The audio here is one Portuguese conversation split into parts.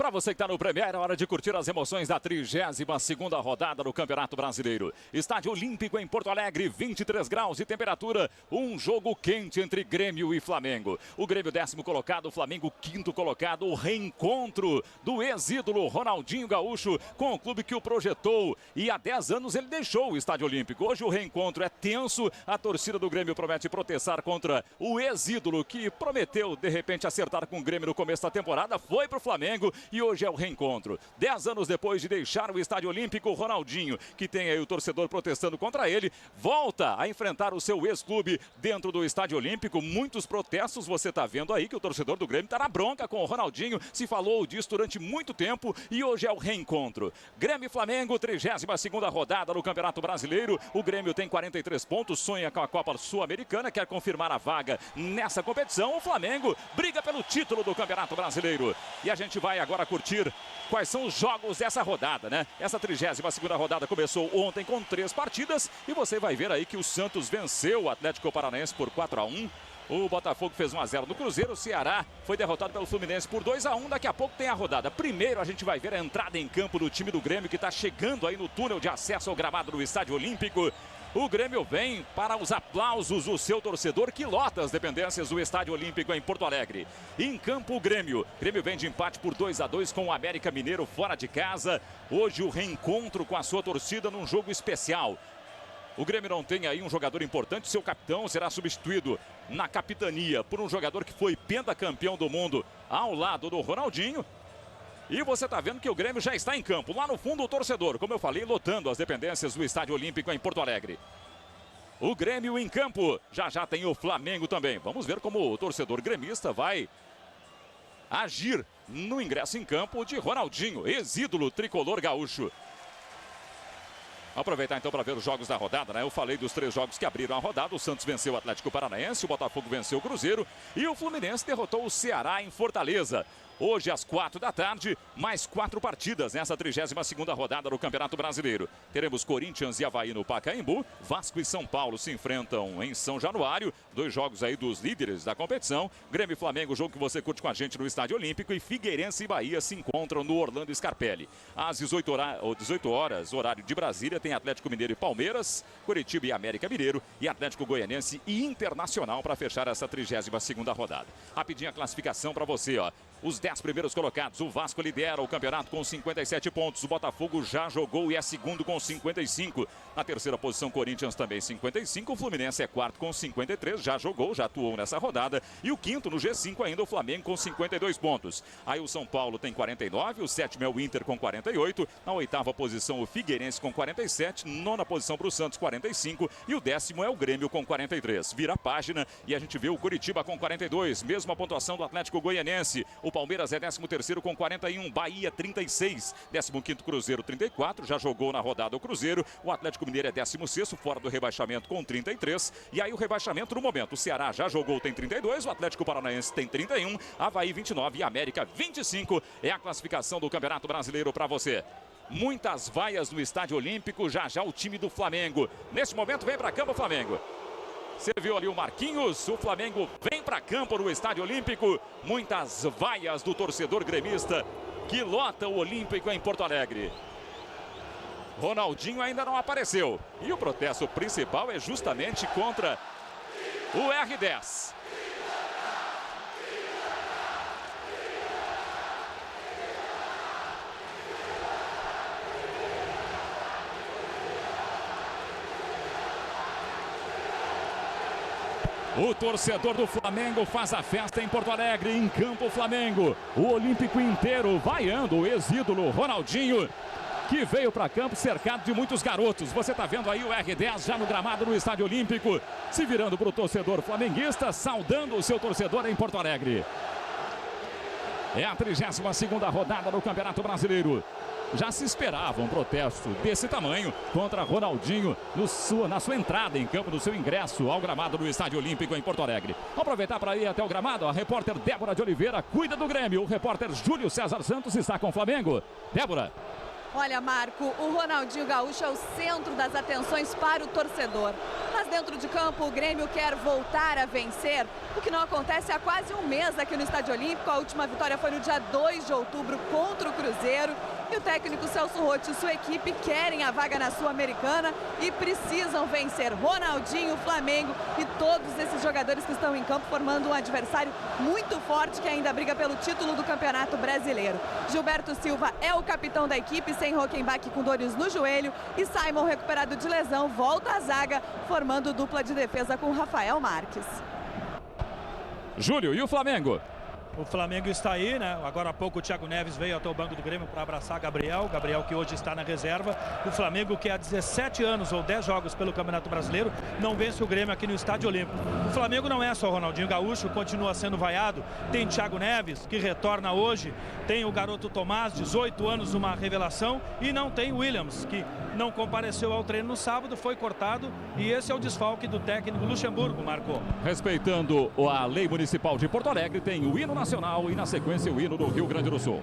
Para você que está no Premier, é hora de curtir as emoções da 32ª rodada do Campeonato Brasileiro. Estádio Olímpico em Porto Alegre, 23 graus de temperatura. Um jogo quente entre Grêmio e Flamengo. O Grêmio 10º colocado, o Flamengo 5º colocado. O reencontro do ex-ídolo Ronaldinho Gaúcho com o clube que o projetou. E há 10 anos ele deixou o Estádio Olímpico. Hoje o reencontro é tenso. A torcida do Grêmio promete protestar contra o ex-ídolo que prometeu, de repente, acertar com o Grêmio no começo da temporada. Foi para o Flamengo. E hoje é o reencontro. 10 anos depois de deixar o Estádio Olímpico, o Ronaldinho, que tem aí o torcedor protestando contra ele, volta a enfrentar o seu ex-clube dentro do Estádio Olímpico. Muitos protestos, você está vendo aí que o torcedor do Grêmio está na bronca com o Ronaldinho. Se falou disso durante muito tempo e hoje é o reencontro. Grêmio e Flamengo, 32ª rodada do Campeonato Brasileiro. O Grêmio tem 43 pontos, sonha com a Copa Sul-Americana, quer confirmar a vaga nessa competição. O Flamengo briga pelo título do Campeonato Brasileiro. E a gente vai agora curtir quais são os jogos dessa rodada, né? Essa 32ª rodada começou ontem com 3 partidas e você vai ver aí que o Santos venceu o Atlético Paranaense por 4-1. O Botafogo fez 1-0 no Cruzeiro. O Ceará foi derrotado pelo Fluminense por 2-1. Daqui a pouco tem a rodada. Primeiro a gente vai ver a entrada em campo do time do Grêmio, que está chegando aí no túnel de acesso ao gramado do Estádio Olímpico. O Grêmio vem para os aplausos do seu torcedor, que lota as dependências do Estádio Olímpico em Porto Alegre. Em campo o Grêmio. Grêmio vem de empate por 2-2 com o América Mineiro fora de casa. Hoje o reencontro com a sua torcida num jogo especial. O Grêmio não tem aí um jogador importante, seu capitão será substituído na capitania por um jogador que foi pentacampeão do mundo ao lado do Ronaldinho. E você está vendo que o Grêmio já está em campo. Lá no fundo o torcedor, como eu falei, lotando as dependências do Estádio Olímpico em Porto Alegre. O Grêmio em campo, já tem o Flamengo também. Vamos ver como o torcedor gremista vai agir no ingresso em campo de Ronaldinho, ex-ídolo tricolor gaúcho. Aproveitar então para ver os jogos da rodada, né? Eu falei dos 3 jogos que abriram a rodada. O Santos venceu o Atlético Paranaense, o Botafogo venceu o Cruzeiro e o Fluminense derrotou o Ceará em Fortaleza. Hoje às 4 da tarde, mais 4 partidas nessa 32ª rodada do Campeonato Brasileiro. Teremos Corinthians e Avaí no Pacaembu, Vasco e São Paulo se enfrentam em São Januário, 2 jogos aí dos líderes da competição. Grêmio e Flamengo, jogo que você curte com a gente no Estádio Olímpico, e Figueirense e Bahia se encontram no Orlando Scarpelli. Às 18 horas, horário de Brasília, tem Atlético Mineiro e Palmeiras, Curitiba e América Mineiro e Atlético Goianense e Internacional para fechar essa 32ª rodada. Rapidinho a classificação para você, ó. Os 10 primeiros colocados, o Vasco lidera o campeonato com 57 pontos. O Botafogo já jogou e é segundo com 55. Na terceira posição, Corinthians também 55. O Fluminense é quarto com 53. Já jogou, já atuou nessa rodada. E o quinto no G5 ainda, o Flamengo com 52 pontos. Aí o São Paulo tem 49. O sétimo é o Inter com 48. Na oitava posição, o Figueirense com 47. Nona posição para o Santos, 45. E o 10º é o Grêmio com 43. Vira a página e a gente vê o Curitiba com 42. Mesma pontuação do Atlético Goianense. O Palmeiras é 13º com 41, Bahia 36, 15º Cruzeiro 34, já jogou na rodada o Cruzeiro. O Atlético Mineiro é 16º, fora do rebaixamento com 33. E aí o rebaixamento no momento, o Ceará já jogou, tem 32, o Atlético Paranaense tem 31, Avaí 29 e América 25. É a classificação do Campeonato Brasileiro para você. Muitas vaias no Estádio Olímpico, já o time do Flamengo. Nesse momento vem para campo o Flamengo. Você viu ali o Marquinhos, o Flamengo vem para campo no Estádio Olímpico. Muitas vaias do torcedor gremista que lota o Olímpico em Porto Alegre. Ronaldinho ainda não apareceu. E o protesto principal é justamente contra o R10. O torcedor do Flamengo faz a festa em Porto Alegre, em campo Flamengo. O Olímpico inteiro vaiando o ex-ídolo Ronaldinho, que veio para campo cercado de muitos garotos. Você está vendo aí o R10 já no gramado no Estádio Olímpico, se virando para o torcedor flamenguista, saudando o seu torcedor em Porto Alegre. É a 32ª rodada do Campeonato Brasileiro. Já se esperava um protesto desse tamanho contra Ronaldinho na sua entrada em campo, no seu ingresso ao gramado do Estádio Olímpico em Porto Alegre. Vamos aproveitar para ir até o gramado. A repórter Débora de Oliveira cuida do Grêmio. O repórter Júlio César Santos está com o Flamengo. Débora. Olha, Marco, o Ronaldinho Gaúcho é o centro das atenções para o torcedor. Mas dentro de campo, o Grêmio quer voltar a vencer, o que não acontece há quase um mês aqui no Estádio Olímpico. A última vitória foi no dia 2 de outubro contra o Cruzeiro. E o técnico Celso Roth e sua equipe querem a vaga na Sul-Americana e precisam vencer Ronaldinho, Flamengo e todos esses jogadores que estão em campo, formando um adversário muito forte que ainda briga pelo título do Campeonato Brasileiro. Gilberto Silva é o capitão da equipe, sem Rockenbach com dores no joelho, e Simon, recuperado de lesão, volta à zaga, formando dupla de defesa com Rafael Marques. Júlio, e o Flamengo? O Flamengo está aí, né? Agora há pouco o Thiago Neves veio até o banco do Grêmio para abraçar Gabriel que hoje está na reserva. O Flamengo, que há 17 anos ou 10 jogos pelo Campeonato Brasileiro, não vence o Grêmio aqui no Estádio Olímpico. O Flamengo não é só o Ronaldinho Gaúcho, continua sendo vaiado. Tem Thiago Neves, que retorna hoje. Tem o garoto Tomás, 18 anos, uma revelação. E não tem o Williams, que não compareceu ao treino no sábado, foi cortado. E esse é o desfalque do técnico Luxemburgo, Marco. Respeitando a lei municipal de Porto Alegre, tem o hino nacional e na sequência o hino do Rio Grande do Sul.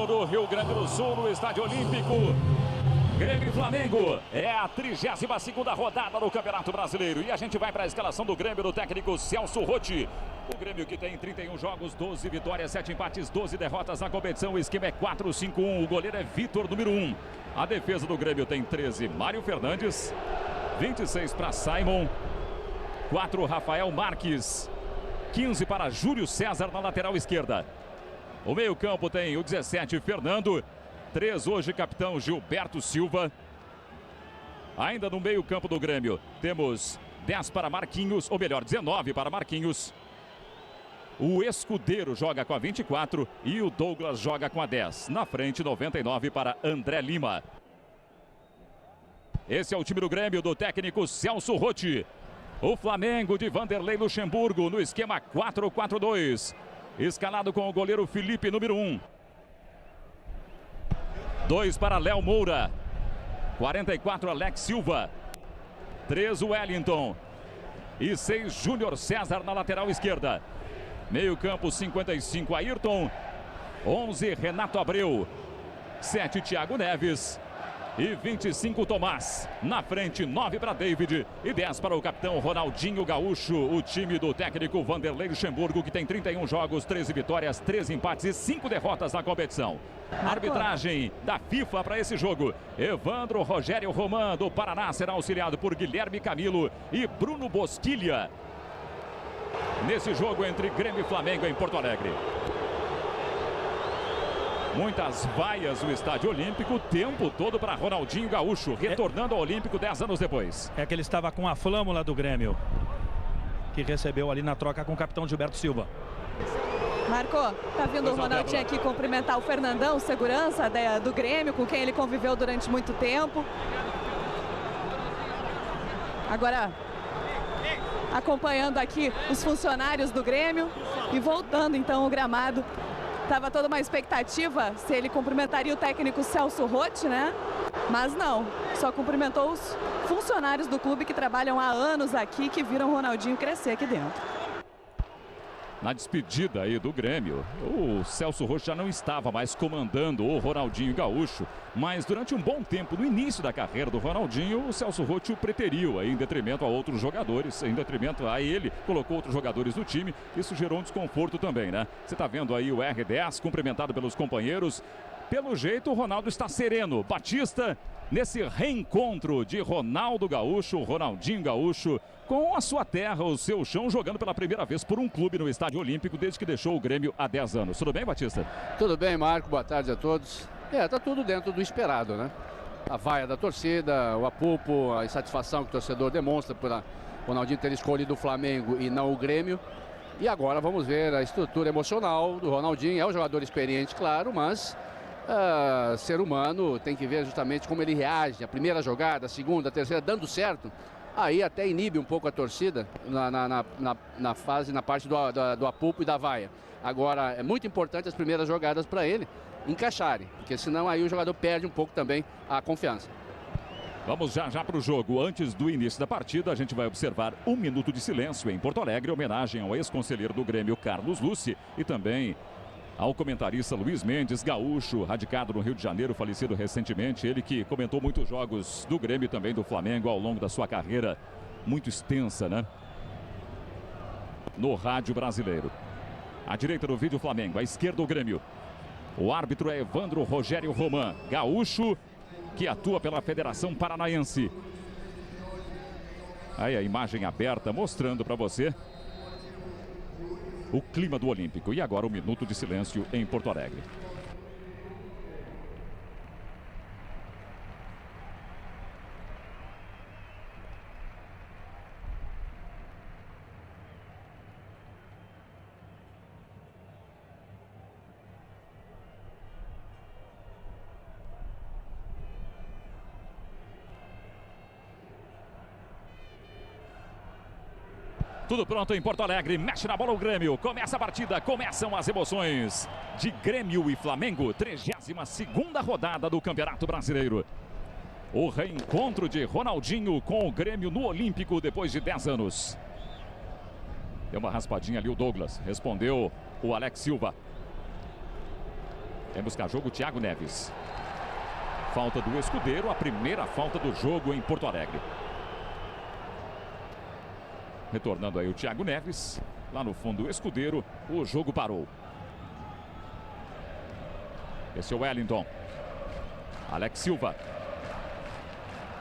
Do Rio Grande do Sul, no Estádio Olímpico, Grêmio e Flamengo, é a 32ª rodada do Campeonato Brasileiro, e a gente vai para a escalação do Grêmio, do técnico Celso Roth. O Grêmio, que tem 31 jogos, 12 vitórias, 7 empates, 12 derrotas na competição. O esquema é 4-5-1, o goleiro é Vitor, número 1. A defesa do Grêmio tem 13, Mário Fernandes, 26 para Simon, 4 Rafael Marques, 15 para Júlio César na lateral esquerda. O meio-campo tem o 17, Fernando. 3 hoje, capitão Gilberto Silva. Ainda no meio-campo do Grêmio, temos 10 para Marquinhos, ou melhor, 19 para Marquinhos. O Escudeiro joga com a 24 e o Douglas joga com a 10. Na frente, 99 para André Lima. Esse é o time do Grêmio, do técnico Celso Roth. O Flamengo de Vanderlei Luxemburgo no esquema 4-4-2. Escalado com o goleiro Felipe, número 1. 2 para Léo Moura. 44, Alex Silva. 3, Wellington. E 6, Júnior César na lateral esquerda. Meio campo, 55, Ayrton. 11, Renato Abreu. 7, Thiago Neves. e 25 Tomás. Na frente, 9 para David e 10 para o capitão Ronaldinho Gaúcho. O time do técnico Vanderlei Luxemburgo, que tem 31 jogos, 13 vitórias, 13 empates e 5 derrotas na competição. Arbitragem da FIFA para esse jogo. Evandro Rogério Roman, do Paraná, será auxiliado por Guilherme Camilo e Bruno Bosquilha. Nesse jogo entre Grêmio e Flamengo em Porto Alegre. Muitas vaias no Estádio Olímpico, o tempo todo para Ronaldinho Gaúcho, retornando ao Olímpico 10 anos depois. É que ele estava com a flâmula do Grêmio, que recebeu ali na troca com o capitão Gilberto Silva. Marco, tá vindo o Ronaldinho aqui cumprimentar o Fernandão, segurança do Grêmio, com quem ele conviveu durante muito tempo. Agora, acompanhando aqui os funcionários do Grêmio e voltando então o gramado. Tava toda uma expectativa se ele cumprimentaria o técnico Celso Roth, né? Mas não, só cumprimentou os funcionários do clube que trabalham há anos aqui, que viram o Ronaldinho crescer aqui dentro. Na despedida aí do Grêmio, o Celso Roth já não estava mais comandando o Ronaldinho Gaúcho, mas durante um bom tempo, no início da carreira do Ronaldinho, o Celso Roth o preteriu aí em detrimento a outros jogadores, em detrimento a ele, colocou outros jogadores no time, isso gerou um desconforto também, né? Você tá vendo aí o R10 cumprimentado pelos companheiros. Pelo jeito, o Ronaldo está sereno. Batista, nesse reencontro de Ronaldo Gaúcho, Ronaldinho Gaúcho, com a sua terra, o seu chão, jogando pela primeira vez por um clube no Estádio Olímpico desde que deixou o Grêmio há 10 anos. Tudo bem, Batista? Tudo bem, Marco. Boa tarde a todos. Tá tudo dentro do esperado, né? A vaia da torcida, o apupo, a insatisfação que o torcedor demonstra por Ronaldinho ter escolhido o Flamengo e não o Grêmio. E agora vamos ver a estrutura emocional do Ronaldinho. É um jogador experiente, claro, mas ser humano tem que ver justamente como ele reage. A primeira jogada, a segunda, a terceira, dando certo. Aí até inibe um pouco a torcida na parte do apupo e da vaia. Agora é muito importante as primeiras jogadas para ele encaixarem, porque senão aí o jogador perde um pouco também a confiança. Vamos já para o jogo. Antes do início da partida, a gente vai observar 1 minuto de silêncio em Porto Alegre, homenagem ao ex-conselheiro do Grêmio, Carlos Lucci, e também ao comentarista Luiz Mendes, gaúcho, radicado no Rio de Janeiro, falecido recentemente. Ele que comentou muitos jogos do Grêmio e também do Flamengo ao longo da sua carreira muito extensa, né? No rádio brasileiro. À direita do vídeo, Flamengo. À esquerda, o Grêmio. O árbitro é Evandro Rogério Roman, gaúcho, que atua pela Federação Paranaense. Aí a imagem aberta mostrando para você o clima do Olímpico. E agora 1 minuto de silêncio em Porto Alegre. Tudo pronto em Porto Alegre, mexe na bola o Grêmio, começa a partida, começam as emoções de Grêmio e Flamengo, 32ª rodada do Campeonato Brasileiro. O reencontro de Ronaldinho com o Grêmio no Olímpico depois de 10 anos. Deu uma raspadinha ali o Douglas, respondeu o Alex Silva. Vem buscar jogo o Thiago Neves. Falta do escudeiro, a primeira falta do jogo em Porto Alegre. Retornando aí o Thiago Neves, lá no fundo do escudeiro, o jogo parou. Esse é o Wellington. Alex Silva.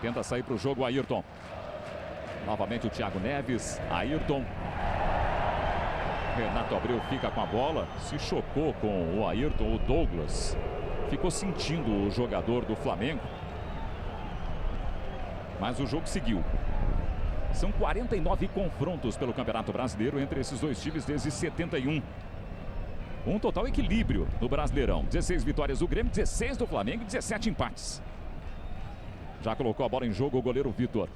Tenta sair para o jogo o Ayrton. Novamente o Thiago Neves, Ayrton. Renato Abreu fica com a bola, se chocou com o Ayrton, o Douglas. Ficou sentindo o jogador do Flamengo. Mas o jogo seguiu. São 49 confrontos pelo Campeonato Brasileiro entre esses dois times desde 71. Um total equilíbrio no Brasileirão. 16 vitórias do Grêmio, 16 do Flamengo e 17 empates. Já colocou a bola em jogo o goleiro Vitor.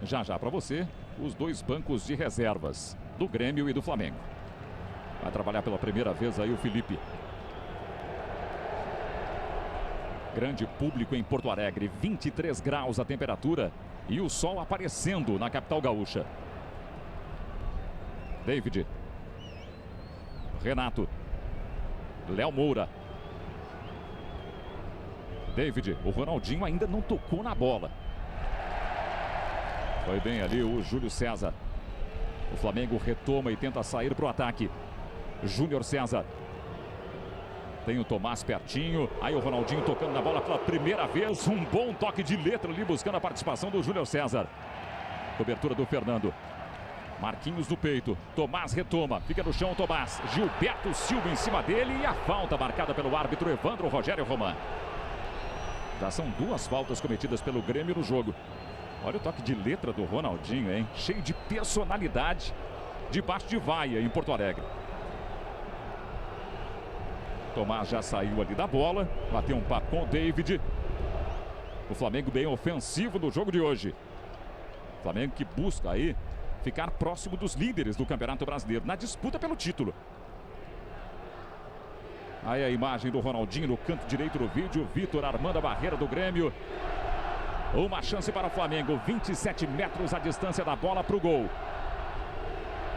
Já para você, os dois bancos de reservas do Grêmio e do Flamengo. Vai trabalhar pela primeira vez aí o Felipe. Grande público em Porto Alegre, 23 graus a temperatura. E o sol aparecendo na capital gaúcha. David. Renato. Léo Moura. David, o Ronaldinho ainda não tocou na bola. Foi bem ali o Júlio César. O Flamengo retoma e tenta sair para o ataque. Júnior César. Tem o Tomás pertinho. Aí o Ronaldinho tocando na bola pela primeira vez. Um bom toque de letra ali, buscando a participação do Júnior César. Cobertura do Fernando. Marquinhos no peito. Tomás retoma. Fica no chão o Tomás. Gilberto Silva em cima dele. E a falta marcada pelo árbitro Evandro Rogério Roman. Já são 2 faltas cometidas pelo Grêmio no jogo. Olha o toque de letra do Ronaldinho, hein? Cheio de personalidade. Debaixo de vaia em Porto Alegre. Tomás já saiu ali da bola. Bateu um papo com o David. O Flamengo bem ofensivo no jogo de hoje. Flamengo que busca aí ficar próximo dos líderes do Campeonato Brasileiro na disputa pelo título. Aí a imagem do Ronaldinho no canto direito do vídeo. Vitor armando a barreira do Grêmio. Uma chance para o Flamengo. 27 metros a distância da bola para o gol.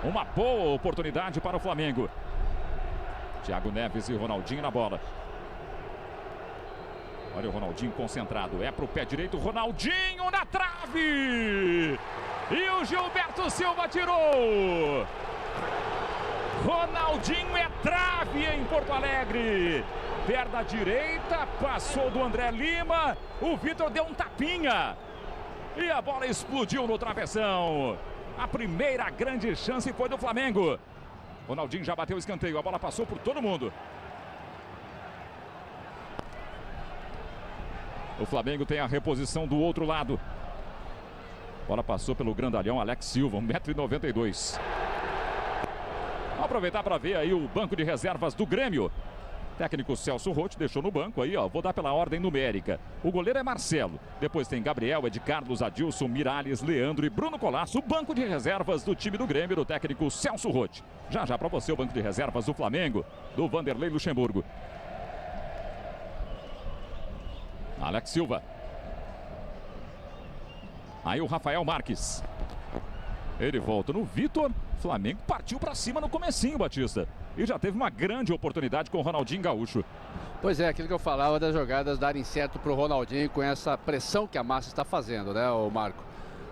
Uma boa oportunidade para o Flamengo. Thiago Neves e Ronaldinho na bola. Olha o Ronaldinho concentrado. É para o pé direito. Ronaldinho na trave. E o Gilberto Silva tirou. Ronaldinho é trave em Porto Alegre. Perna direita, passou do André Lima. O Vitor deu um tapinha. E a bola explodiu no travessão. A primeira grande chance foi do Flamengo. Ronaldinho já bateu o escanteio. A bola passou por todo mundo. O Flamengo tem a reposição do outro lado. A bola passou pelo grandalhão Alex Silva, 1,92 m. Vamos aproveitar para ver aí o banco de reservas do Grêmio. Técnico Celso Roth deixou no banco aí, ó. Vou dar pela ordem numérica. O goleiro é Marcelo. Depois tem Gabriel, Ed Carlos, Adilson, Miralles, Leandro e Bruno Colasso. O banco de reservas do time do Grêmio, do técnico Celso Roth. Já já para você o banco de reservas do Flamengo, do Vanderlei Luxemburgo. Alex Silva. Aí o Rafael Marques. Ele volta no Vitor. Flamengo partiu para cima no comecinho, Batista. E já teve uma grande oportunidade com o Ronaldinho Gaúcho. Pois é, aquilo que eu falava das jogadas darem certo para o Ronaldinho com essa pressão que a massa está fazendo, né, o Marco?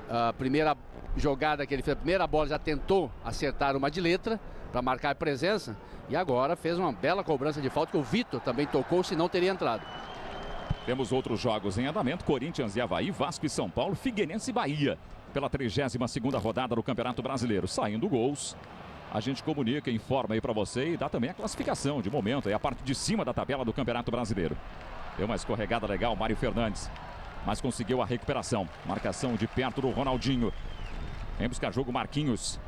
A primeira jogada que ele fez, a primeira bola já tentou acertar uma de letra para marcar a presença. E agora fez uma bela cobrança de falta que o Vitor também tocou, senão teria entrado. Temos outros jogos em andamento. Corinthians e Avaí, Vasco e São Paulo, Figueirense e Bahia. Pela 32ª rodada do Campeonato Brasileiro. Saindo gols, a gente comunica, informa aí para você e dá também a classificação de momento. É a parte de cima da tabela do Campeonato Brasileiro. Deu uma escorregada legal, Mário Fernandes. Mas conseguiu a recuperação. Marcação de perto do Ronaldinho. Em buscar jogo Marquinhos.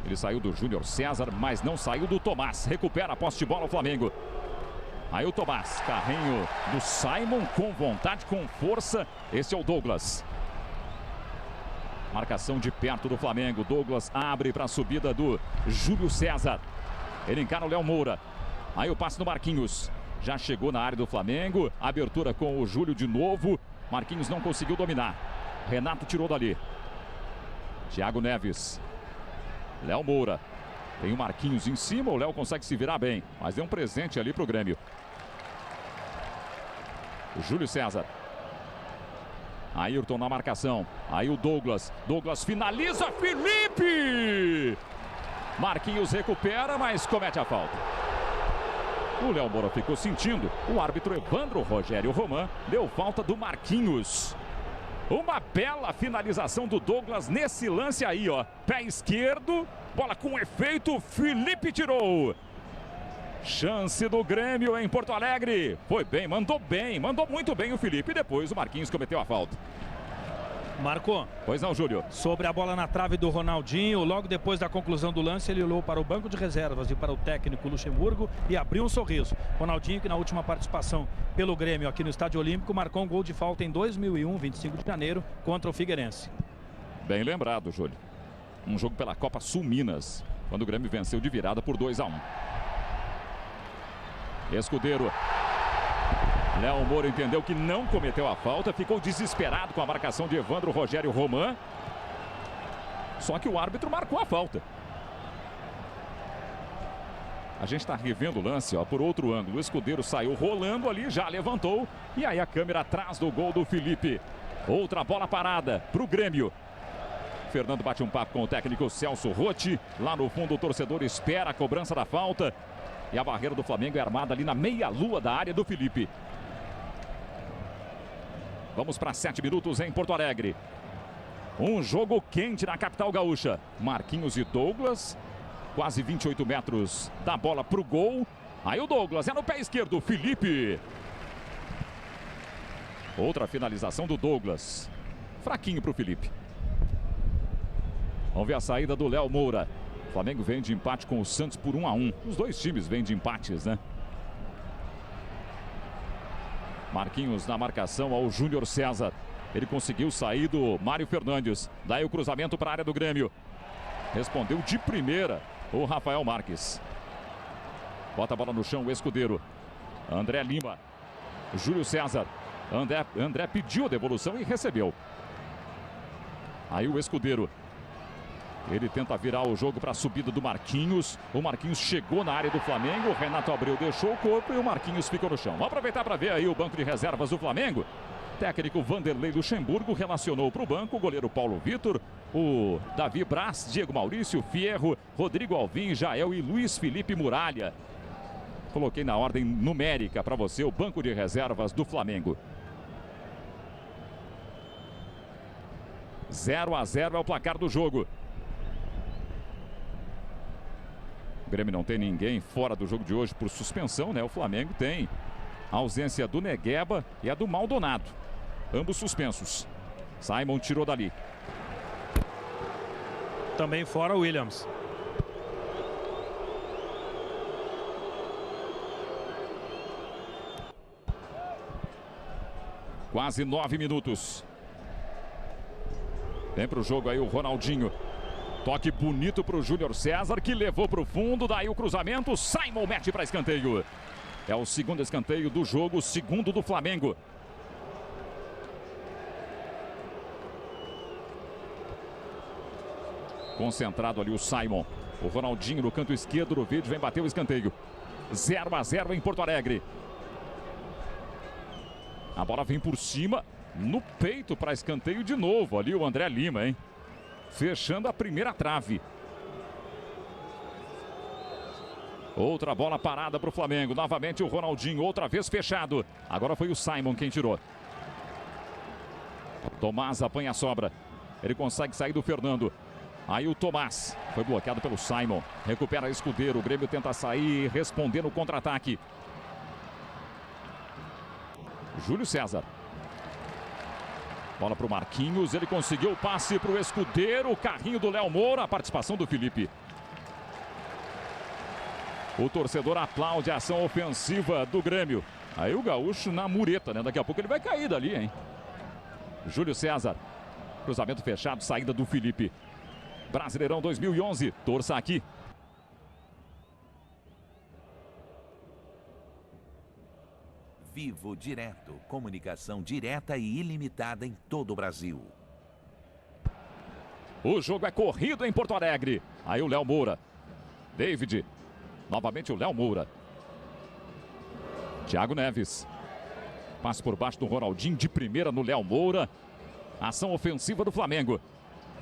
Ele saiu do Júnior César, mas não saiu do Tomás. Recupera a posse de bola o Flamengo. Aí o Tomás, carrinho do Simon, com vontade, com força. Esse é o Douglas. Marcação de perto do Flamengo. Douglas abre para a subida do Júlio César. Ele encara o Léo Moura. Aí o passe do Marquinhos. Já chegou na área do Flamengo. Abertura com o Júlio de novo. Marquinhos não conseguiu dominar. Renato tirou dali. Thiago Neves. Léo Moura. Tem o Marquinhos em cima. O Léo consegue se virar bem. Mas deu um presente ali para o Grêmio. O Júlio César. Ayrton na marcação. Aí o Douglas. Douglas finaliza. Felipe! Marquinhos recupera, mas comete a falta. O Léo Moura ficou sentindo. O árbitro Evandro Rogério Roman deu falta do Marquinhos. Uma bela finalização do Douglas nesse lance aí, ó. Pé esquerdo. Bola com efeito. Felipe tirou. Chance do Grêmio em Porto Alegre. Foi bem, mandou muito bem o Felipe. Depois o Marquinhos cometeu a falta. Marco. Pois não, Júlio. Sobre a bola na trave do Ronaldinho, logo depois da conclusão do lance, ele olhou para o banco de reservas e para o técnico Luxemburgo e abriu um sorriso. Ronaldinho, que na última participação pelo Grêmio aqui no Estádio Olímpico, marcou um gol de falta em 2001, 25 de janeiro, contra o Figueirense. Bem lembrado, Júlio. Um jogo pela Copa Sul Minas, quando o Grêmio venceu de virada por 2-1. Escudeiro. Léo Moura entendeu que não cometeu a falta, ficou desesperado com a marcação de Evandro Rogério Roman. Só que o árbitro marcou a falta. A gente está revendo o lance, ó, por outro ângulo. O Escudeiro saiu rolando ali, já levantou. E aí a câmera atrás do gol do Felipe. Outra bola parada para o Grêmio. Fernando bate um papo com o técnico Celso Rotti. Lá no fundo o torcedor espera a cobrança da falta. E a barreira do Flamengo é armada ali na meia-lua da área do Felipe. Vamos para 7 minutos em Porto Alegre. Um jogo quente na capital gaúcha. Marquinhos e Douglas. Quase 28 metros da bola para o gol. Aí o Douglas é no pé esquerdo. Felipe. Outra finalização do Douglas. Fraquinho para o Felipe. Vamos ver a saída do Léo Moura. O Flamengo vem de empate com o Santos por 1-1. Os dois times vêm de empates, né? Marquinhos na marcação ao Júnior César. Ele conseguiu sair do Mário Fernandes. Daí o cruzamento para a área do Grêmio. Respondeu de primeira o Rafael Marques. Bota a bola no chão o Escudeiro. André Lima. Júlio César. André pediu a devolução e recebeu. Aí o Escudeiro. Ele tenta virar o jogo para a subida do Marquinhos. O Marquinhos chegou na área do Flamengo. O Renato Abreu deixou o corpo e o Marquinhos ficou no chão. Vamos aproveitar para ver aí o banco de reservas do Flamengo. Técnico Vanderlei Luxemburgo relacionou para o banco o goleiro Paulo Vitor, o Davi Braz, Diego Maurício, Fierro, Rodrigo Alvim, Jael e Luiz Felipe Muralha. Coloquei na ordem numérica para você o banco de reservas do Flamengo. 0-0 é o placar do jogo. O Grêmio não tem ninguém fora do jogo de hoje por suspensão, né? O Flamengo tem a ausência do Negueba e a do Maldonado. Ambos suspensos. Simon tirou dali. Também fora o Williams. Quase 9 minutos. Vem para o jogo aí o Ronaldinho. Toque bonito para o Júnior César, que levou para o fundo. Daí o cruzamento. Simon mete para escanteio. É o segundo escanteio do jogo, o segundo do Flamengo. Concentrado ali o Simon. O Ronaldinho no canto esquerdo do vídeo vem bater o escanteio. 0-0 em Porto Alegre. A bola vem por cima, no peito para escanteio de novo. Ali o André Lima, hein? Fechando a primeira trave. Outra bola parada para o Flamengo. Novamente o Ronaldinho, outra vez fechado. Agora foi o Simon quem tirou. Tomás apanha a sobra. Ele consegue sair do Fernando. Aí o Tomás foi bloqueado pelo Simon. Recupera Escudeiro. O Grêmio tenta sair e responder no contra-ataque. Júlio César. Bola para o Marquinhos. Ele conseguiu o passe para o Escudeiro. O carrinho do Léo Moura. A participação do Felipe. O torcedor aplaude a ação ofensiva do Grêmio. Aí o gaúcho na mureta, né? Daqui a pouco ele vai cair dali, hein? Júlio César. Cruzamento fechado. Saída do Felipe. Brasileirão 2011. Torça aqui. Vivo Direto, comunicação direta e ilimitada em todo o Brasil. O jogo é corrido em Porto Alegre. Aí o Léo Moura. David. Novamente o Léo Moura. Thiago Neves. Passe por baixo do Ronaldinho de primeira no Léo Moura. Ação ofensiva do Flamengo.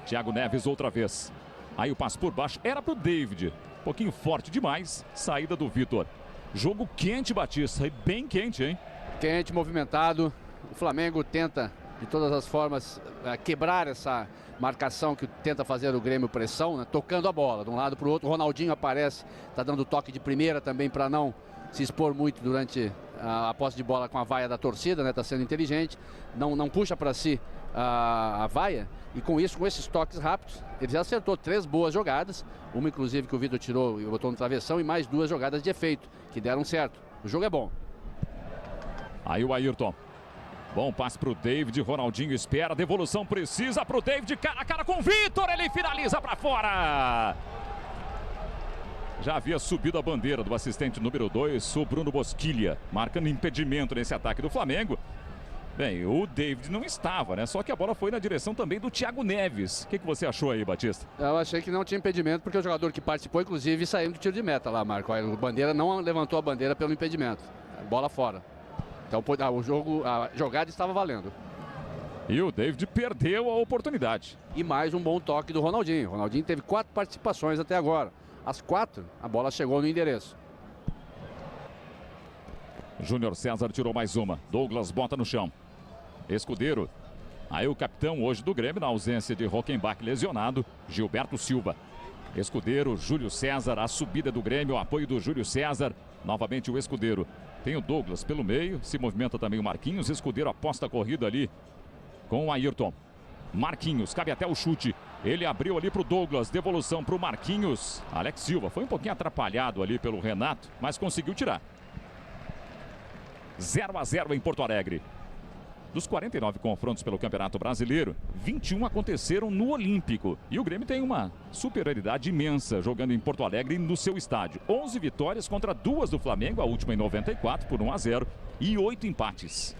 Thiago Neves outra vez. Aí o passe por baixo era para o David. Um pouquinho forte demais. Saída do Vitor. Jogo quente, Batista, e bem quente, hein? Quente, movimentado. O Flamengo tenta, de todas as formas, quebrar essa marcação que tenta fazer o Grêmio pressão, né? Tocando a bola de um lado para o outro. O Ronaldinho aparece, está dando toque de primeira também para não se expor muito durante a posse de bola com a vaia da torcida, né? Está sendo inteligente, não puxa para si a vaia. E com isso, com esses toques rápidos, ele já acertou 3 boas jogadas. Uma, inclusive, que o Vitor tirou e botou no travessão. E mais 2 jogadas de efeito, que deram certo. O jogo é bom. Aí o Ayrton. Bom passe para o David. Ronaldinho espera. Devolução precisa para o David. Cara a cara com o Vitor. Ele finaliza para fora. Já havia subido a bandeira do assistente número 2, o Bruno Bosquilha. Marcando impedimento nesse ataque do Flamengo. Bem, o David não estava, né? Só que a bola foi na direção também do Thiago Neves. O que você achou aí, Batista? Eu achei que não tinha impedimento, porque o jogador que participou, inclusive, saiu do tiro de meta lá, Marco. O Bandeira não levantou a bandeira pelo impedimento. Bola fora. Então a jogada estava valendo. E o David perdeu a oportunidade. E mais um bom toque do Ronaldinho. O Ronaldinho teve 4 participações até agora. As 4, a bola chegou no endereço. Júnior César tirou mais uma. Douglas bota no chão. Escudeiro. Aí o capitão hoje do Grêmio, na ausência de Rockenbach lesionado, Gilberto Silva. Escudeiro, Júlio César, a subida do Grêmio, o apoio do Júlio César. Novamente o Escudeiro. Tem o Douglas pelo meio, se movimenta também o Marquinhos. Escudeiro aposta a corrida ali com o Ayrton. Marquinhos, cabe até o chute. Ele abriu ali para o Douglas, devolução para o Marquinhos. Alex Silva foi um pouquinho atrapalhado ali pelo Renato, mas conseguiu tirar. 0-0 em Porto Alegre. Dos 49 confrontos pelo Campeonato Brasileiro, 21 aconteceram no Olímpico. E o Grêmio tem uma superioridade imensa jogando em Porto Alegre no seu estádio. 11 vitórias contra 2 do Flamengo, a última em 94 por 1-0 e 8 empates.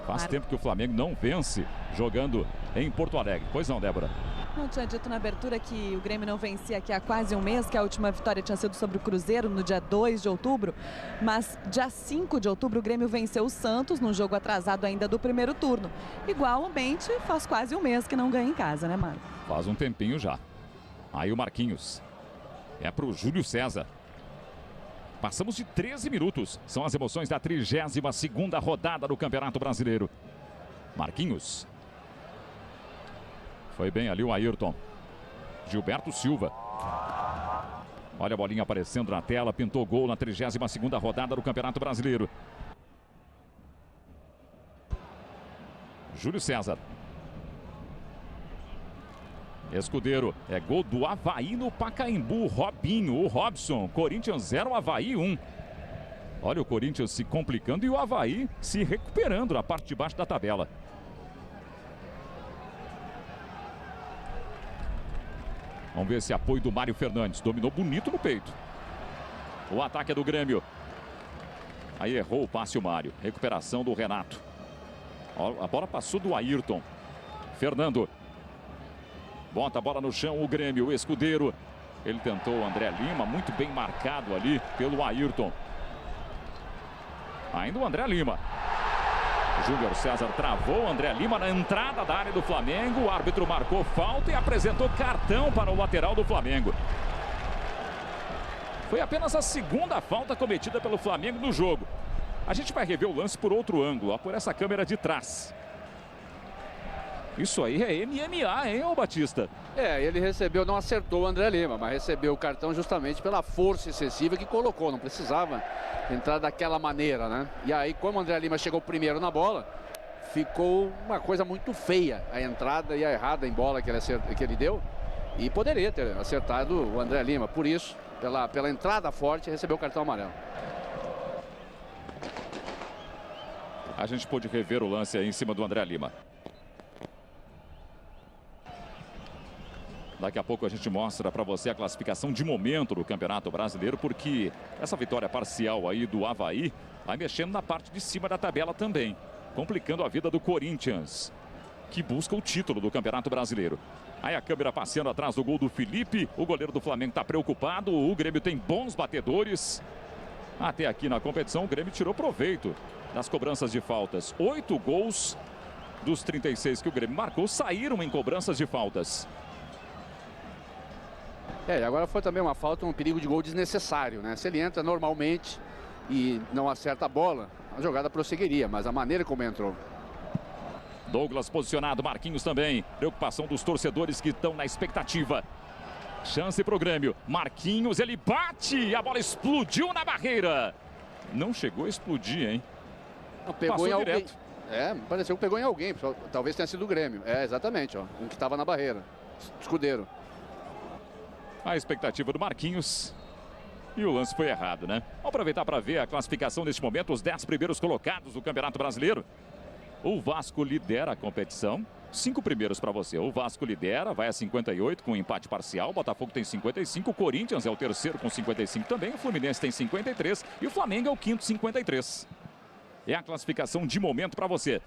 Faz tempo que o Flamengo não vence jogando em Porto Alegre. Pois não, Débora? Não tinha dito na abertura que o Grêmio não vencia aqui há quase um mês, que a última vitória tinha sido sobre o Cruzeiro no dia 2 de outubro, mas dia 5 de outubro o Grêmio venceu o Santos num jogo atrasado ainda do primeiro turno. Igualmente, faz quase um mês que não ganha em casa, né, Marco? Faz um tempinho já. Aí o Marquinhos. É para o Júlio César. Passamos de 13 minutos. São as emoções da 32ª rodada do Campeonato Brasileiro. Marquinhos. Foi bem ali o Ayrton. Gilberto Silva. Olha a bolinha aparecendo na tela. Pintou gol na 32ª rodada do Campeonato Brasileiro. Júlio César. Escudeiro. É gol do Avaí no Pacaembu. Robinho, o Robson. Corinthians 0, Avaí 1. Olha o Corinthians se complicando e o Avaí se recuperando na parte de baixo da tabela. Vamos ver esse apoio do Mário Fernandes. Dominou bonito no peito. O ataque é do Grêmio. Aí errou o passe o Mário. Recuperação do Renato. A bola passou do Ayrton. Fernando. Bota a bola no chão o Grêmio. O Escudeiro. Ele tentou o André Lima. Muito bem marcado ali pelo Ayrton. Ainda o André Lima. Júnior César travou o André Lima na entrada da área do Flamengo. O árbitro marcou falta e apresentou cartão para o lateral do Flamengo. Foi apenas a segunda falta cometida pelo Flamengo no jogo. A gente vai rever o lance por outro ângulo, ó, por essa câmera de trás. Isso aí é MMA, hein, ô Batista? É, ele recebeu, não acertou o André Lima, mas recebeu o cartão justamente pela força excessiva que colocou. Não precisava entrar daquela maneira, né? E aí, como o André Lima chegou primeiro na bola, ficou uma coisa muito feia a entrada e a errada em bola que ele deu. E poderia ter acertado o André Lima. Por isso, pela entrada forte, recebeu o cartão amarelo. A gente pôde rever o lance aí em cima do André Lima. Daqui a pouco a gente mostra para você a classificação de momento do Campeonato Brasileiro, porque essa vitória parcial aí do Avaí vai mexendo na parte de cima da tabela também, complicando a vida do Corinthians, que busca o título do Campeonato Brasileiro. Aí a câmera passeando atrás do gol do Felipe, o goleiro do Flamengo está preocupado, o Grêmio tem bons batedores. Até aqui na competição o Grêmio tirou proveito das cobranças de faltas. 8 gols dos 36 que o Grêmio marcou saíram em cobranças de faltas. E agora foi também uma falta, um perigo de gol desnecessário, né? Se ele entra normalmente e não acerta a bola, a jogada prosseguiria, mas a maneira como entrou. Douglas posicionado, Marquinhos também. Preocupação dos torcedores que estão na expectativa. Chance para o Grêmio. Marquinhos, ele bate, a bola explodiu na barreira. Não chegou a explodir, hein? Não, pegou passou em alguém. Direto. É, pareceu que pegou em alguém, talvez tenha sido o Grêmio. É, exatamente, ó, um que estava na barreira. Escudeiro. A expectativa do Marquinhos. E o lance foi errado, né? Vamos aproveitar para ver a classificação neste momento. Os 10 primeiros colocados do Campeonato Brasileiro. O Vasco lidera a competição. 5 primeiros para você. O Vasco lidera, vai a 58 com empate parcial. O Botafogo tem 55. O Corinthians é o terceiro com 55 também. O Fluminense tem 53. E o Flamengo é o quinto, 53. é a classificação de momento para você.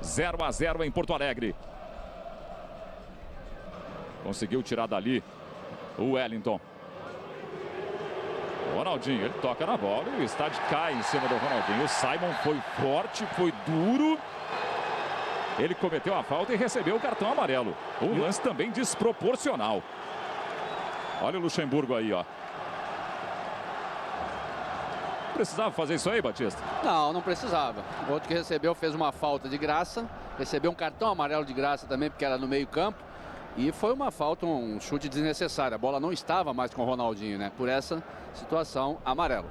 Zero a 0 em Porto Alegre. Conseguiu tirar dali o Wellington. O Ronaldinho, ele toca na bola e o estádio cai em cima do Ronaldinho. O Simon foi forte, foi duro. Ele cometeu a falta e recebeu o cartão amarelo. Um lance também desproporcional. Olha o Luxemburgo aí, ó. Precisava fazer isso aí, Batista? Não precisava. O outro que recebeu fez uma falta de graça. Recebeu um cartão amarelo de graça também, porque era no meio campo. E foi uma falta, um chute desnecessário. A bola não estava mais com o Ronaldinho, né? Por essa situação, amarelo.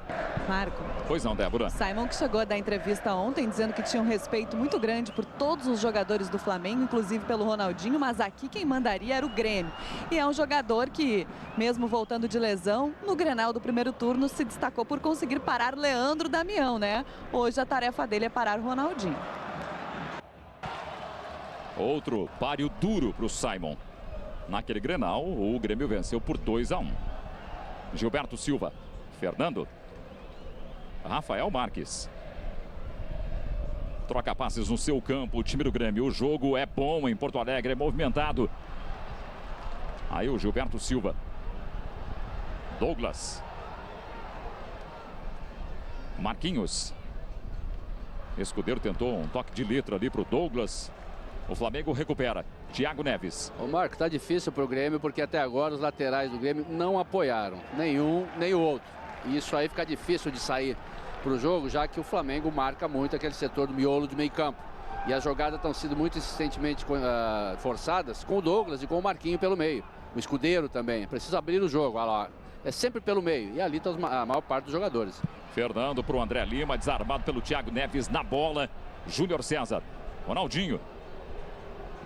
Marco. Pois não, Débora. Simon que chegou a dar entrevista ontem dizendo que tinha um respeito muito grande por todos os jogadores do Flamengo, inclusive pelo Ronaldinho, mas aqui quem mandaria era o Grêmio. E é um jogador que, mesmo voltando de lesão, no Grenal do primeiro turno se destacou por conseguir parar Leandro Damião, né? Hoje a tarefa dele é parar o Ronaldinho. Outro páreo duro para o Simon. Naquele Grenal, o Grêmio venceu por 2 a 1. Gilberto Silva, Fernando, Rafael Marques. Troca passes no seu campo, o time do Grêmio. O jogo é bom em Porto Alegre, é movimentado. Aí o Gilberto Silva. Douglas. Marquinhos. Escudeiro tentou um toque de letra ali para o Douglas. O Flamengo recupera. Thiago Neves. Ô Marco, tá difícil pro Grêmio porque até agora os laterais do Grêmio não apoiaram. Nenhum, nem o outro. E isso aí fica difícil de sair pro jogo, já que o Flamengo marca muito aquele setor do miolo de meio campo. E as jogadas estão sendo muito insistentemente forçadas com o Douglas e com o Marquinho pelo meio. O Escudeiro também. Precisa abrir o jogo. Olha lá. É sempre pelo meio. E ali está a maior parte dos jogadores. Fernando pro André Lima, desarmado pelo Thiago Neves na bola. Júnior César. Ronaldinho.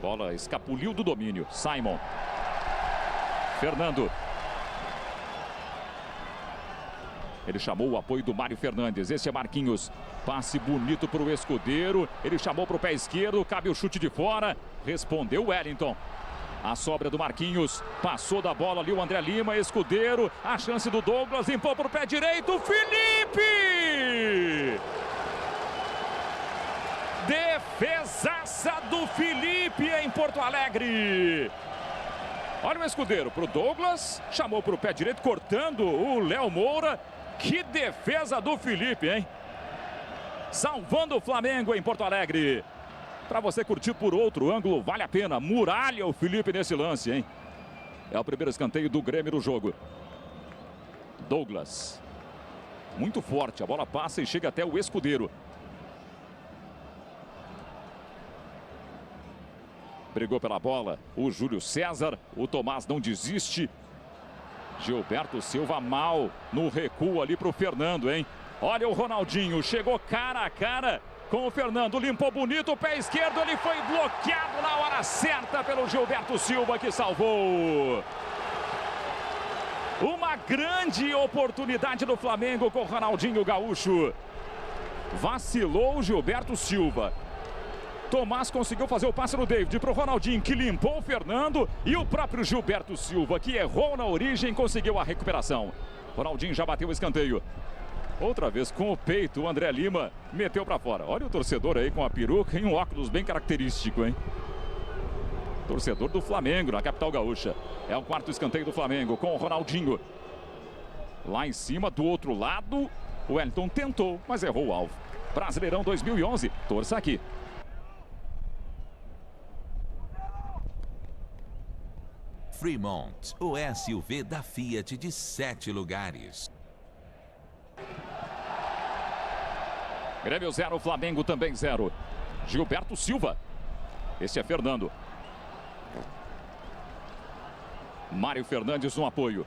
Bola escapuliu do domínio. Simon. Fernando. Ele chamou o apoio do Mário Fernandes. Esse é Marquinhos. Passe bonito para o Escudeiro. Ele chamou para o pé esquerdo. Cabe o chute de fora. Respondeu Wellington. A sobra do Marquinhos. Passou da bola ali o André Lima. Escudeiro. A chance do Douglas. Limpou para o pé direito. Felipe! Defesaça do Felipe em Porto Alegre. Olha o Escudeiro pro Douglas. Chamou pro pé direito, cortando o Léo Moura. Que defesa do Felipe, hein? Salvando o Flamengo em Porto Alegre. Para você curtir por outro ângulo, vale a pena. Muralha o Felipe nesse lance, hein? É o primeiro escanteio do Grêmio no jogo. Douglas. Muito forte, a bola passa e chega até o Escudeiro. Brigou pela bola o Júlio César. O Tomás não desiste. Gilberto Silva mal no recuo ali para o Fernando, hein? Olha o Ronaldinho. Chegou cara a cara com o Fernando. Limpou bonito o pé esquerdo. Ele foi bloqueado na hora certa pelo Gilberto Silva, que salvou. Uma grande oportunidade do Flamengo com o Ronaldinho Gaúcho. Vacilou o Gilberto Silva. Tomás conseguiu fazer o passe no David para o Ronaldinho, que limpou o Fernando, e o próprio Gilberto Silva, que errou na origem, conseguiu a recuperação. Ronaldinho já bateu o escanteio. Outra vez com o peito, o André Lima meteu para fora. Olha o torcedor aí com a peruca e um óculos bem característico, hein? Torcedor do Flamengo na capital gaúcha. É o quarto escanteio do Flamengo com o Ronaldinho. Lá em cima, do outro lado, o Wellington tentou, mas errou o alvo. Brasileirão 2011, torça aqui. Fremont, o SUV da Fiat de 7 lugares. Grêmio 0, Flamengo também 0. Gilberto Silva. Esse é Fernando. Mário Fernandes no apoio.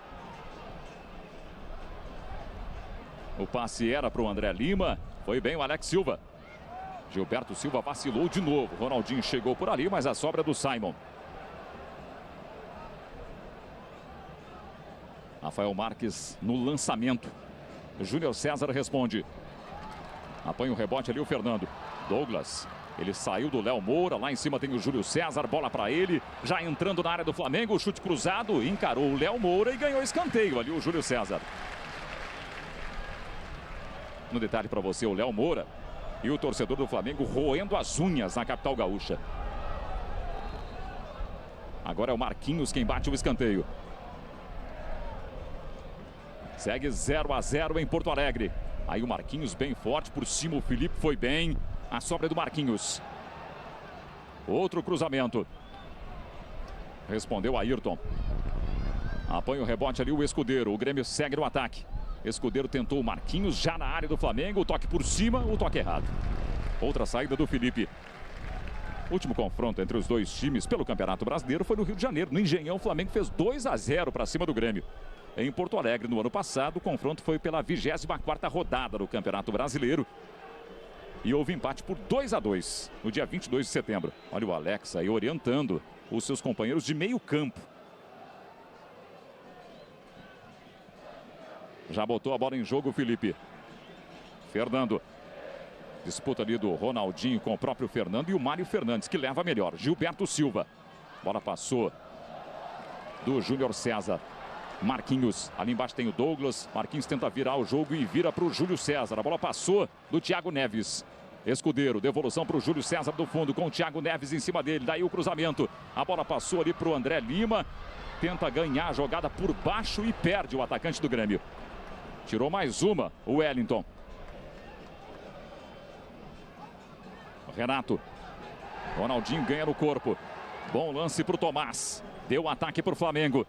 O passe era para o André Lima. Foi bem o Alex Silva. Gilberto Silva vacilou de novo. Ronaldinho chegou por ali, mas a sobra do Simon. Rafael Marques no lançamento. Júnior César responde. Apanha o rebote ali o Fernando. Douglas. Ele saiu do Léo Moura, lá em cima tem o Júlio César, bola para ele, já entrando na área do Flamengo, chute cruzado, encarou o Léo Moura e ganhou escanteio ali o Júlio César. No detalhe para você, o Léo Moura e o torcedor do Flamengo roendo as unhas na capital gaúcha. Agora é o Marquinhos quem bate o escanteio. Segue 0 a 0 em Porto Alegre. Aí o Marquinhos bem forte por cima, o Felipe foi bem. A sobra do Marquinhos. Outro cruzamento. Respondeu Ayrton. Apanha o rebote ali o Escudeiro. O Grêmio segue no ataque. Escudeiro tentou o Marquinhos já na área do Flamengo. O toque por cima, o toque errado. Outra saída do Felipe. Último confronto entre os dois times pelo Campeonato Brasileiro foi no Rio de Janeiro. No Engenhão, o Flamengo fez 2 a 0 para cima do Grêmio. Em Porto Alegre, no ano passado, o confronto foi pela 24ª rodada do Campeonato Brasileiro. E houve empate por 2 a 2 no dia 22 de setembro. Olha o Alex aí orientando os seus companheiros de meio campo. Já botou a bola em jogo o Felipe. Fernando. Disputa ali do Ronaldinho com o próprio Fernando e o Mário Fernandes, que leva melhor. Gilberto Silva. Bola passou do Júnior César. Marquinhos, ali embaixo tem o Douglas. Marquinhos tenta virar o jogo e vira para o Júlio César. A bola passou do Thiago Neves. Escudeiro, devolução para o Júlio César do fundo com o Thiago Neves em cima dele. Daí o cruzamento. A bola passou ali para o André Lima. Tenta ganhar a jogada por baixo e perde o atacante do Grêmio. Tirou mais uma, o Wellington. Renato. Ronaldinho ganha no corpo. Bom lance para o Tomás. Deu ataque para o Flamengo.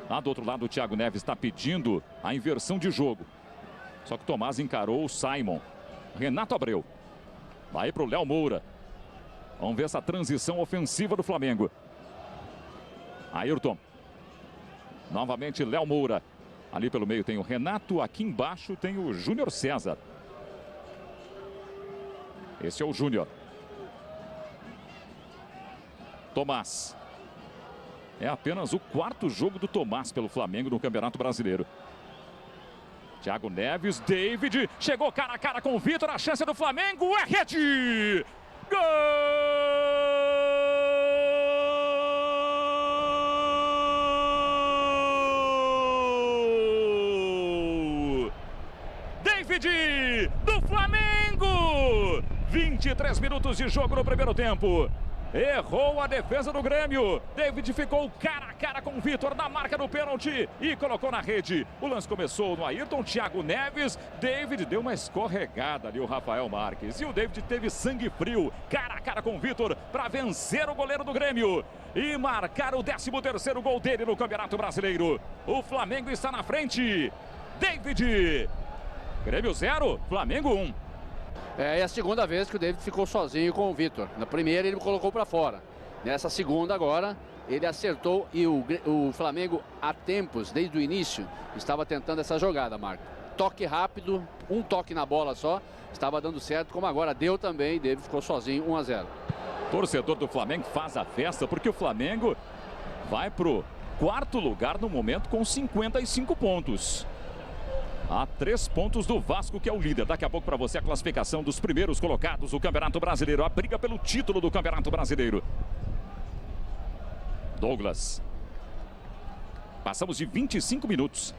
Lá do outro lado, o Thiago Neves está pedindo a inversão de jogo. Só que o Tomás encarou o Simon. Renato Abreu. Vai para o Léo Moura. Vamos ver essa transição ofensiva do Flamengo. Ayrton. Novamente Léo Moura. Ali pelo meio tem o Renato. Aqui embaixo tem o Júnior César. Esse é o Júnior. Tomás. É apenas o 4º jogo do Tomás pelo Flamengo no Campeonato Brasileiro. Thiago Neves, David, chegou cara a cara com o Vitor, a chance do Flamengo, é rede! Gol! David, do Flamengo! 23 minutos de jogo no primeiro tempo. Errou a defesa do Grêmio. David ficou cara a cara com o Vitor na marca do pênalti e colocou na rede. O lance começou no Ayrton, Thiago Neves. David deu uma escorregada ali, o Rafael Marques. E o David teve sangue frio, cara a cara com o Vitor, para vencer o goleiro do Grêmio e marcar o 13º gol dele no Campeonato Brasileiro. O Flamengo está na frente. David. Grêmio 0, Flamengo 1. É a segunda vez que o David ficou sozinho com o Vitor. Na primeira ele colocou para fora. Nessa segunda agora ele acertou e o Flamengo há tempos, desde o início, estava tentando essa jogada, Marco. Toque rápido, um toque na bola só, estava dando certo, como agora deu também. David ficou sozinho, 1 a 0. Torcedor do Flamengo faz a festa porque o Flamengo vai pro 4º lugar no momento com 55 pontos. A 3 pontos do Vasco, que é o líder. Daqui a pouco para você a classificação dos primeiros colocados do Campeonato Brasileiro. A briga pelo título do Campeonato Brasileiro. Douglas. Passamos de 25 minutos.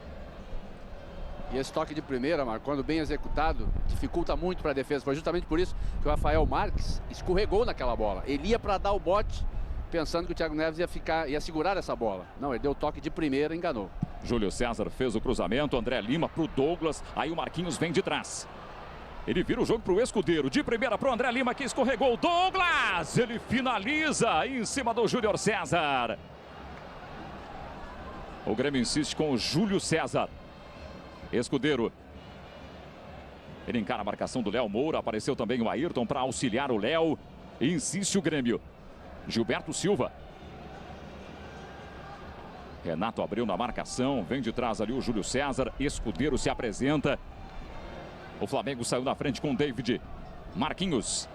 E esse toque de primeira, Marco, quando bem executado, dificulta muito para a defesa. Foi justamente por isso que o Rafael Marques escorregou naquela bola. Ele ia para dar o bote, pensando que o Thiago Neves ia segurar essa bola. Não, ele deu o toque de primeira e enganou. Júlio César fez o cruzamento, André Lima para o Douglas, aí o Marquinhos vem de trás. Ele vira o jogo para o Escudeiro, de primeira para o André Lima, que escorregou. Douglas, ele finaliza em cima do Júnior César. O Grêmio insiste com o Júlio César. Escudeiro. Ele encara a marcação do Léo Moura, apareceu também o Ayrton para auxiliar o Léo. Insiste o Grêmio. Gilberto Silva. Renato abriu na marcação, vem de trás ali o Júlio César. Escudeiro se apresenta. O Flamengo saiu na frente com o David. Marquinhos.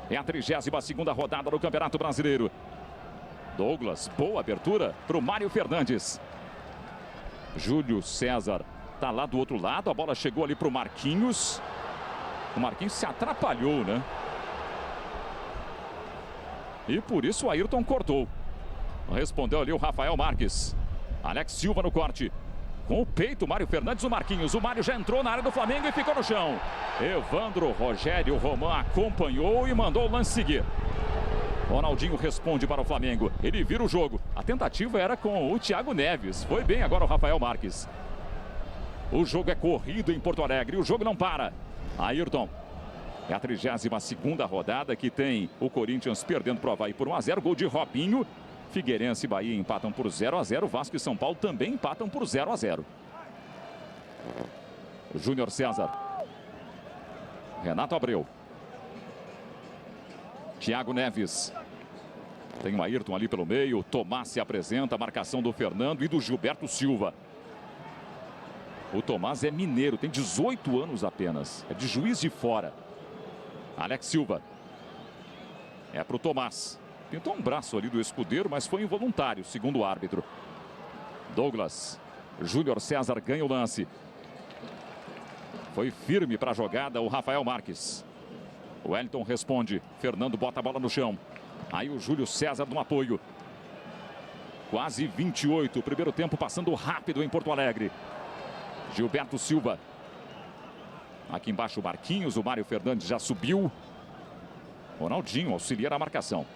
É a 32ª rodada do Campeonato Brasileiro. Douglas, boa abertura para o Mário Fernandes. Júlio César está lá do outro lado. A bola chegou ali para o Marquinhos. O Marquinhos se atrapalhou, né? e por isso o Ayrton cortou. Respondeu ali o Rafael Marques. Alex Silva no corte. Com o peito, Mário Fernandes, o Marquinhos. O Mário já entrou na área do Flamengo e ficou no chão. Evandro Rogério Roman acompanhou e mandou o lance seguir. Ronaldinho responde para o Flamengo. Ele vira o jogo. A tentativa era com o Thiago Neves. Foi bem agora o Rafael Marques. O jogo é corrido em Porto Alegre. O jogo não para. Ayrton. É a 32ª rodada que tem o Corinthians perdendo para o Avaí por 1-0. Gol de Robinho. Figueirense e Bahia empatam por 0-0. Vasco e São Paulo também empatam por 0-0. Júnior César. Renato Abreu. Thiago Neves. Tem o Ayrton ali pelo meio. Tomás se apresenta. A marcação do Fernando e do Gilberto Silva. O Tomás é mineiro. Tem 18 anos apenas. É de Juiz de Fora. Alex Silva. É para o Tomás. Pintou um braço ali do escudeiro, mas foi involuntário, segundo o árbitro. Douglas. Júnior César ganha o lance. Foi firme para a jogada o Rafael Marques. O Wellington responde. Fernando bota a bola no chão. Aí o Júlio César no apoio. Quase 28. Primeiro tempo passando rápido em Porto Alegre. Gilberto Silva. Aqui embaixo o Marquinhos. O Mário Fernandes já subiu. Ronaldinho auxilia a marcação.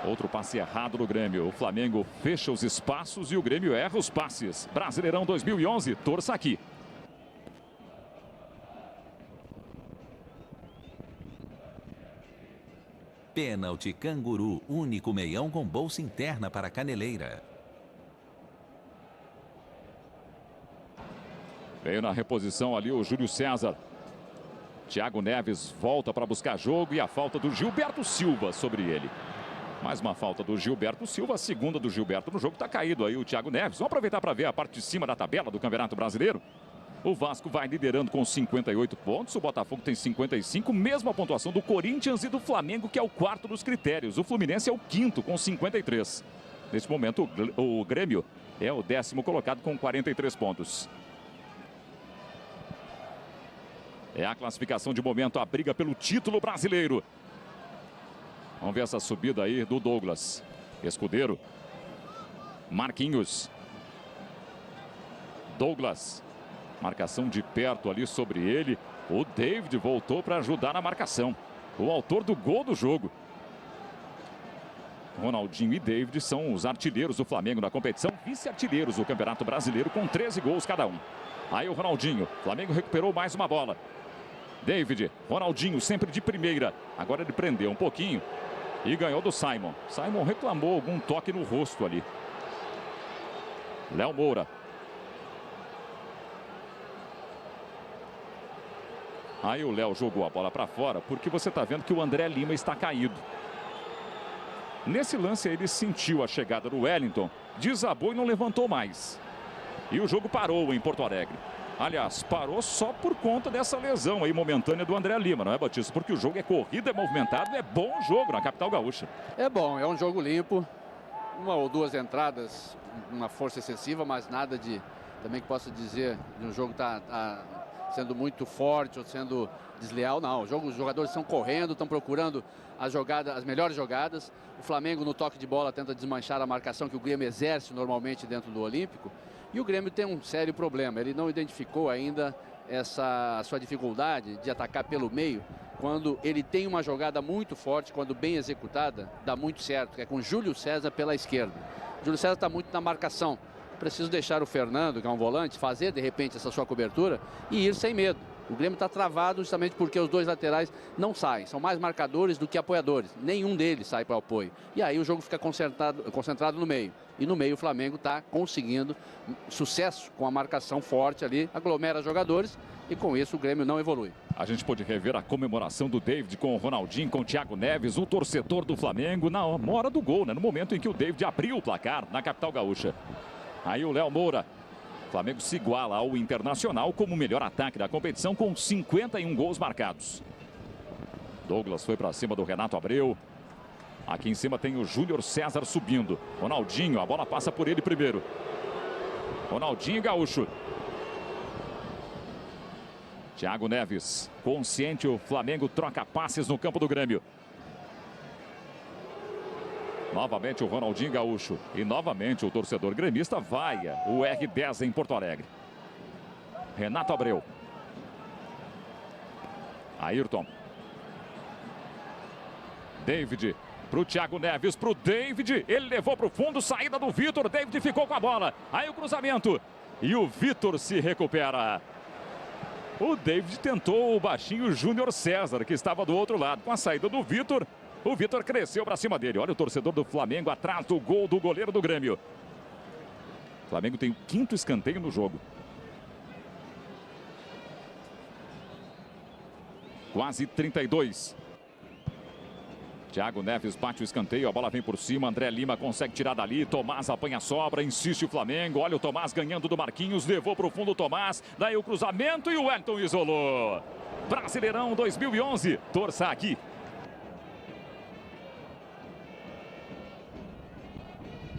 Outro passe errado no Grêmio. O Flamengo fecha os espaços e o Grêmio erra os passes. Brasileirão 2011, torça aqui. Pênalti Canguru, único meião com bolsa interna para Caneleira. Veio na reposição ali o Júlio César. Thiago Neves volta para buscar jogo e a falta do Gilberto Silva sobre ele. Mais uma falta do Gilberto Silva, a segunda do Gilberto no jogo. Está caído aí o Thiago Neves. Vamos aproveitar para ver a parte de cima da tabela do Campeonato Brasileiro. O Vasco vai liderando com 58 pontos. O Botafogo tem 55. Mesma pontuação do Corinthians e do Flamengo, que é o quarto dos critérios. O Fluminense é o quinto com 53. Neste momento, o Grêmio é o 10º colocado com 43 pontos. É a classificação de momento, a briga pelo título brasileiro. Vamos ver essa subida aí do Douglas. Escudeiro. Marquinhos. Douglas. Marcação de perto ali sobre ele. O David voltou para ajudar na marcação. O autor do gol do jogo. Ronaldinho e David são os artilheiros do Flamengo na competição. Vice-artilheiros do Campeonato Brasileiro com 13 gols cada um. Aí o Ronaldinho. Flamengo recuperou mais uma bola. David. Ronaldinho sempre de primeira. Agora ele prendeu um pouquinho. E ganhou do Simon. Simon reclamou algum toque no rosto ali. Léo Moura. Aí o Léo jogou a bola para fora porque você está vendo que o André Lima está caído. Nesse lance ele sentiu a chegada do Wellington, desabou e não levantou mais. E o jogo parou em Porto Alegre. Aliás, parou só por conta dessa lesão aí momentânea do André Lima, não é, Batista? Porque o jogo é corrido, é movimentado, é bom jogo na capital gaúcha. É bom, é um jogo limpo. Uma ou duas entradas, uma força excessiva, mas nada de, também que possa dizer, de um jogo tá sendo muito forte ou sendo desleal, não. Os jogadores estão correndo, estão procurando as melhores jogadas. O Flamengo no toque de bola tenta desmanchar a marcação que o Grêmio exerce normalmente dentro do Olímpico. E o Grêmio tem um sério problema, ele não identificou ainda essa sua dificuldade de atacar pelo meio, quando ele tem uma jogada muito forte, quando bem executada, dá muito certo, que é com Júlio César pela esquerda. Júlio César está muito na marcação, preciso deixar o Fernando, que é um volante, fazer de repente essa sua cobertura e ir sem medo. O Grêmio está travado justamente porque os dois laterais não saem, são mais marcadores do que apoiadores. Nenhum deles sai para o apoio. E aí o jogo fica concentrado no meio. E no meio o Flamengo está conseguindo sucesso com a marcação forte ali, aglomera jogadores e com isso o Grêmio não evolui. A gente pôde rever a comemoração do David com o Ronaldinho, com o Thiago Neves, o torcedor do Flamengo, na hora do gol, né? No momento em que o David abriu o placar na capital gaúcha. Aí o Léo Moura. O Flamengo se iguala ao Internacional como o melhor ataque da competição com 51 gols marcados. Douglas foi para cima do Renato Abreu. Aqui em cima tem o Júnior César subindo. Ronaldinho, a bola passa por ele primeiro. Ronaldinho Gaúcho. Thiago Neves, consciente, o Flamengo troca passes no campo do Grêmio. Novamente o Ronaldinho Gaúcho. E novamente o torcedor gremista vaia o R10 em Porto Alegre. Renato Abreu. Ayrton. David. Para o Thiago Neves, para o David. Ele levou para o fundo, saída do Vitor. David ficou com a bola. Aí o cruzamento. E o Vitor se recupera. O David tentou o baixinho Júnior César, que estava do outro lado. Com a saída do Vitor, o Vitor cresceu para cima dele. Olha o torcedor do Flamengo atrás do gol do goleiro do Grêmio. O Flamengo tem o 5º escanteio no jogo. Quase 32. Thiago Neves bate o escanteio, a bola vem por cima, André Lima consegue tirar dali, Tomás apanha a sobra, insiste o Flamengo, olha o Tomás ganhando do Marquinhos, levou para o fundo o Tomás, daí o cruzamento e o Wellington isolou. Brasileirão 2011, torça aqui.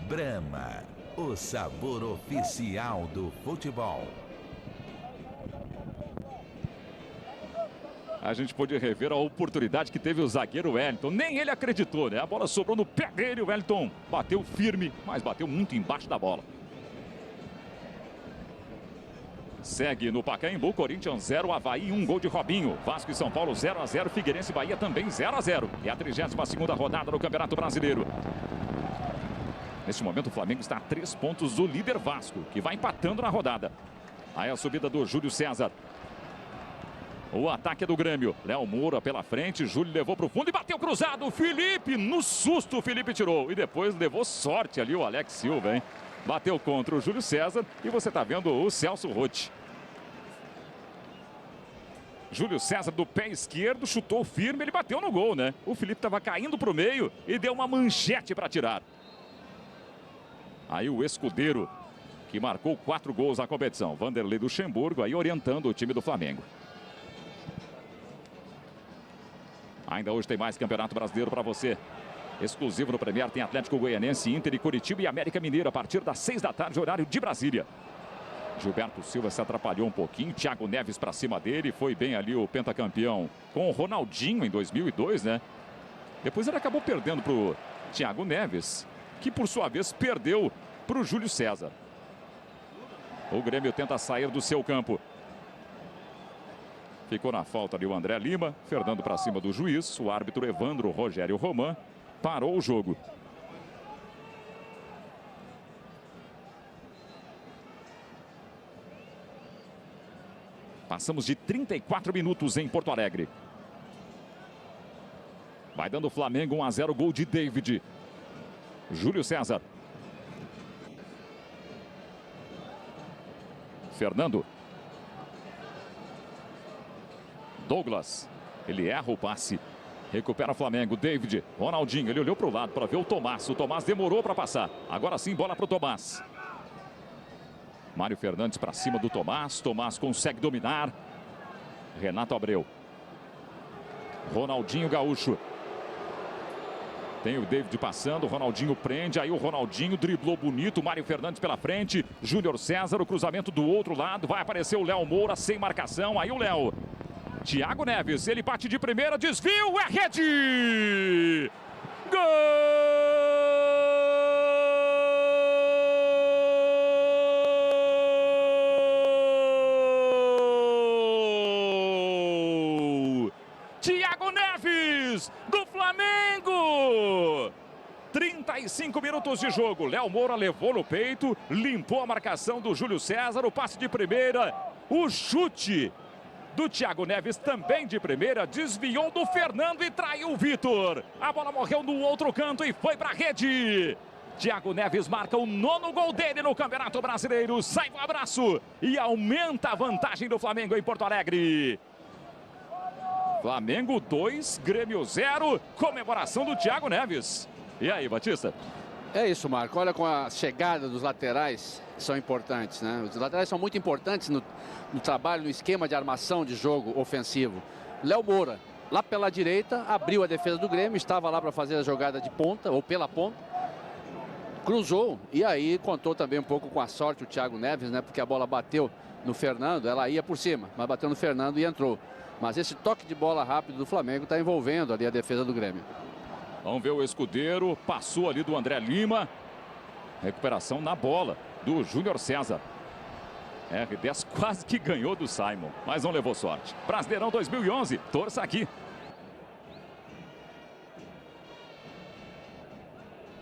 Brahma, o sabor oficial do futebol. A gente pôde rever a oportunidade que teve o zagueiro Wellington. Nem ele acreditou, né? A bola sobrou no pé dele, o Wellington bateu firme, mas bateu muito embaixo da bola. Segue no Pacaembu, Corinthians 0, Avaí 1, gol de Robinho. Vasco e São Paulo 0-0, Figueirense e Bahia também 0-0. É a 32ª rodada do Campeonato Brasileiro. Neste momento o Flamengo está a 3 pontos do líder Vasco, que vai empatando na rodada. Aí a subida do Júlio César. O ataque é do Grêmio. Léo Moura pela frente. Júlio levou para o fundo e bateu cruzado. Felipe, no susto, o Felipe tirou. E depois levou sorte ali o Alex Silva, hein? Bateu contra o Júlio César. E você está vendo o Celso Rotti. Júlio César do pé esquerdo, chutou firme. Ele bateu no gol, né? O Felipe estava caindo para o meio e deu uma manchete para tirar. Aí o Escudeiro, que marcou 4 gols na competição. Vanderlei Luxemburgo aí orientando o time do Flamengo. Ainda hoje tem mais Campeonato Brasileiro para você. Exclusivo no Premier tem Atlético Goianiense, Inter e Curitiba e América Mineira a partir das 6 da tarde, horário de Brasília. Gilberto Silva se atrapalhou um pouquinho, Thiago Neves para cima dele, foi bem ali o pentacampeão com o Ronaldinho em 2002, né? Depois ele acabou perdendo para o Thiago Neves, que por sua vez perdeu para o Júlio César. O Grêmio tenta sair do seu campo. Ficou na falta ali o André Lima, Fernando para cima do juiz, o árbitro Evandro Rogério Roman parou o jogo. Passamos de 34 minutos em Porto Alegre. Vai dando o Flamengo 1-0, gol de David. Júlio César. Fernando. Douglas, ele erra o passe, recupera o Flamengo, David, Ronaldinho, ele olhou para o lado para ver o Tomás demorou para passar, agora sim bola para o Tomás. Mário Fernandes para cima do Tomás consegue dominar, Renato Abreu. Ronaldinho Gaúcho. Tem o David passando, o Ronaldinho prende, aí o Ronaldinho driblou bonito, Mário Fernandes pela frente, Júnior César, o cruzamento do outro lado, vai aparecer o Léo Moura sem marcação, aí o Léo. Thiago Neves, ele bate de primeira, desvio, é rede! Gol! Thiago Neves, do Flamengo! 35 minutos de jogo, Léo Moura levou no peito, limpou a marcação do Júlio César, o passe de primeira, o chute do Thiago Neves também de primeira, desviou do Fernando e traiu o Vitor. A bola morreu no outro canto e foi para a rede. Thiago Neves marca o 9º gol dele no Campeonato Brasileiro. Sai um abraço e aumenta a vantagem do Flamengo em Porto Alegre. Flamengo 2, Grêmio 0. Comemoração do Thiago Neves. E aí, Batista? É isso, Marco. Olha, com a chegada dos laterais, são importantes, né? Os laterais são muito importantes no trabalho, no esquema de armação de jogo ofensivo. Léo Moura, lá pela direita, abriu a defesa do Grêmio, estava lá para fazer a jogada de ponta, ou pela ponta. Cruzou e aí contou também um pouco com a sorte o Thiago Neves, né? Porque a bola bateu no Fernando, ela ia por cima, mas bateu no Fernando e entrou. Mas esse toque de bola rápido do Flamengo está envolvendo ali a defesa do Grêmio. Vamos ver o Escudeiro. Passou ali do André Lima. Recuperação na bola do Júnior César. R10 quase que ganhou do Simon, mas não levou sorte. Brasileirão 2011, torça aqui.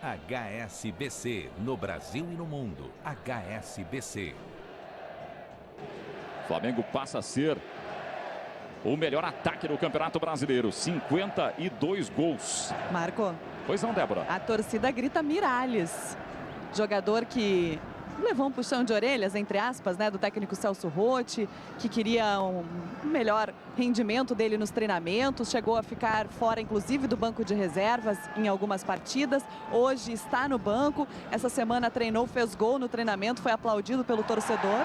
HSBC, no Brasil e no mundo. HSBC. Flamengo passa a ser o melhor ataque do Campeonato Brasileiro. 52 gols. Marco. Pois não, Débora? A torcida grita Miralles. Jogador que levou um puxão de orelhas, entre aspas, né, do técnico Celso Rotti, que queria um melhor rendimento dele nos treinamentos. Chegou a ficar fora, inclusive, do banco de reservas em algumas partidas. Hoje está no banco. Essa semana treinou, fez gol no treinamento, foi aplaudido pelo torcedor.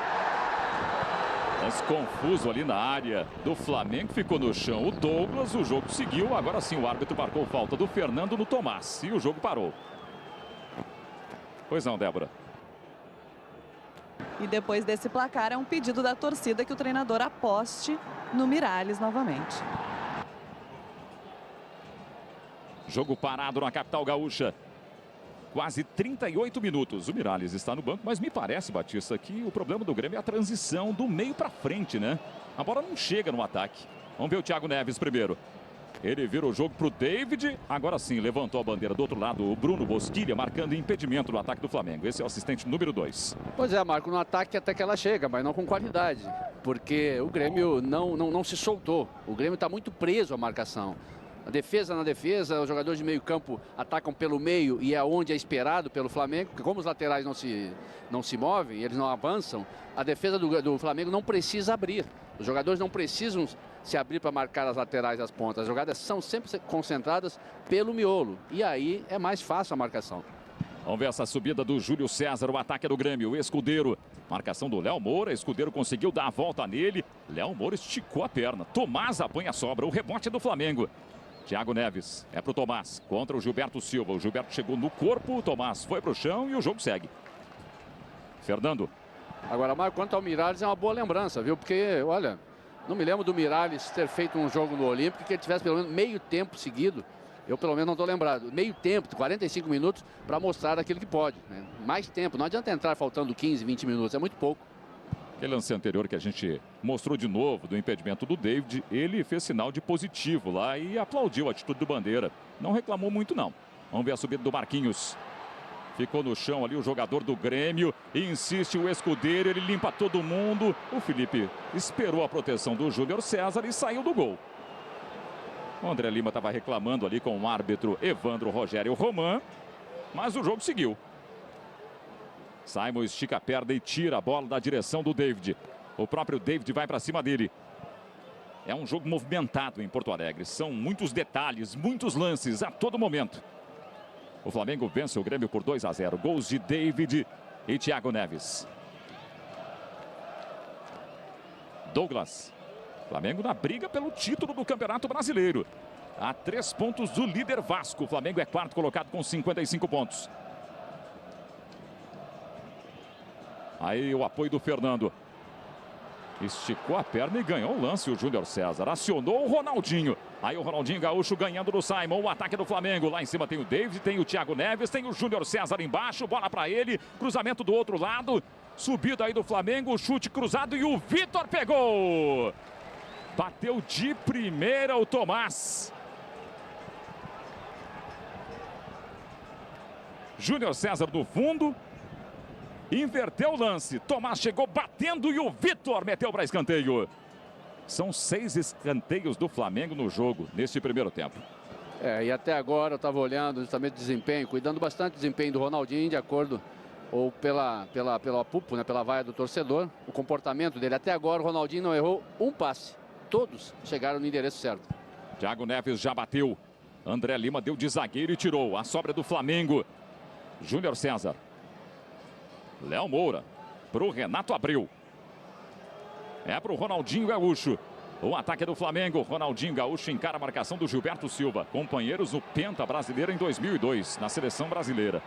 Mas confuso ali na área do Flamengo, ficou no chão o Douglas, o jogo seguiu, agora sim o árbitro marcou falta do Fernando no Tomás e o jogo parou. Pois não, Débora. E depois desse placar é um pedido da torcida que o treinador aposte no Miralles novamente. Jogo parado na capital gaúcha. Quase 38 minutos. O Miralles está no banco, mas me parece, Batista, que o problema do Grêmio é a transição do meio para frente, né? A bola não chega no ataque. Vamos ver o Thiago Neves primeiro. Ele vira o jogo para o David. Agora sim, levantou a bandeira do outro lado o Bruno Bosquilha, marcando impedimento no ataque do Flamengo. Esse é o assistente número 2. Pois é, Marco, no ataque até que ela chega, mas não com qualidade. Porque o Grêmio não se soltou. O Grêmio está muito preso à marcação. A defesa na defesa, os jogadores de meio campo atacam pelo meio e é onde é esperado pelo Flamengo, porque como os laterais não se movem, eles não avançam, a defesa do Flamengo não precisa abrir. Os jogadores não precisam se abrir para marcar as laterais e as pontas. As jogadas são sempre concentradas pelo miolo e aí é mais fácil a marcação. Vamos ver essa subida do Júlio César, o ataque do Grêmio, o Escudeiro. Marcação do Léo Moura, Escudeiro conseguiu dar a volta nele. Léo Moura esticou a perna. Tomás apanha a sobra, o rebote do Flamengo. Thiago Neves é para o Tomás contra o Gilberto Silva. O Gilberto chegou no corpo, o Tomás foi para o chão e o jogo segue. Fernando. Agora, Marco, quanto ao Miralles, é uma boa lembrança, viu? Porque, olha, não me lembro do Miralles ter feito um jogo no Olímpico que ele tivesse pelo menos meio tempo seguido. Eu, pelo menos, não estou lembrado. Meio tempo, 45 minutos, para mostrar aquilo que pode, né? Mais tempo, não adianta entrar faltando 15, 20 minutos, é muito pouco. Aquele lance anterior que a gente mostrou de novo do impedimento do David, ele fez sinal de positivo lá e aplaudiu a atitude do Bandeira. Não reclamou muito, não. Vamos ver a subida do Marquinhos. Ficou no chão ali o jogador do Grêmio. Insiste o Escudeiro, ele limpa todo mundo. O Felipe esperou a proteção do Júnior César e saiu do gol. O André Lima estava reclamando ali com o árbitro Evandro Rogério Roman, mas o jogo seguiu. Simon estica a perna e tira a bola da direção do David. O próprio David vai para cima dele. É um jogo movimentado em Porto Alegre. São muitos detalhes, muitos lances a todo momento. O Flamengo vence o Grêmio por 2-0. Gols de David e Thiago Neves. Douglas. Flamengo na briga pelo título do Campeonato Brasileiro. A 3 pontos do líder Vasco. O Flamengo é quarto colocado com 55 pontos. Aí o apoio do Fernando. Esticou a perna e ganhou o lance o Júnior César. Acionou o Ronaldinho. Aí o Ronaldinho Gaúcho ganhando do Simon. O ataque do Flamengo. Lá em cima tem o David, tem o Thiago Neves, tem o Júnior César embaixo. Bola para ele. Cruzamento do outro lado. Subida aí do Flamengo. Chute cruzado e o Vitor pegou. Bateu de primeira o Tomás. Júnior César do fundo. Inverteu o lance. Tomás chegou batendo e o Vitor meteu para escanteio. São 6 escanteios do Flamengo no jogo, neste primeiro tempo. E até agora eu estava olhando justamente o desempenho, cuidando bastante do desempenho do Ronaldinho, de acordo ou pela pupo, né, pela vaia do torcedor, o comportamento dele. Até agora o Ronaldinho não errou um passe. Todos chegaram no endereço certo. Thiago Neves já bateu. André Lima deu de zagueiro e tirou. A sobra do Flamengo. Júnior César. Léo Moura para o Renato Abreu. É para o Ronaldinho Gaúcho. O ataque do Flamengo. Ronaldinho Gaúcho encara a marcação do Gilberto Silva. Companheiros no Penta brasileiro em 2002, na seleção brasileira.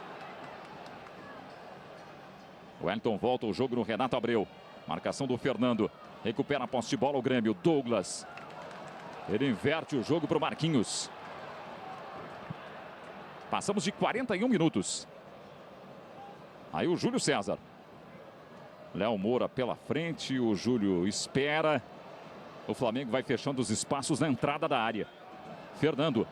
O Wellington volta o jogo no Renato Abreu. Marcação do Fernando. Recupera a posse de bola o Grêmio. Douglas. Ele inverte o jogo para o Marquinhos. Passamos de 41 minutos. Aí o Júlio César. Léo Moura pela frente, o Júlio espera. O Flamengo vai fechando os espaços na entrada da área. Fernando.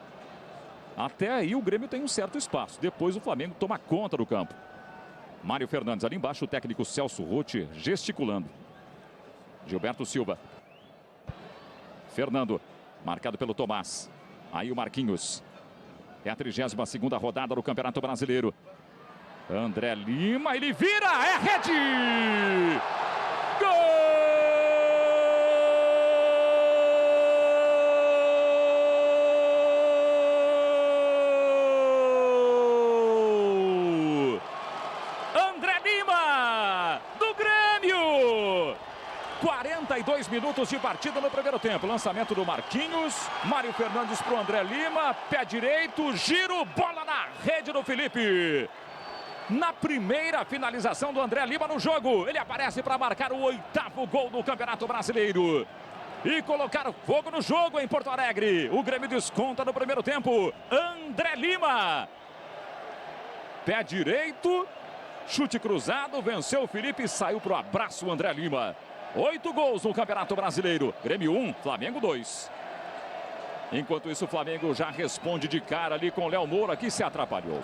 Até aí o Grêmio tem um certo espaço. Depois o Flamengo toma conta do campo. Mário Fernandes ali embaixo, o técnico Celso Rotti gesticulando. Gilberto Silva. Fernando, marcado pelo Tomás. Aí o Marquinhos. É a 32ª rodada do Campeonato Brasileiro. André Lima, ele vira, é rede! Gol! André Lima, do Grêmio! 42 minutos de partida no primeiro tempo. Lançamento do Marquinhos. Mário Fernandes para o André Lima. Pé direito, giro, bola na rede do Felipe. Na primeira finalização do André Lima no jogo. Ele aparece para marcar o 8º gol do Campeonato Brasileiro. E colocar fogo no jogo em Porto Alegre. O Grêmio desconta no primeiro tempo. André Lima. Pé direito. Chute cruzado. Venceu o Felipe e saiu para o abraço o André Lima. 8 gols no Campeonato Brasileiro. Grêmio 1, Flamengo 2. Enquanto isso, o Flamengo já responde de cara ali com o Léo Moura, que se atrapalhou.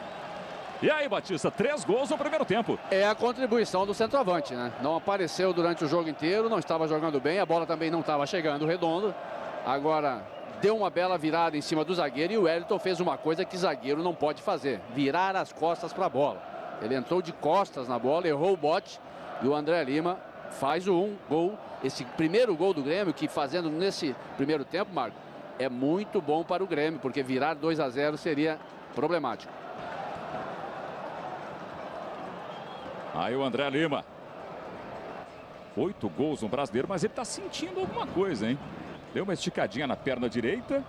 E aí, Batista, 3 gols no primeiro tempo. É a contribuição do centroavante, né? Não apareceu durante o jogo inteiro, não estava jogando bem, a bola também não estava chegando redondo. Agora, deu uma bela virada em cima do zagueiro e o Wellington fez uma coisa que zagueiro não pode fazer. Virar as costas para a bola. Ele entrou de costas na bola, errou o bote e o André Lima faz o gol. Esse primeiro gol do Grêmio, que fazendo nesse primeiro tempo, Marco, é muito bom para o Grêmio, porque virar 2-0 seria problemático. Aí o André Lima. 8 gols no Brasileiro, mas ele está sentindo alguma coisa, hein? Deu uma esticadinha na perna direita.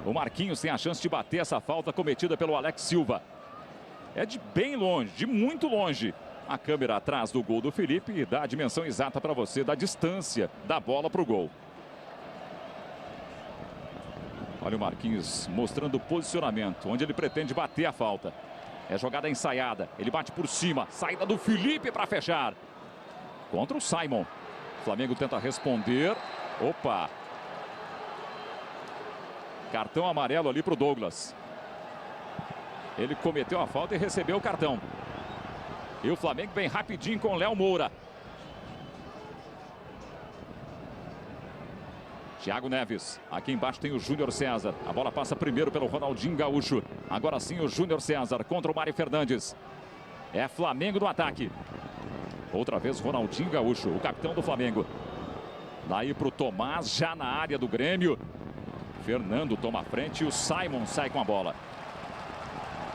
O Marquinhos tem a chance de bater essa falta cometida pelo Alex Silva. É de bem longe, de muito longe. A câmera atrás do gol do Felipe dá a dimensão exata para você da distância da bola para o gol. Olha o Marquinhos mostrando o posicionamento, onde ele pretende bater a falta. É jogada ensaiada, ele bate por cima, saída do Felipe para fechar. Contra o Simon. O Flamengo tenta responder. Opa! Cartão amarelo ali para o Douglas. Ele cometeu a falta e recebeu o cartão. E o Flamengo vem rapidinho com o Léo Moura. Thiago Neves. Aqui embaixo tem o Júnior César. A bola passa primeiro pelo Ronaldinho Gaúcho. Agora sim o Júnior César contra o Mário Fernandes. É Flamengo no ataque. Outra vez Ronaldinho Gaúcho, o capitão do Flamengo. Daí para o Tomás, já na área do Grêmio. Fernando toma a frente e o Simon sai com a bola.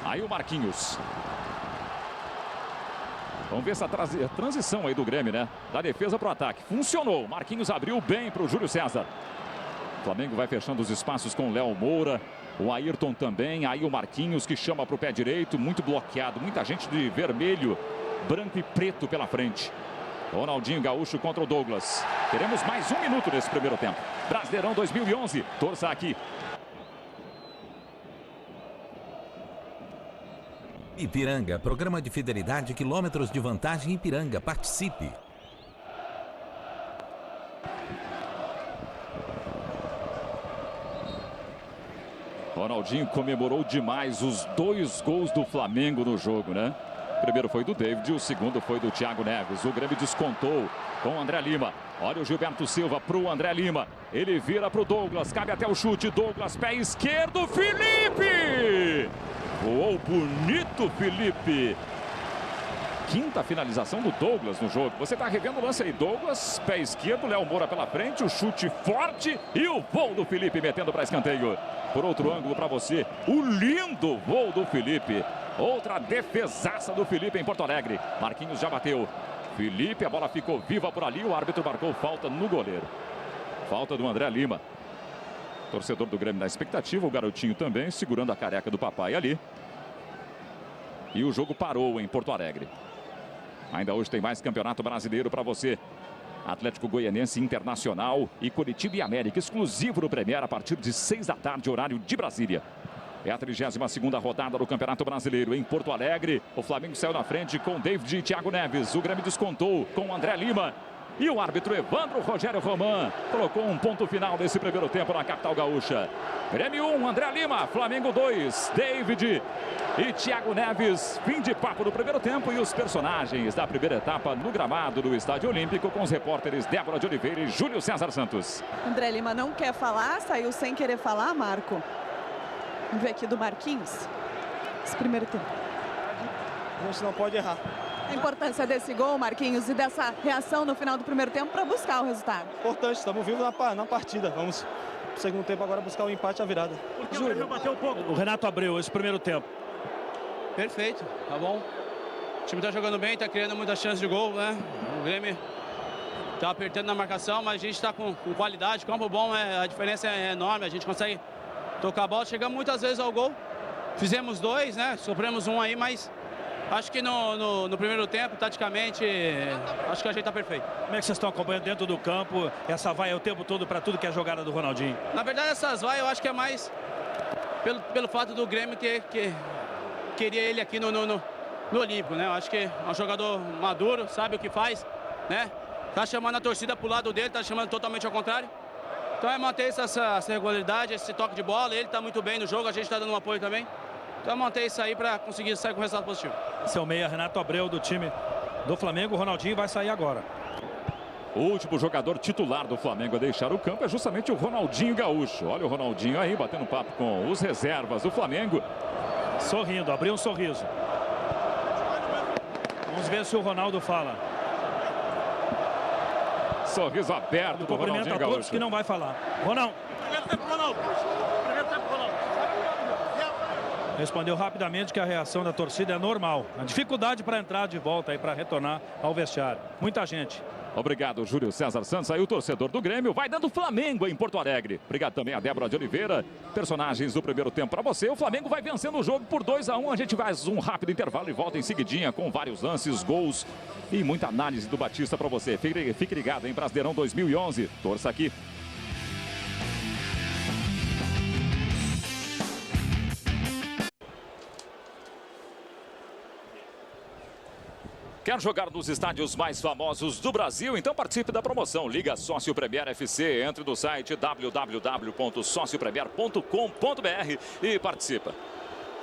Aí o Marquinhos. Vamos ver essa transição aí do Grêmio, né? Da defesa para o ataque. Funcionou. Marquinhos abriu bem para o Júlio César. O Flamengo vai fechando os espaços com o Léo Moura. O Ayrton também. Aí o Marquinhos que chama para o pé direito. Muito bloqueado. Muita gente de vermelho, branco e preto pela frente. Ronaldinho Gaúcho contra o Douglas. Teremos mais 1 minuto nesse primeiro tempo. Brasileirão 2011. Torça aqui. Ipiranga, programa de fidelidade, quilômetros de vantagem Ipiranga. Participe. Ronaldinho comemorou demais os 2 gols do Flamengo no jogo, né? O primeiro foi do David, o segundo foi do Thiago Neves. O Grêmio descontou com o André Lima. Olha o Gilberto Silva para o André Lima. Ele vira para o Douglas, cabe até o chute. Douglas, pé esquerdo, Felipe! Voou bonito, Felipe. 5ª finalização do Douglas no jogo. Você está revendo o lance aí. Douglas, pé esquerdo, Léo Moura pela frente. O chute forte e o voo do Felipe metendo para escanteio. Por outro ângulo para você, o lindo voo do Felipe. Outra defesaça do Felipe em Porto Alegre. Marquinhos já bateu. Felipe, a bola ficou viva por ali. O árbitro marcou falta no goleiro. Falta do André Lima. Torcedor do Grêmio na expectativa, o garotinho também, segurando a careca do papai ali. E o jogo parou em Porto Alegre. Ainda hoje tem mais Campeonato Brasileiro para você. Atlético Goianiense Internacional e Curitiba e América, exclusivo do Premier a partir de 6 da tarde, horário de Brasília. É a 32ª rodada do Campeonato Brasileiro em Porto Alegre. O Flamengo saiu na frente com David e Thiago Neves. O Grêmio descontou com André Lima. E o árbitro Evandro Rogério Roman colocou um ponto final nesse primeiro tempo na capital gaúcha. Grêmio 1, André Lima. Flamengo 2, David e Thiago Neves. Fim de papo do primeiro tempo e os personagens da primeira etapa no gramado do Estádio Olímpico com os repórteres Débora de Oliveira e Júlio César Santos. André Lima não quer falar, saiu sem querer falar, Marco. Vamos ver aqui do Marquinhos. Esse primeiro tempo. A gente não pode errar. A importância desse gol, Marquinhos, e dessa reação no final do primeiro tempo para buscar o resultado. Importante, estamos vivos na partida. Vamos pro segundo tempo agora buscar o empate e a virada. Júlio, bateu um pouco. O Renato Abreu, esse primeiro tempo. Perfeito, tá bom. O time tá jogando bem, tá criando muitas chances de gol, né? O Grêmio tá apertando na marcação, mas a gente tá com qualidade, campo bom, a diferença é enorme, a gente consegue tocar a bola. Chegamos muitas vezes ao gol, fizemos 2, né? Sofremos um aí, mas acho que no primeiro tempo, taticamente, acho que a gente tá perfeito. Como é que vocês estão acompanhando dentro do campo essa vaia o tempo todo para tudo que é a jogada do Ronaldinho? Na verdade, essas vaias eu acho que é mais pelo fato do Grêmio queria ele aqui no Olímpico, né? Eu acho que é um jogador maduro, sabe o que faz, né? Tá chamando a torcida pro lado dele, tá chamando totalmente ao contrário. Então é manter essa regularidade, esse toque de bola. Ele tá muito bem no jogo, a gente tá dando um apoio também. Então é manter isso aí para conseguir sair com um resultado positivo. Seu meia, Renato Abreu, do time do Flamengo. O Ronaldinho vai sair agora. O último jogador titular do Flamengo a deixar o campo é justamente o Ronaldinho Gaúcho. Olha o Ronaldinho aí batendo papo com os reservas do Flamengo. Sorrindo, abriu um sorriso. Vamos ver se o Ronaldo fala. Sorriso aberto do Ronaldinho Cumprimenta a todos que não vai falar. Ronaldo. Respondeu rapidamente que a reação da torcida é normal. A dificuldade para entrar de volta e para retornar ao vestiário. Muita gente. Obrigado, Júlio César Santos. Aí o torcedor do Grêmio vai dando Flamengo em Porto Alegre. Obrigado também a Débora de Oliveira. Personagens do primeiro tempo para você. O Flamengo vai vencendo o jogo por 2-1. A gente faz um rápido intervalo e volta em seguidinha com vários lances, gols e muita análise do Batista para você. Fique ligado em Brasileirão 2011. Torça aqui. Quer jogar nos estádios mais famosos do Brasil? Então participe da promoção. Liga Sócio Premier FC. Entre no site www.sociopremier.com.br e participa.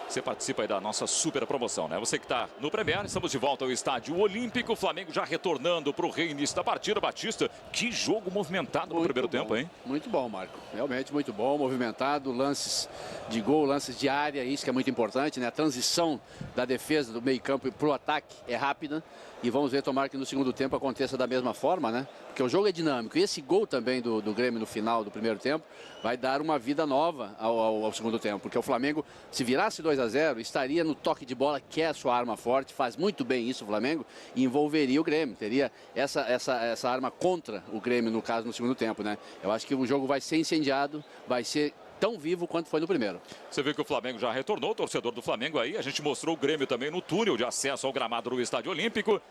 Você participa aí da nossa super promoção, né? Você que está no Premier, estamos de volta ao Estádio Olímpico. O Flamengo já retornando para o reinício da partida. Batista, que jogo movimentado no primeiro tempo, hein? Muito bom, Marco. Realmente muito bom, movimentado. Lances de gol, lances de área, isso que é muito importante, né? A transição da defesa do meio-campo para o ataque é rápida. E vamos ver, tomara que no segundo tempo aconteça da mesma forma, né? Porque o jogo é dinâmico. E esse gol também do Grêmio no final do primeiro tempo vai dar uma vida nova ao segundo tempo. Porque o Flamengo, se virasse 2-0, estaria no toque de bola, que é a sua arma forte. Faz muito bem isso o Flamengo e envolveria o Grêmio. Teria essa arma contra o Grêmio, no caso, no segundo tempo, né? Eu acho que o jogo vai ser incendiado, vai ser tão vivo quanto foi no primeiro. Você vê que o Flamengo já retornou, o torcedor do Flamengo aí. A gente mostrou o Grêmio também no túnel de acesso ao gramado do Estádio Olímpico.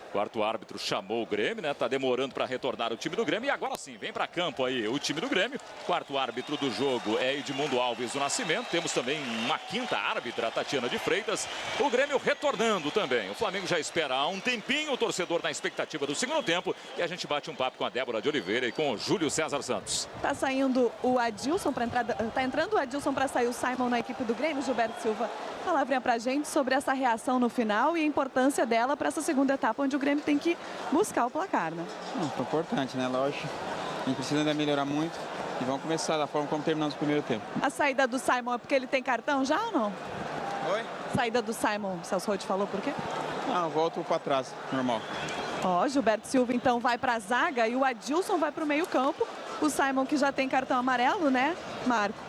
Quarto árbitro chamou o Grêmio, né? Tá demorando para retornar o time do Grêmio. E agora sim, vem para campo aí o time do Grêmio. Quarto árbitro do jogo é Edmundo Alves do Nascimento. Temos também uma quinta árbitra, Tatiana de Freitas. O Grêmio retornando também. O Flamengo já espera há um tempinho, o torcedor na expectativa do segundo tempo. E a gente bate um papo com a Débora de Oliveira e com o Júlio César Santos. Tá saindo o Adilson para entrada, tá entrando o Adilson para sair o Simon na equipe do Grêmio. Gilberto Silva, palavrinha pra gente sobre essa reação no final e a importância dela para essa segunda etapa, onde o Grêmio tem que buscar o placar, né? Foi importante, né? Lógico. A gente precisa ainda melhorar muito e vamos começar da forma como terminamos o primeiro tempo. A saída do Simon é porque ele tem cartão já ou não? Oi? Saída do Simon, Celso Roth falou por quê? Não, volto para trás, normal. Ó, Gilberto Silva então vai para a zaga e o Adilson vai para o meio-campo. O Simon, que já tem cartão amarelo, né, Marco?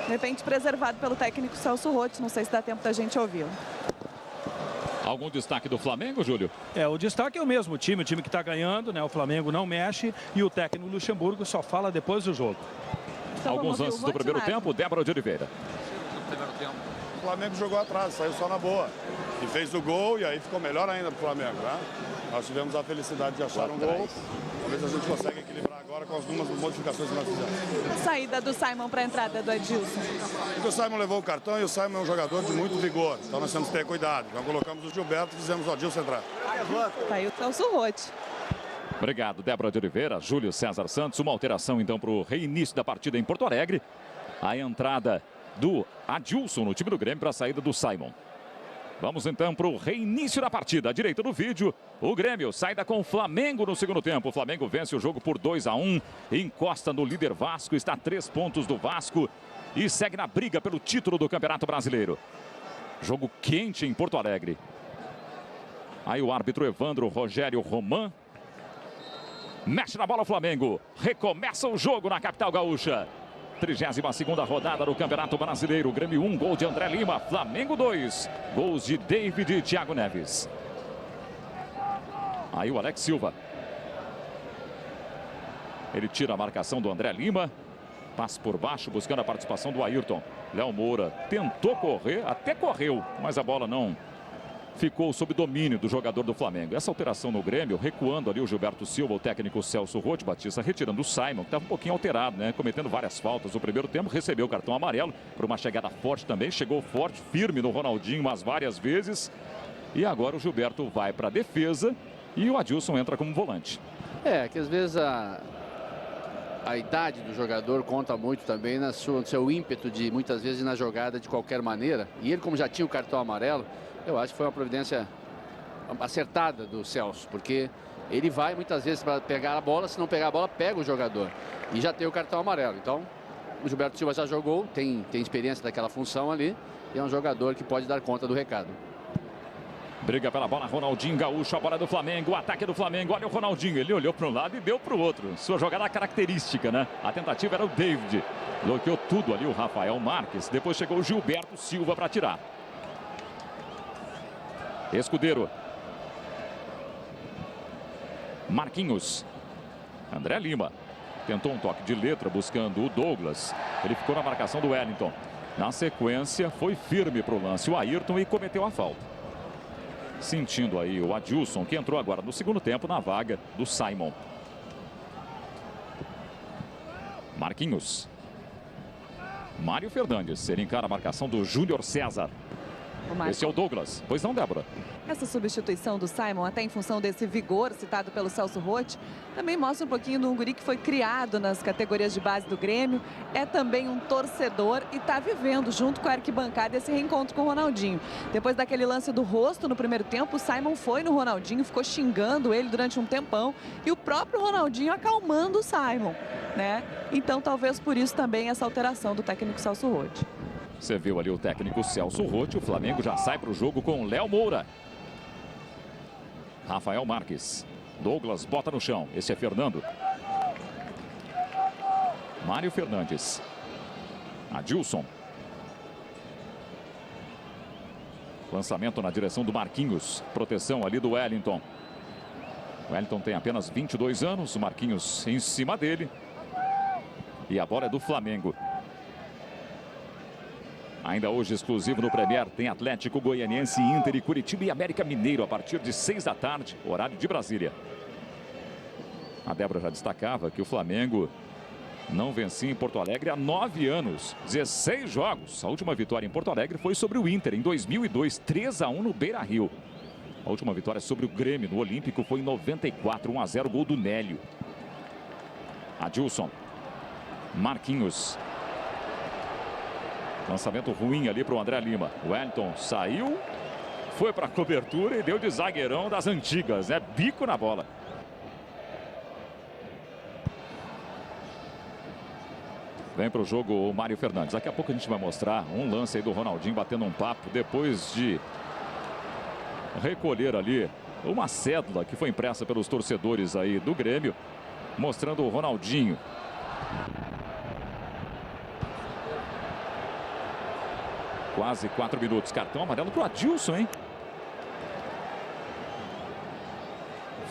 De repente preservado pelo técnico Celso Roth. Não sei se dá tempo da gente ouvir. Algum destaque do Flamengo, Júlio? O destaque é o mesmo time que está ganhando, né? O Flamengo não mexe e o técnico Luxemburgo só fala depois do jogo. Então, alguns lances do primeiro tempo, Débora de Oliveira. O Flamengo jogou atrás, saiu só na boa. E fez o gol e aí ficou melhor ainda pro Flamengo, né? Nós tivemos a felicidade de achar um gol ver se a gente consegue equilibrar agora com algumas modificações que nós fizemos. Saída do Simon para a entrada do Adilson. Porque o Simon levou o cartão e o Simon é um jogador de muito vigor. Então nós temos que ter cuidado. Então colocamos o Gilberto e fizemos o Adilson entrar. Tá aí o Celso Roth. Obrigado, Débora de Oliveira, Júlio César Santos. Uma alteração então para o reinício da partida em Porto Alegre. A entrada do Adilson no time do Grêmio para a saída do Simon. Vamos então para o reinício da partida. À direita do vídeo, o Grêmio sai com o Flamengo no segundo tempo. O Flamengo vence o jogo por 2-1. Encosta no líder Vasco, está a 3 pontos do Vasco e segue na briga pelo título do Campeonato Brasileiro. Jogo quente em Porto Alegre. Aí o árbitro Evandro Rogério Roman mexe na bola o Flamengo. Recomeça o jogo na capital gaúcha. 32ª rodada do Campeonato Brasileiro. Grêmio 1, gol de André Lima. Flamengo 2, gols de David e Thiago Neves. Aí o Alex Silva. Ele tira a marcação do André Lima. Passa por baixo buscando a participação do Ayrton. Léo Moura tentou correr, até correu, mas a bola não ficou sob domínio do jogador do Flamengo. Essa alteração no Grêmio, recuando ali o Gilberto Silva, o técnico Celso Roth, Batista, retirando o Simon, que estava um pouquinho alterado, né? Cometendo várias faltas no primeiro tempo, recebeu o cartão amarelo por uma chegada forte também, chegou forte, firme no Ronaldinho, mas várias vezes. E agora o Gilberto vai para a defesa e o Adilson entra como volante. É, que às vezes a idade do jogador conta muito também no seu ímpeto de, muitas vezes, na jogada de qualquer maneira. E ele, como já tinha o cartão amarelo, eu acho que foi uma providência acertada do Celso, porque ele vai muitas vezes para pegar a bola, se não pegar a bola, pega o jogador. E já tem o cartão amarelo. Então, o Gilberto Silva já jogou, tem experiência daquela função ali, e é um jogador que pode dar conta do recado. Briga pela bola, Ronaldinho Gaúcho, a bola do Flamengo, o ataque do Flamengo. Olha o Ronaldinho, ele olhou para um lado e deu para o outro. Sua jogada característica, né? A tentativa era o David. Bloqueou tudo ali o Rafael Marques. Depois chegou o Gilberto Silva para tirar. Escudeiro. Marquinhos. André Lima. Tentou um toque de letra buscando o Douglas. Ele ficou na marcação do Wellington. Na sequência, foi firme para o lance o Ayrton e cometeu a falta. Sentindo aí o Adilson, que entrou agora no segundo tempo na vaga do Simon. Marquinhos. Mário Fernandes. Ele encara a marcação do Júnior César. Esse é o Douglas. Pois não, Débora? Essa substituição do Simon, até em função desse vigor citado pelo Celso Roth, também mostra um pouquinho de um guri que foi criado nas categorias de base do Grêmio. É também um torcedor e está vivendo, junto com a arquibancada, esse reencontro com o Ronaldinho. Depois daquele lance do rosto no primeiro tempo, o Simon foi no Ronaldinho, ficou xingando ele durante um tempão. E o próprio Ronaldinho acalmando o Simon, né? Então, talvez por isso também essa alteração do técnico Celso Roth. Você viu ali o técnico Celso Roth. O Flamengo já sai para o jogo com Léo Moura. Rafael Marques. Douglas bota no chão. Esse é Fernando. Mário Fernandes. Adilson. Lançamento na direção do Marquinhos. Proteção ali do Wellington. O Wellington tem apenas 22 anos. O Marquinhos em cima dele. E a bola é do Flamengo. Ainda hoje, exclusivo no Premier, tem Atlético Goianiense, Inter e Curitiba e América Mineiro a partir de 6 da tarde, horário de Brasília. A Débora já destacava que o Flamengo não vencia em Porto Alegre há 9 anos, 16 jogos. A última vitória em Porto Alegre foi sobre o Inter em 2002, 3-1 no Beira-Rio. A última vitória sobre o Grêmio no Olímpico foi em 94, 1-0, gol do Nélio. Adilson. Marquinhos. Lançamento ruim ali para o André Lima. O Wellington saiu, foi para a cobertura e deu de zagueirão das antigas, né? Bico na bola. Vem para o jogo o Mário Fernandes. Daqui a pouco a gente vai mostrar um lance aí do Ronaldinho batendo um papo depois de recolher ali uma cédula que foi impressa pelos torcedores aí do Grêmio, mostrando o Ronaldinho. Quase 4 minutos. Cartão amarelo para o Adilson, hein?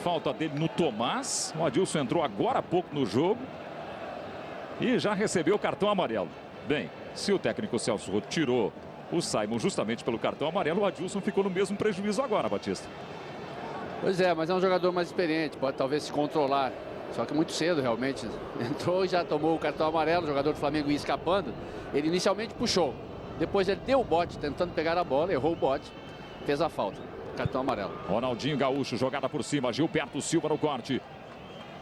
Falta dele no Tomás. O Adilson entrou agora há pouco no jogo e já recebeu o cartão amarelo. Bem, se o técnico Celso Roth tirou o Simon justamente pelo cartão amarelo, o Adilson ficou no mesmo prejuízo agora, Batista. Pois é, mas é um jogador mais experiente, pode talvez se controlar Só que muito cedo, realmente. Entrou e já tomou o cartão amarelo, o jogador do Flamengo ia escapando. Ele inicialmente puxou. Depois ele deu o bote, tentando pegar a bola, errou o bote, fez a falta. Cartão amarelo. Ronaldinho Gaúcho, jogada por cima, Gilberto Silva no corte.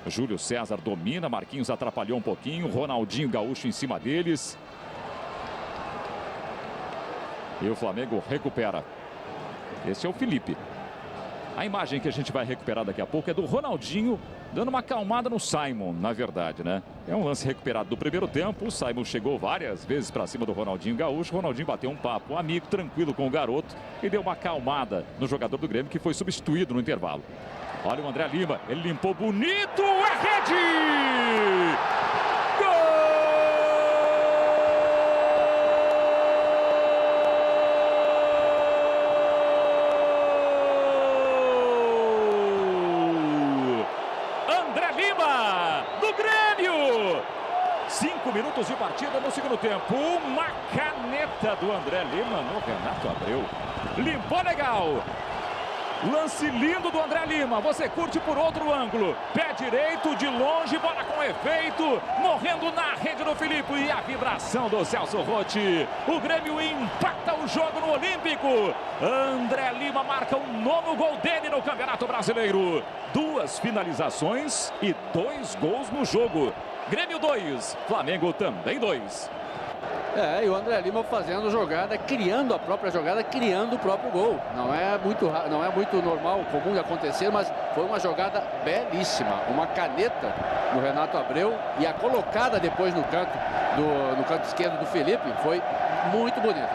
Júlio César domina, Marquinhos atrapalhou um pouquinho, Ronaldinho Gaúcho em cima deles. E o Flamengo recupera. Esse é o Felipe. A imagem que a gente vai recuperar daqui a pouco é do Ronaldinho dando uma acalmada no Simon, na verdade, né? É um lance recuperado do primeiro tempo. O Simon chegou várias vezes para cima do Ronaldinho Gaúcho. O Ronaldinho bateu um papo amigo, tranquilo com o garoto e deu uma acalmada no jogador do Grêmio, que foi substituído no intervalo. Olha o André Lima, ele limpou bonito, é rede! Gol! André Lima, do Grêmio! 5 minutos de partida no segundo tempo. Uma caneta do André Lima no Renato Abreu. Limpou legal. Lance lindo do André Lima. Você curte por outro ângulo. Pé direito, de longe, bola com efeito. Morrendo na rede do Felipe. E a vibração do Celso Rotti. O Grêmio empata o jogo no Olímpico. André Lima marca o 9º gol dele no Campeonato Brasileiro. 2 finalizações e 2 gols no jogo. Grêmio 2, Flamengo também 2. E o André Lima fazendo jogada, criando a própria jogada, criando o próprio gol. Não é muito normal, comum de acontecer, mas foi uma jogada belíssima. Uma caneta no Renato Abreu e a colocada depois no canto esquerdo do Felipe foi muito bonita.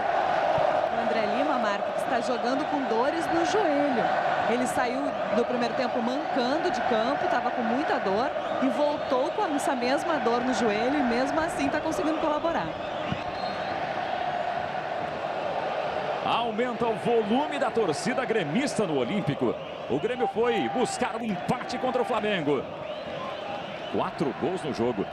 O André Lima, Marco, que está jogando com dores no joelho. Ele saiu do primeiro tempo mancando de campo, estava com muita dor e voltou com essa mesma dor no joelho e mesmo assim está conseguindo colaborar. Aumenta o volume da torcida gremista no Olímpico. O Grêmio foi buscar um empate contra o Flamengo. 4 gols no jogo.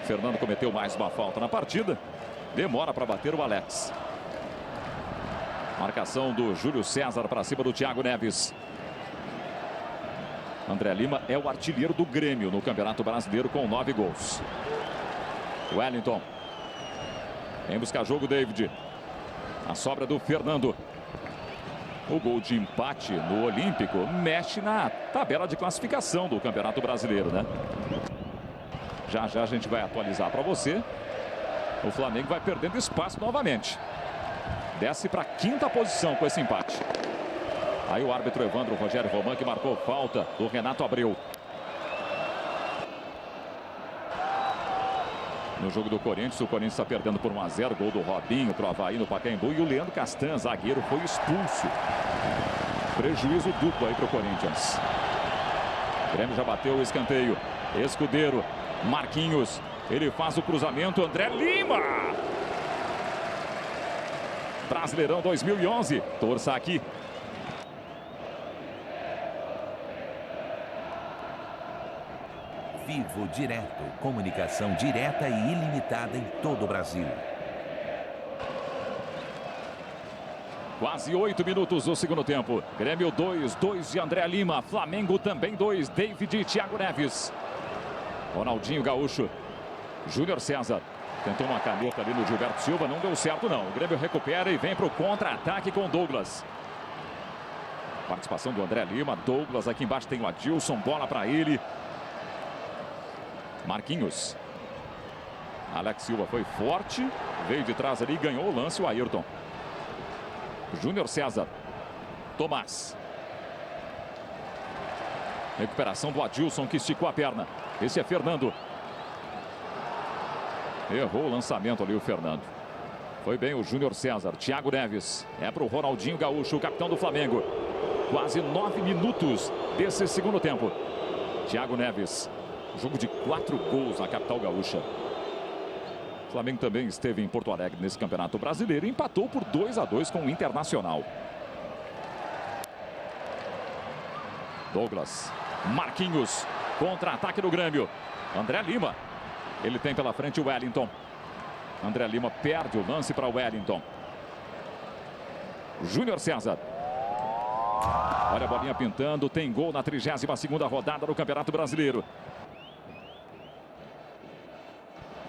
Fernando cometeu mais uma falta na partida. Demora para bater o Alex. Marcação do Júlio César para cima do Thiago Neves. André Lima é o artilheiro do Grêmio no Campeonato Brasileiro com 9 gols. Wellington. Vem buscar jogo, David. A sobra do Fernando. O gol de empate no Olímpico mexe na tabela de classificação do Campeonato Brasileiro, né? Já já a gente vai atualizar para você. O Flamengo vai perdendo espaço novamente. Desce para a 5ª posição com esse empate. Aí o árbitro Evandro Rogério Roman, que marcou falta do Renato Abreu. No jogo do Corinthians, o Corinthians está perdendo por 1-0. Gol do Robinho para o Avaí no Pacaembu. E o Leandro Castan, zagueiro, foi expulso. Prejuízo duplo aí para o Corinthians. O Grêmio já bateu o escanteio. Escudeiro, Marquinhos. Ele faz o cruzamento, André Lima. Brasileirão 2011. Torça aqui. Vivo Direto. Comunicação direta e ilimitada em todo o Brasil. Quase 8 minutos do segundo tempo. Grêmio 2, 2 de André Lima. Flamengo também 2, David e Thiago Neves. Ronaldinho Gaúcho. Júnior César. Tentou uma caneta ali no Gilberto Silva. Não deu certo, não. O Grêmio recupera e vem para o contra-ataque com Douglas. Participação do André Lima. Douglas aqui embaixo tem o Adilson. Bola para ele. Marquinhos. Alex Silva foi forte. Veio de trás ali e ganhou o lance o Ayrton. Júnior César. Tomás. Recuperação do Adilson, que esticou a perna. Esse é Fernando. Errou o lançamento ali o Fernando. Foi bem o Júnior César. Thiago Neves. É para o Ronaldinho Gaúcho, o capitão do Flamengo. Quase 9 minutos desse segundo tempo. Thiago Neves. Jogo de 4 gols na capital gaúcha. O Flamengo também esteve em Porto Alegre nesse Campeonato Brasileiro e empatou por 2-2 com o Internacional. Douglas. Marquinhos. Contra-ataque do Grêmio. André Lima. Ele tem pela frente o Wellington. André Lima perde o lance para o Wellington. Júnior César. Olha a bolinha pintando, tem gol na 32ª rodada do Campeonato Brasileiro.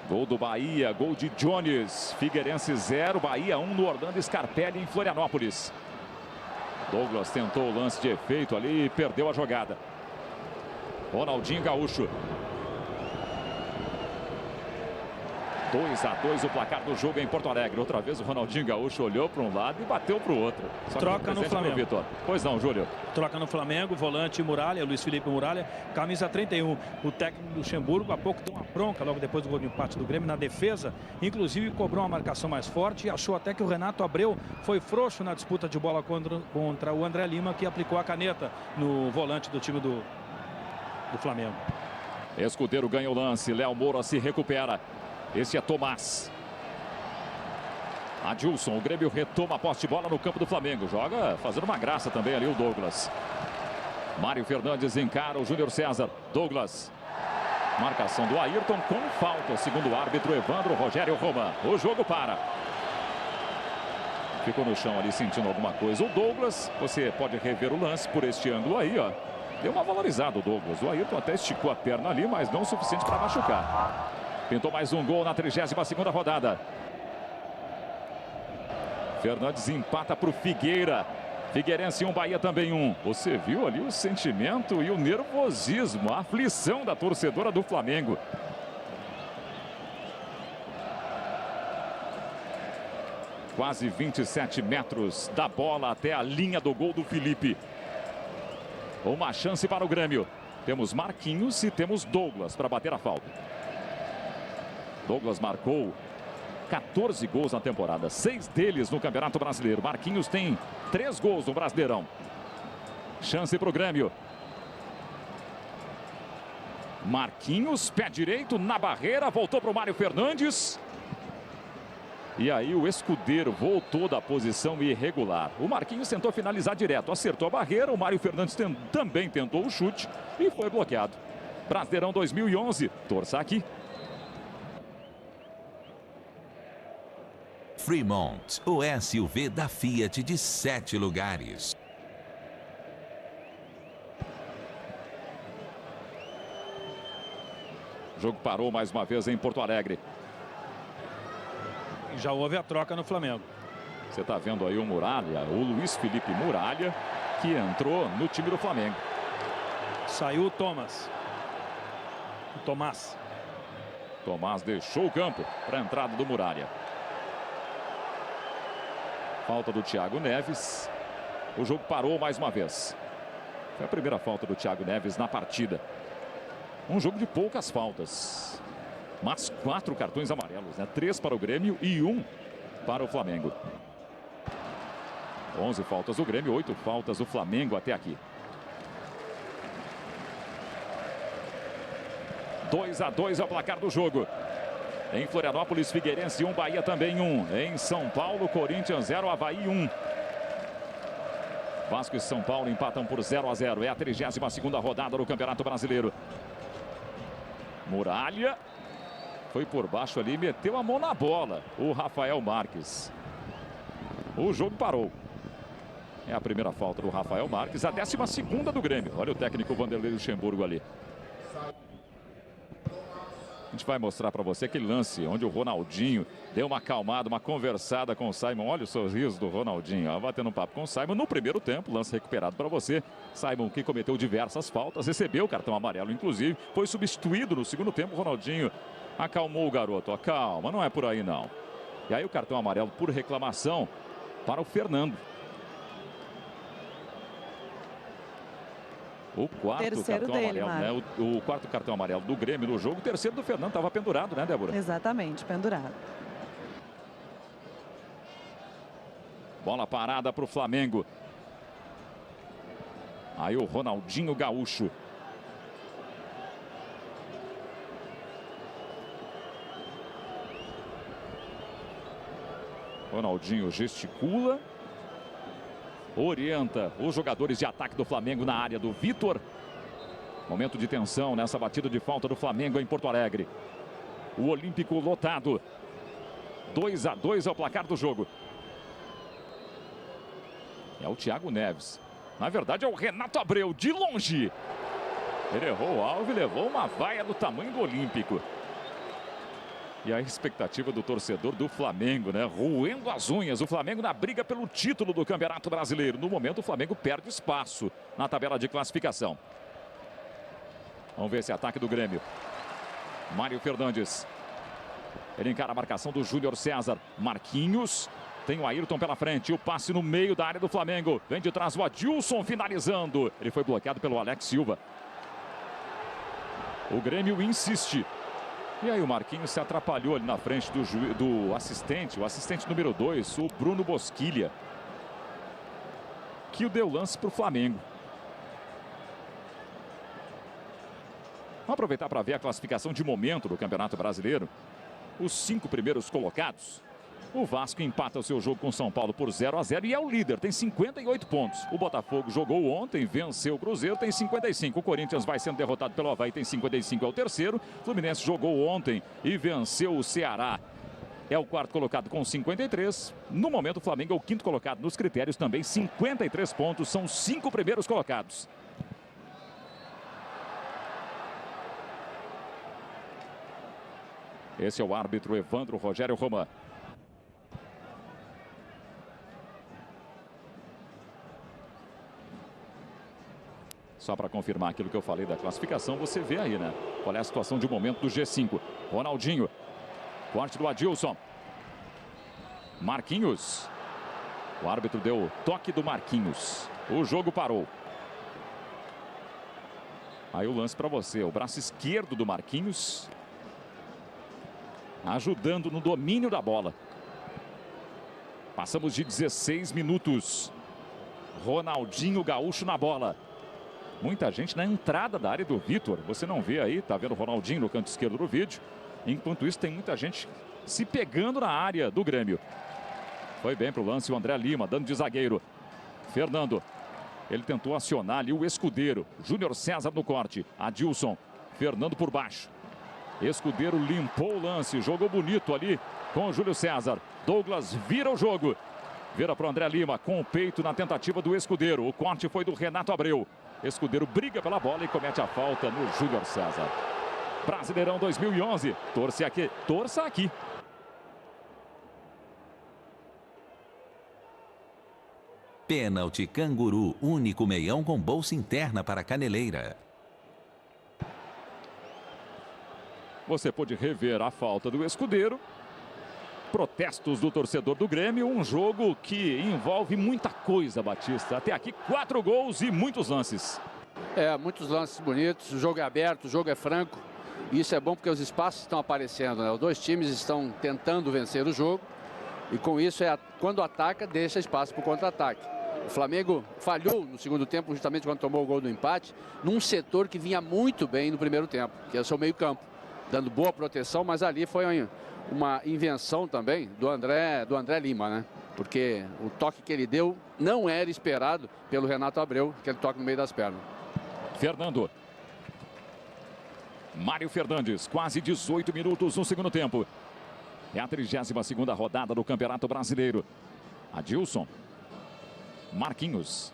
Gol do Bahia, gol de Jones. Figueirense 0, Bahia 1 no Orlando Scarpelli em Florianópolis. Douglas tentou o lance de efeito ali e perdeu a jogada. Ronaldinho Gaúcho. 2-2 o placar do jogo em Porto Alegre. Outra vez o Ronaldinho Gaúcho olhou para um lado e bateu para o outro. Só troca no Flamengo. Vitor. Pois não, Júlio. Troca no Flamengo, volante Muralha, Luiz Felipe Muralha, camisa 31. O técnico do Luxemburgo há pouco deu uma bronca logo depois do gol de empate do Grêmio na defesa. Inclusive cobrou uma marcação mais forte e achou até que o Renato Abreu foi frouxo na disputa de bola contra o André Lima, que aplicou a caneta no volante do time do Flamengo. Escudeiro ganha o lance, Léo Moura se recupera. Esse é Tomás. Adilson, o Grêmio retoma a posse de bola no campo do Flamengo. Joga fazendo uma graça também ali o Douglas. Mário Fernandes encara o Júnior César. Douglas. Marcação do Ayrton com falta, segundo o árbitro Evandro Rogério Roman. O jogo para. Ficou no chão ali sentindo alguma coisa. O Douglas, você pode rever o lance por este ângulo aí, ó. Deu uma valorizada o Douglas. O Ayrton até esticou a perna ali, mas não o suficiente para machucar. Pintou mais um gol na 32ª rodada. Fernandes empata para o Figueira. Figueirense 1, Bahia também 1. Você viu ali o sentimento e o nervosismo, a aflição da torcedora do Flamengo. Quase 27 metros da bola até a linha do gol do Felipe. Uma chance para o Grêmio. Temos Marquinhos e temos Douglas para bater a falta. Douglas marcou 14 gols na temporada, 6 deles no Campeonato Brasileiro. Marquinhos tem 3 gols no Brasileirão. Chance para o Grêmio. Marquinhos, pé direito na barreira, voltou para o Mário Fernandes. E aí o Escudeiro voltou da posição irregular. O Marquinhos tentou finalizar direto, acertou a barreira. O Mário Fernandes também tentou o chute e foi bloqueado. Brasileirão 2011, torça aqui. Fremont, o SUV da Fiat de 7 lugares. O jogo parou mais uma vez em Porto Alegre. Já houve a troca no Flamengo. Você está vendo aí o Muralha, o Luiz Felipe Muralha, que entrou no time do Flamengo. Saiu o Thomas. O Tomás. Tomás deixou o campo para a entrada do Muralha. Falta do Thiago Neves. O jogo parou mais uma vez. Foi a primeira falta do Thiago Neves na partida. Um jogo de poucas faltas. Mas 4 cartões amarelos, né? 3 para o Grêmio e 1 para o Flamengo. 11 faltas do Grêmio, 8 faltas do Flamengo até aqui. 2-2 é o placar do jogo. Em Florianópolis, Figueirense 1, Bahia também 1. Em São Paulo, Corinthians 0, Avaí 1. Vasco e São Paulo empatam por 0-0. É a 32ª rodada do Campeonato Brasileiro. Muralha foi por baixo ali, meteu a mão na bola. O Rafael Marques. O jogo parou. É a primeira falta do Rafael Marques, a 12ª do Grêmio. Olha o técnico Vanderlei Luxemburgo ali. A gente vai mostrar para você aquele lance onde o Ronaldinho deu uma acalmada, uma conversada com o Simon. Olha o sorriso do Ronaldinho, ó, batendo um papo com o Simon no primeiro tempo. Lance recuperado para você. Simon, que cometeu diversas faltas, recebeu o cartão amarelo, inclusive. Foi substituído no segundo tempo. O Ronaldinho acalmou o garoto. Ó, calma, não é por aí não. E aí o cartão amarelo por reclamação para o Fernando. O quarto terceiro cartão dele, amarelo, né? O quarto cartão amarelo do Grêmio no jogo. O terceiro do Fernando estava pendurado, né, Débora? Exatamente, pendurado. Bola parada para o Flamengo. Aí o Ronaldinho Gaúcho. Ronaldinho gesticula. Orienta os jogadores de ataque do Flamengo na área do Vitor. Momento de tensão nessa batida de falta do Flamengo em Porto Alegre. O Olímpico lotado. 2-2 é o placar do jogo. É o Thiago Neves. Na verdade é o Renato Abreu, de longe. Ele errou o alvo e levou uma vaia do tamanho do Olímpico. E a expectativa do torcedor do Flamengo, né? Roendo as unhas. O Flamengo na briga pelo título do Campeonato Brasileiro. No momento, o Flamengo perde espaço na tabela de classificação. Vamos ver esse ataque do Grêmio. Mário Fernandes. Ele encara a marcação do Júnior César. Marquinhos. Tem o Ayrton pela frente. O passe no meio da área do Flamengo. Vem de trás o Adilson finalizando. Ele foi bloqueado pelo Alex Silva. O Grêmio insiste. E aí o Marquinhos se atrapalhou ali na frente do assistente. O assistente número 2, o Bruno Bosquilha. Que o deu lance para o Flamengo. Vamos aproveitar para ver a classificação de momento do Campeonato Brasileiro. Os 5 primeiros colocados. O Vasco empata o seu jogo com o São Paulo por 0-0 e é o líder, tem 58 pontos. O Botafogo jogou ontem, venceu o Cruzeiro, tem 55. O Corinthians vai sendo derrotado pelo Avaí, tem 55, é o terceiro. O Fluminense jogou ontem e venceu o Ceará. É o quarto colocado com 53. No momento, o Flamengo é o quinto colocado nos critérios também, 53 pontos, são os 5 primeiros colocados. Esse é o árbitro Evandro Rogério Roman. Só para confirmar aquilo que eu falei da classificação, você vê aí, né? Qual é a situação de momento do G5. Ronaldinho. Corte do Adilson. Marquinhos. O árbitro deu o toque do Marquinhos. O jogo parou. Aí o lance para você. O braço esquerdo do Marquinhos. Ajudando no domínio da bola. Passamos de 16 minutos. Ronaldinho Gaúcho na bola. Muita gente na entrada da área do Vitor. Você não vê aí, tá vendo o Ronaldinho no canto esquerdo do vídeo. Enquanto isso, tem muita gente se pegando na área do Grêmio. Foi bem pro lance o André Lima, dando de zagueiro. Fernando. Ele tentou acionar ali o Escudeiro. Júnior César no corte. Adilson. Fernando por baixo. Escudeiro limpou o lance. Jogou bonito ali com o Júlio César. Douglas vira o jogo. Vira pro André Lima com o peito na tentativa do Escudeiro. O corte foi do Renato Abreu. Escudeiro briga pela bola e comete a falta no Júnior César. Brasileirão 2011. Torça aqui. Torça aqui. Pênalti Canguru. Único meião com bolsa interna para Caneleira. Você pode rever a falta do Escudeiro. Protestos do torcedor do Grêmio. Um jogo que envolve muita coisa, Batista. Até aqui 4 gols e muitos lances. Muitos lances bonitos. O jogo é aberto, o jogo é franco. E isso é bom porque os espaços estão aparecendo, né? Os dois times estão tentando vencer o jogo. E com isso, quando ataca, deixa espaço para o contra-ataque. O Flamengo falhou no segundo tempo, justamente quando tomou o gol do empate, num setor que vinha muito bem no primeiro tempo, que é o seu meio-campo, dando boa proteção, mas ali foi uma invenção também do André Lima, né? Porque o toque que ele deu não era esperado pelo Renato Abreu, aquele toque no meio das pernas. Fernando. Mário Fernandes, quase 18 minutos no segundo tempo. É a 32ª rodada do Campeonato Brasileiro. Adilson. Marquinhos.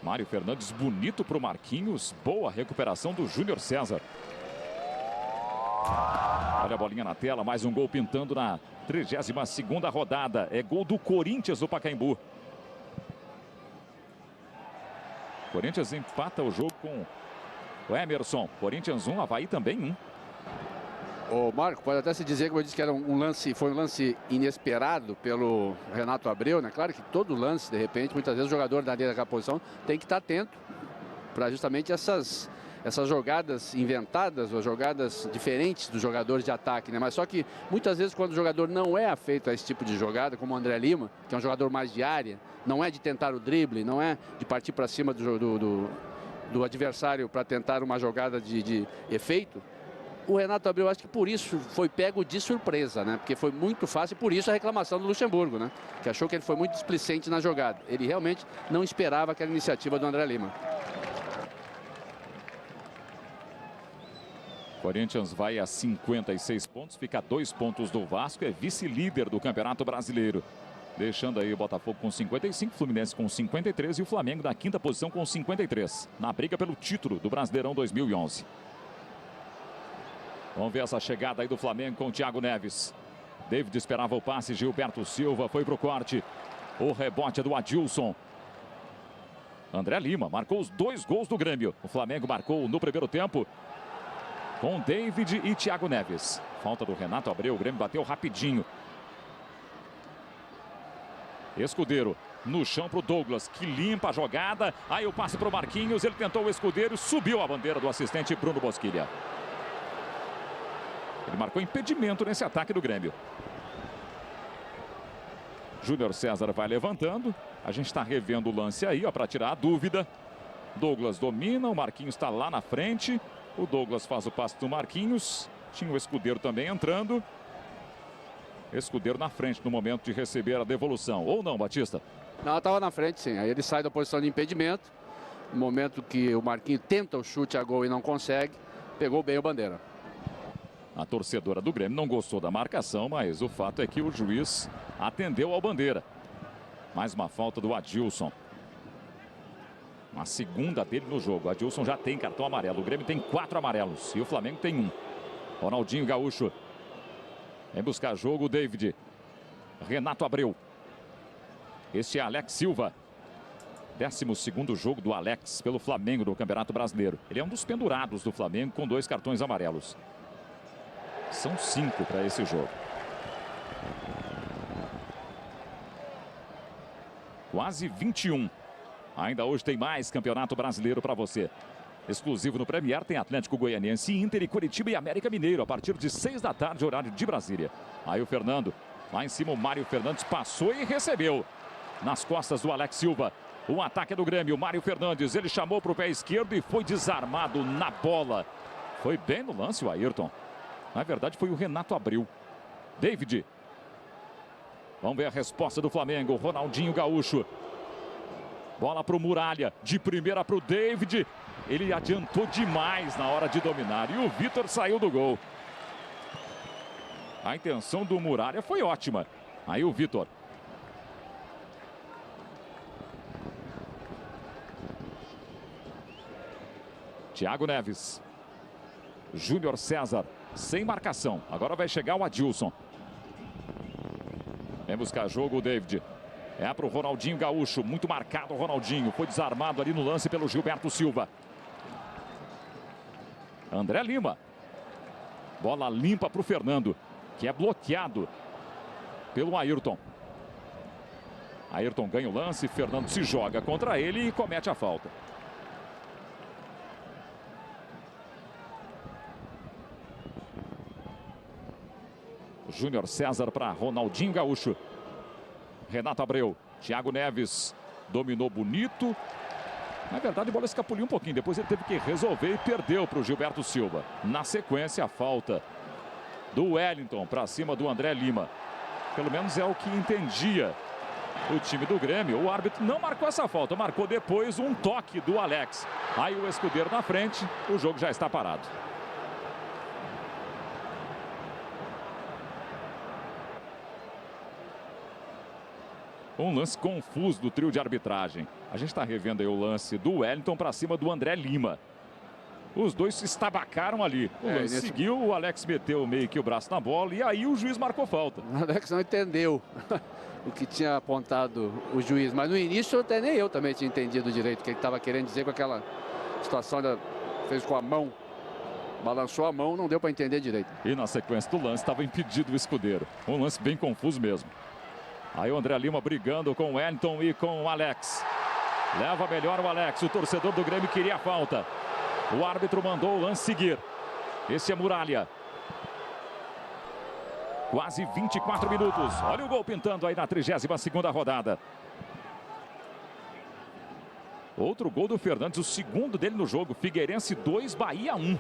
Mário Fernandes, bonito para o Marquinhos. Boa recuperação do Júnior César. Olha a bolinha na tela, mais um gol pintando na 32ª rodada. É gol do Corinthians do Pacaembu. Corinthians empata o jogo com o Emerson. Corinthians 1, Avaí também 1. Ô Marco, pode até se dizer, como eu disse, que era foi um lance inesperado pelo Renato Abreu, né? Claro que todo lance, de repente, muitas vezes o jogador da linha daquela posição tem que estar atento para justamente essas jogadas inventadas ou jogadas diferentes dos jogadores de ataque, né? Mas só que muitas vezes quando o jogador não é afeito a esse tipo de jogada, como o André Lima, que é um jogador mais de área, não é de tentar o drible, não é de partir para cima do adversário para tentar uma jogada de efeito, o Renato Abreu, acho que por isso foi pego de surpresa, né? Porque foi muito fácil e por isso a reclamação do Luxemburgo, né? Que achou que ele foi muito displicente na jogada. Ele realmente não esperava aquela iniciativa do André Lima. Corinthians vai a 56 pontos, fica a 2 pontos do Vasco, é vice-líder do Campeonato Brasileiro. Deixando aí o Botafogo com 55, Fluminense com 53 e o Flamengo na quinta posição com 53. Na briga pelo título do Brasileirão 2011. Vamos ver essa chegada aí do Flamengo com o Thiago Neves. David esperava o passe, Gilberto Silva foi para o corte. O rebote é do Adilson. André Lima marcou os 2 gols do Grêmio. O Flamengo marcou no primeiro tempo com David e Thiago Neves. Falta do Renato Abreu, o Grêmio bateu rapidinho. Escudeiro no chão para o Douglas, que limpa a jogada. Aí o passe para o Marquinhos, ele tentou o Escudeiro e subiu a bandeira do assistente Bruno Bosquilha. Ele marcou impedimento nesse ataque do Grêmio. Júnior César vai levantando. A gente está revendo o lance aí, ó, para tirar a dúvida. Douglas domina, o Marquinhos está lá na frente. O Douglas faz o passe do Marquinhos. Tinha o Escudeiro também entrando. Escudeiro na frente no momento de receber a devolução. Ou não, Batista? Não, estava na frente, sim. Aí ele sai da posição de impedimento. No momento que o Marquinhos tenta o chute a gol e não consegue, pegou bem o Bandeira. A torcedora do Grêmio não gostou da marcação, mas o fato é que o juiz atendeu ao Bandeira. Mais uma falta do Adilson. Uma segunda dele no jogo. O Adilson já tem cartão amarelo. O Grêmio tem 4 amarelos e o Flamengo tem 1. Ronaldinho Gaúcho. Vem buscar jogo o David. Renato Abreu. Este é Alex Silva. 12º jogo do Alex pelo Flamengo no Campeonato Brasileiro. Ele é um dos pendurados do Flamengo com 2 cartões amarelos. São 5 para esse jogo. Quase 21. Ainda hoje tem mais Campeonato Brasileiro para você. Exclusivo no Premier tem Atlético Goianiense, Inter e Curitiba e América Mineiro a partir de 6 da tarde, horário de Brasília. Aí o Fernando, lá em cima o Mário Fernandes passou e recebeu. Nas costas do Alex Silva. O ataque é do Grêmio, Mário Fernandes, ele chamou para o pé esquerdo e foi desarmado na bola. Foi bem no lance o Ayrton. Na verdade foi o Renato Abreu. David. Vamos ver a resposta do Flamengo, Ronaldinho Gaúcho. Bola para o Muralha, de primeira para o David. Ele adiantou demais na hora de dominar e o Vitor saiu do gol. A intenção do Muralha foi ótima. Aí o Vitor. Thiago Neves. Júnior César, sem marcação. Agora vai chegar o Adilson. Vem buscar jogo o David. É para o Ronaldinho Gaúcho, muito marcado o Ronaldinho. Foi desarmado ali no lance pelo Gilberto Silva. André Lima. Bola limpa para o Fernando, que é bloqueado pelo Ayrton. Ayrton ganha o lance, Fernando se joga contra ele e comete a falta. Júnior César para Ronaldinho Gaúcho. Renato Abreu, Thiago Neves dominou bonito. Na verdade a bola escapuliu um pouquinho, depois ele teve que resolver e perdeu para o Gilberto Silva. Na sequência a falta do Wellington para cima do André Lima. Pelo menos é o que entendia o time do Grêmio. O árbitro não marcou essa falta, marcou depois um toque do Alex. Aí o Escudeiro na frente, o jogo já está parado. Um lance confuso do trio de arbitragem. A gente está revendo aí o lance do Wellington para cima do André Lima. Os dois se estabacaram ali. O lance seguiu, o Alex meteu meio que o braço na bola e aí o juiz marcou falta. O Alex não entendeu o que tinha apontado o juiz. Mas no início até nem eu também tinha entendido direito o que ele estava querendo dizer com aquela situação. Fez com a mão, balançou a mão, não deu para entender direito. E na sequência do lance estava impedido o Escudeiro. Um lance bem confuso mesmo. Aí o André Lima brigando com o Wellington e com o Alex. Leva melhor o Alex. O torcedor do Grêmio queria a falta. O árbitro mandou o lance seguir. Esse é Muralha. Quase 24 minutos. Olha o gol pintando aí na 32ª rodada. Outro gol do Fernandes, o segundo dele no jogo. Figueirense 2, Bahia 1.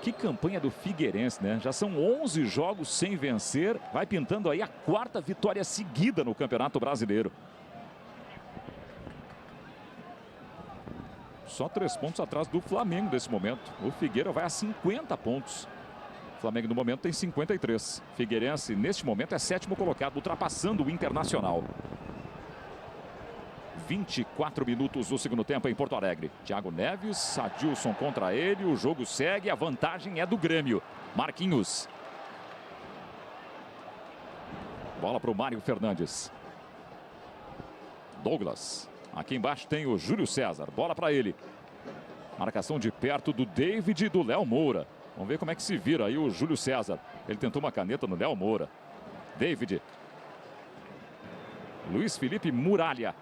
Que campanha do Figueirense, né? Já são 11 jogos sem vencer. Vai pintando aí a 4ª vitória seguida no Campeonato Brasileiro. Só 3 pontos atrás do Flamengo nesse momento. O Figueira vai a 50 pontos. O Flamengo no momento tem 53. Figueirense neste momento é 7º colocado, ultrapassando o Internacional. 24 minutos do segundo tempo em Porto Alegre. Thiago Neves, Adilson contra ele, o jogo segue, a vantagem é do Grêmio. Marquinhos. Bola para o Mário Fernandes. Douglas. Aqui embaixo tem o Júlio César. Bola para ele. Marcação de perto do David e do Léo Moura. Vamos ver como é que se vira aí o Júlio César. Ele tentou uma caneta no Léo Moura. David. Luiz Felipe Muralha.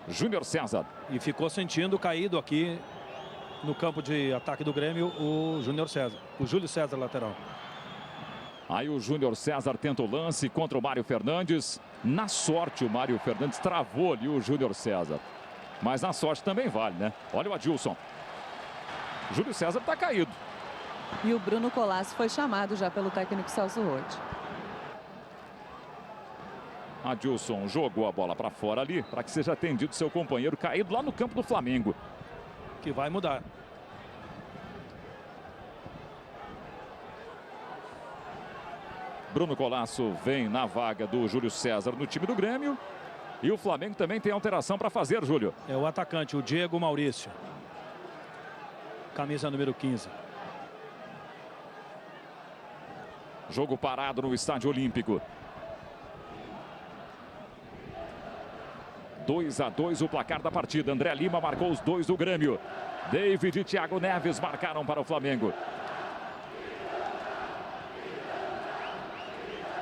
Júnior César. E ficou sentindo caído aqui no campo de ataque do Grêmio o Júnior César. O Júlio César, lateral. Aí o Júnior César tenta o lance contra o Mário Fernandes. Na sorte o Mário Fernandes travou ali o Júnior César. Mas na sorte também vale, né? Olha o Adilson. Júlio César está caído. E o Bruno Colasso foi chamado já pelo técnico Celso Roth. Adilson jogou a bola para fora ali, para que seja atendido seu companheiro caído lá no campo do Flamengo. Que vai mudar. Bruno Colasso vem na vaga do Júlio César no time do Grêmio. E o Flamengo também tem alteração para fazer, Júlio. É o atacante, o Diego Maurício. Camisa número 15. Jogo parado no Estádio Olímpico. 2-2 o placar da partida. André Lima marcou os 2 do Grêmio. David e Thiago Neves marcaram para o Flamengo.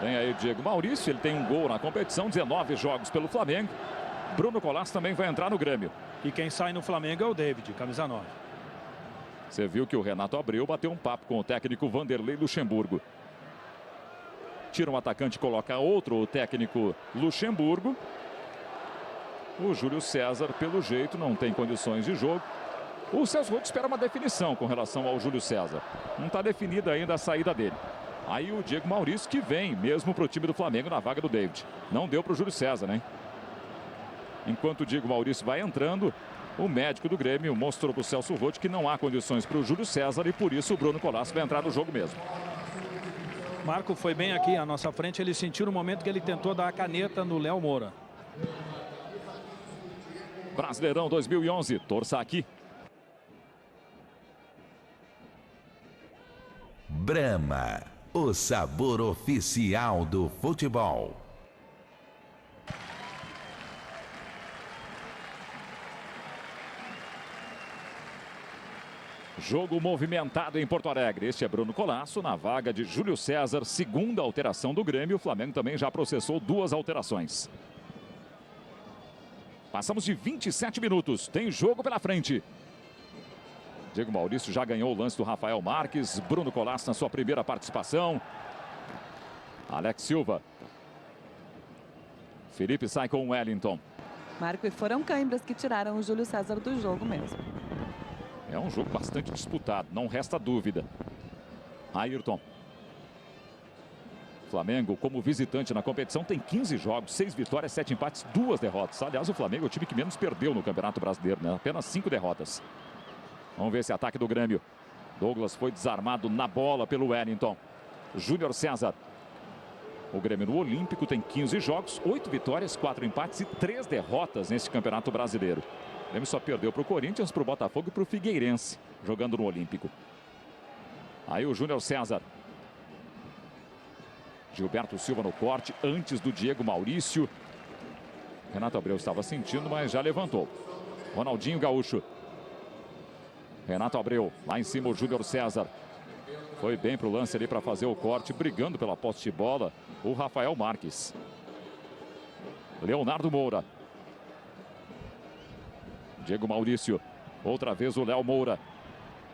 Vem aí o Diego Maurício, ele tem um gol na competição, 19 jogos pelo Flamengo. Bruno Colasso também vai entrar no Grêmio. E quem sai no Flamengo é o David, camisa 9. Você viu que o Renato Abreu bateu um papo com o técnico Vanderlei Luxemburgo. Tira um atacante e coloca outro, o técnico Luxemburgo. O Júlio César, pelo jeito, não tem condições de jogo. O Celso Roth espera uma definição com relação ao Júlio César. Não está definida ainda a saída dele. Aí o Diego Maurício que vem mesmo para o time do Flamengo na vaga do David. Não deu para o Júlio César, né? Enquanto o Diego Maurício vai entrando, o médico do Grêmio mostrou para o Celso Roth que não há condições para o Júlio César e por isso o Bruno Colasso vai entrar no jogo mesmo. Marco foi bem aqui à nossa frente, ele sentiu no momento que ele tentou dar a caneta no Léo Moura. Brasileirão 2011, torça aqui. Brahma, o sabor oficial do futebol. Jogo movimentado em Porto Alegre. Este é Bruno Colasso na vaga de Júlio César. Segunda alteração do Grêmio. O Flamengo também já processou 2 alterações. Passamos de 27 minutos. Tem jogo pela frente. Diego Maurício já ganhou o lance do Rafael Marques. Bruno Colasso na sua primeira participação. Alex Silva. Felipe sai com o Wellington. Marco, e foram câimbras que tiraram o Júlio César do jogo mesmo. É um jogo bastante disputado, não resta dúvida. Ayrton. Flamengo, como visitante na competição, tem 15 jogos, 6 vitórias, 7 empates, 2 derrotas. Aliás, o Flamengo é o time que menos perdeu no Campeonato Brasileiro, né? Apenas 5 derrotas. Vamos ver esse ataque do Grêmio. Douglas foi desarmado na bola pelo Wellington. Júnior César. O Grêmio no Olímpico tem 15 jogos, 8 vitórias, 4 empates e 3 derrotas nesse Campeonato Brasileiro. O Grêmio só perdeu para o Corinthians, para o Botafogo e para o Figueirense, jogando no Olímpico. Aí o Júnior César. Gilberto Silva no corte, antes do Diego Maurício. Renato Abreu estava sentindo, mas já levantou. Ronaldinho Gaúcho. Renato Abreu, lá em cima o Júnior César. Foi bem para o lance ali para fazer o corte, brigando pela posse de bola, o Rafael Marques. Leonardo Moura. Diego Maurício, outra vez o Léo Moura.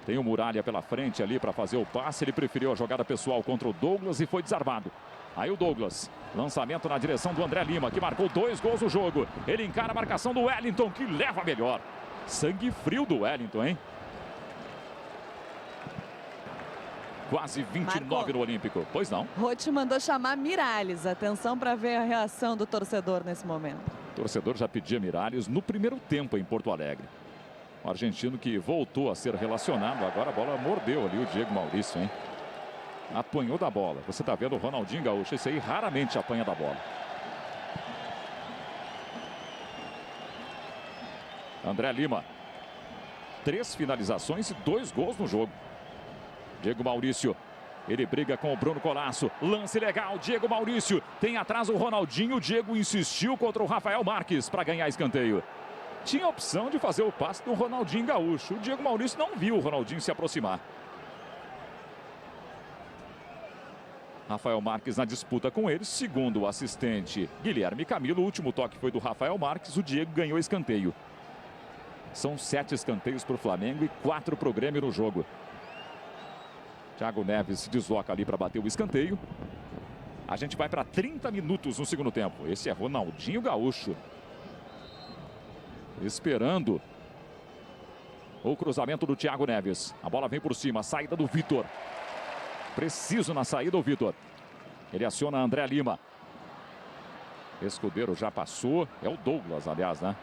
Tem o Muralha pela frente ali para fazer o passe. Ele preferiu a jogada pessoal contra o Douglas e foi desarmado. Aí o Douglas, lançamento na direção do André Lima, que marcou 2 gols no jogo. Ele encara a marcação do Wellington, que leva melhor. Sangue frio do Wellington, hein? Quase 29 Marco, no Olímpico. Pois não. Roth mandou chamar Miralles. Atenção para ver a reação do torcedor nesse momento. O torcedor já pedia Miralles no primeiro tempo em Porto Alegre. O argentino que voltou a ser relacionado. Agora a bola mordeu ali o Diego Maurício, hein? Apanhou da bola. Você está vendo o Ronaldinho Gaúcho. Esse aí raramente apanha da bola. André Lima. 3 finalizações e 2 gols no jogo. Diego Maurício. Ele briga com o Bruno Colasso. Lance legal. Diego Maurício. Tem atrás o Ronaldinho. O Diego insistiu contra o Rafael Marques para ganhar escanteio. Tinha a opção de fazer o passe do Ronaldinho Gaúcho. O Diego Maurício não viu o Ronaldinho se aproximar. Rafael Marques na disputa com ele. Segundo o assistente Guilherme Camilo, o último toque foi do Rafael Marques. O Diego ganhou escanteio. São 7 escanteios para o Flamengo e 4 para o Grêmio no jogo. Thiago Neves se desloca ali para bater o escanteio. A gente vai para 30 minutos no segundo tempo. Esse é Ronaldinho Gaúcho. Esperando o cruzamento do Thiago Neves. A bola vem por cima, saída do Vitor. Preciso na saída o Vitor. Ele aciona André Lima. Escudeiro já passou. É o Douglas, aliás, né?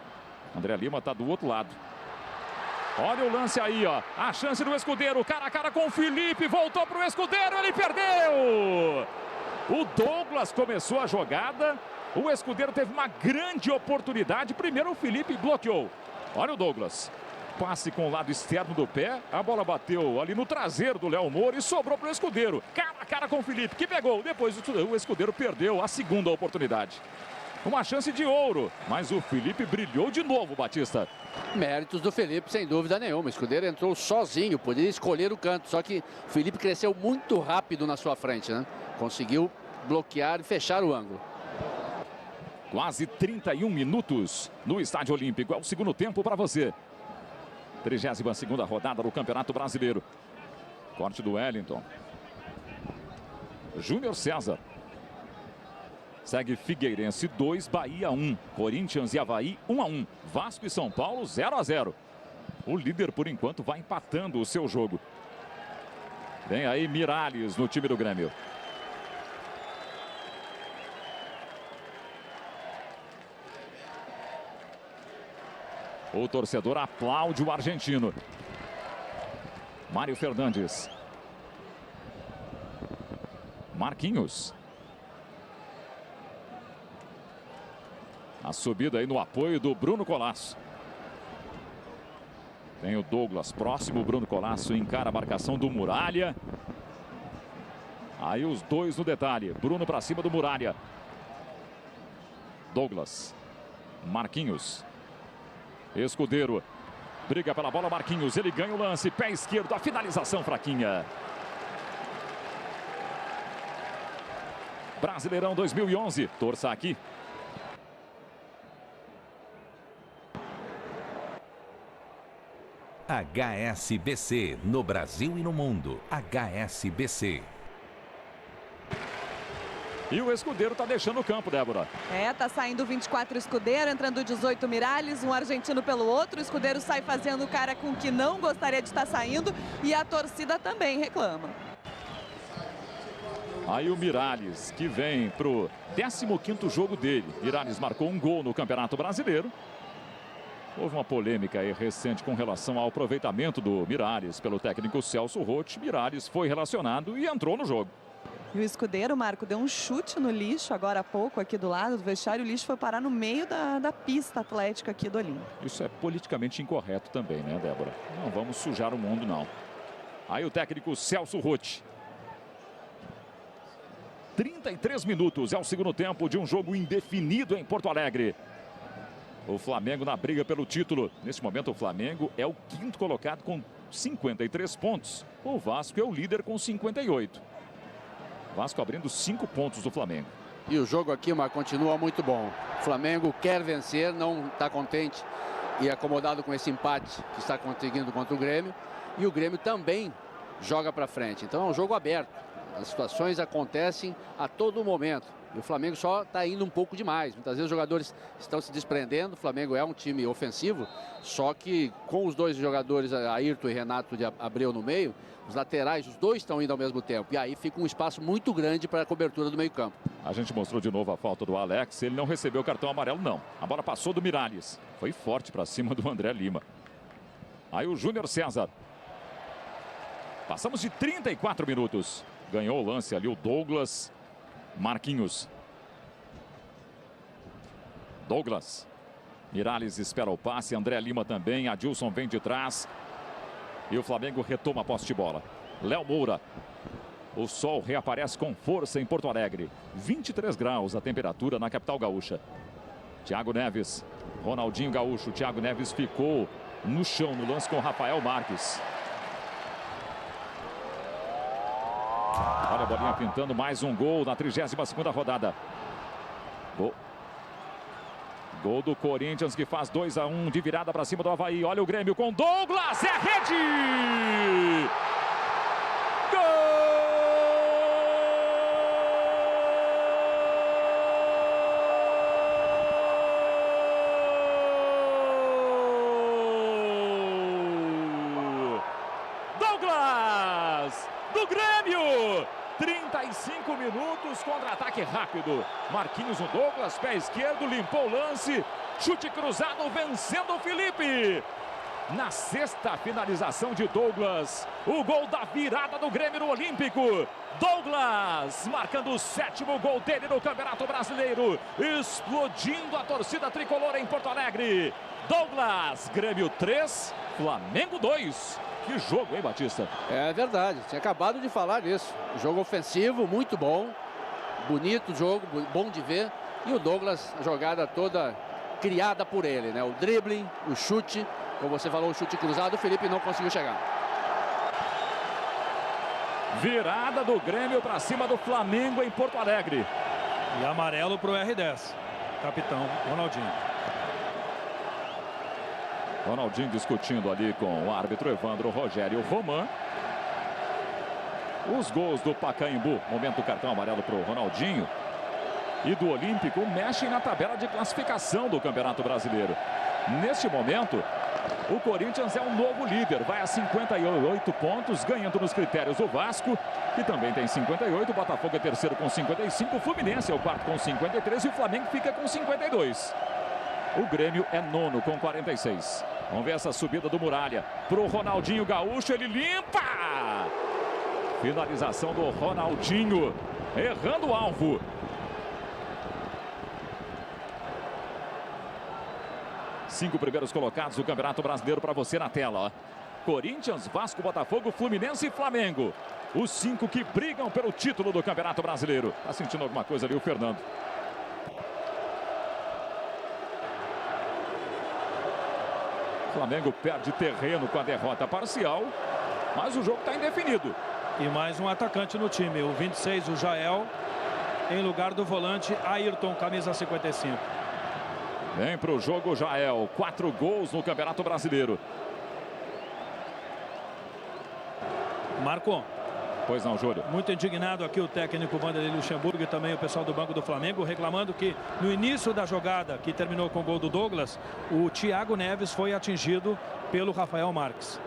André Lima está do outro lado. Olha o lance aí, ó. A chance do Escudeiro. Cara a cara com o Felipe. Voltou para o Escudeiro. Ele perdeu. O Douglas começou a jogada. O Escudeiro teve uma grande oportunidade. Primeiro o Felipe bloqueou. Olha o Douglas. Passe com o lado externo do pé. A bola bateu ali no traseiro do Léo Moura e sobrou para o Escudeiro. Cara a cara com o Felipe, que pegou. Depois o Escudeiro perdeu a segunda oportunidade. Uma chance de ouro, mas o Felipe brilhou de novo, Batista. Méritos do Felipe, sem dúvida nenhuma. O Escudeiro entrou sozinho, poderia escolher o canto, só que o Felipe cresceu muito rápido na sua frente, né? Conseguiu bloquear e fechar o ângulo. Quase 31 minutos no Estádio Olímpico. É o segundo tempo para você. 32ª rodada do Campeonato Brasileiro. Corte do Wellington. Júnior César. Segue Figueirense 2, Bahia 1. Corinthians e Avaí 1-1. Vasco e São Paulo 0-0. O líder, por enquanto, vai empatando o seu jogo. Vem aí Miralles no time do Grêmio. O torcedor aplaude o argentino. Mário Fernandes. Marquinhos. A subida aí no apoio do Bruno Colasso. Tem o Douglas próximo. O Bruno Colasso encara a marcação do Muralha. Aí os dois no detalhe. Bruno para cima do Muralha. Douglas. Marquinhos. Escudeiro. Briga pela bola. Marquinhos. Ele ganha o lance. Pé esquerdo. A finalização fraquinha. Brasileirão 2011. Torça aqui. HSBC, no Brasil e no mundo. HSBC. E o Escudeiro tá deixando o campo, Débora. Tá saindo 24 Escudeiro, entrando 18 Miralles, um argentino pelo outro. O Escudeiro sai fazendo o cara com que não gostaria de estar saindo e a torcida também reclama. Aí o Miralles, que vem pro 15º jogo dele. Miralles marcou um gol no Campeonato Brasileiro. Houve uma polêmica aí recente com relação ao aproveitamento do Miralles pelo técnico Celso Roth. Miralles foi relacionado e entrou no jogo. E o Escudeiro, Marco, deu um chute no lixo agora há pouco aqui do lado do vestiário. O lixo foi parar no meio da pista atlética aqui do Olímpico. Isso é politicamente incorreto também, né, Débora? Não vamos sujar o mundo, não. Aí o técnico Celso Roth. 33 minutos é o segundo tempo de um jogo indefinido em Porto Alegre. O Flamengo na briga pelo título. Neste momento o Flamengo é o 5º colocado com 53 pontos. O Vasco é o líder com 58. Vasco abrindo 5 pontos do Flamengo. E o jogo aqui, mas continua muito bom. O Flamengo quer vencer, não está contente e acomodado com esse empate que está conseguindo contra o Grêmio. E o Grêmio também joga para frente. Então é um jogo aberto. As situações acontecem a todo momento. E o Flamengo só está indo um pouco demais. Muitas vezes os jogadores estão se desprendendo. O Flamengo é um time ofensivo, só que com os dois jogadores, Ayrton e Renato de Abreu no meio, os laterais, os dois estão indo ao mesmo tempo. E aí fica um espaço muito grande para a cobertura do meio-campo. A gente mostrou de novo a falta do Alex. Ele não recebeu o cartão amarelo, não. A bola passou do Miralles. Foi forte para cima do André Lima. Aí o Júnior César. Passamos de 34 minutos. Ganhou o lance ali o Douglas. Marquinhos. Douglas. Miralles espera o passe. André Lima também. Adilson vem de trás. E o Flamengo retoma a posse de bola. Léo Moura. O sol reaparece com força em Porto Alegre. 23 graus a temperatura na capital gaúcha. Thiago Neves. Ronaldinho Gaúcho. Thiago Neves ficou no chão no lance com Rafael Marques. Olha a bolinha pintando, mais um gol na 32ª rodada. Gol do Corinthians que faz 2-1 de virada para cima do Avaí. Olha o Grêmio com Douglas, é a rede! Gol! Douglas do Grêmio! 35 minutos, contra-ataque rápido. Marquinhos, o Douglas, pé esquerdo, limpou o lance. Chute cruzado, vencendo o Felipe. Na sexta finalização de Douglas, o gol da virada do Grêmio no Olímpico. Douglas marcando o 7º gol dele no Campeonato Brasileiro. Explodindo a torcida tricolor em Porto Alegre. Douglas, Grêmio 3, Flamengo 2. Que jogo, hein, Batista? É verdade, tinha acabado de falar nisso. Jogo ofensivo, muito bom. Bonito jogo, bom de ver. E o Douglas, a jogada toda criada por ele, né? O dribbling, o chute, como você falou, o chute cruzado, o Felipe não conseguiu chegar. Virada do Grêmio para cima do Flamengo em Porto Alegre. E amarelo para o R10, capitão Ronaldinho. Ronaldinho discutindo ali com o árbitro Evandro Rogério Roman. Os gols do Pacaembu, momento do cartão amarelo para o Ronaldinho, e do Olímpico mexem na tabela de classificação do Campeonato Brasileiro. Neste momento, o Corinthians é o novo líder, vai a 58 pontos, ganhando nos critérios o Vasco, que também tem 58, o Botafogo é terceiro com 55, o Fluminense é o quarto com 53 e o Flamengo fica com 52. O Grêmio é nono com 46. Vamos ver essa subida do Muralha pro Ronaldinho Gaúcho, ele limpa! Finalização do Ronaldinho, errando o alvo. Cinco primeiros colocados do Campeonato Brasileiro para você na tela. Ó. Corinthians, Vasco, Botafogo, Fluminense e Flamengo. Os 5 que brigam pelo título do Campeonato Brasileiro. Tá sentindo alguma coisa ali o Fernando? Flamengo perde terreno com a derrota parcial, mas o jogo está indefinido. E mais um atacante no time, o 26, o Jael, em lugar do volante Ayrton, camisa 55. Vem para o jogo Jael, 4 gols no Campeonato Brasileiro. Marcon. Pois não, Júlio. Muito indignado aqui o técnico Vanderlei Luxemburgo e também o pessoal do banco do Flamengo, reclamando que no início da jogada, que terminou com o gol do Douglas, o Thiago Neves foi atingido pelo Rafael Marques.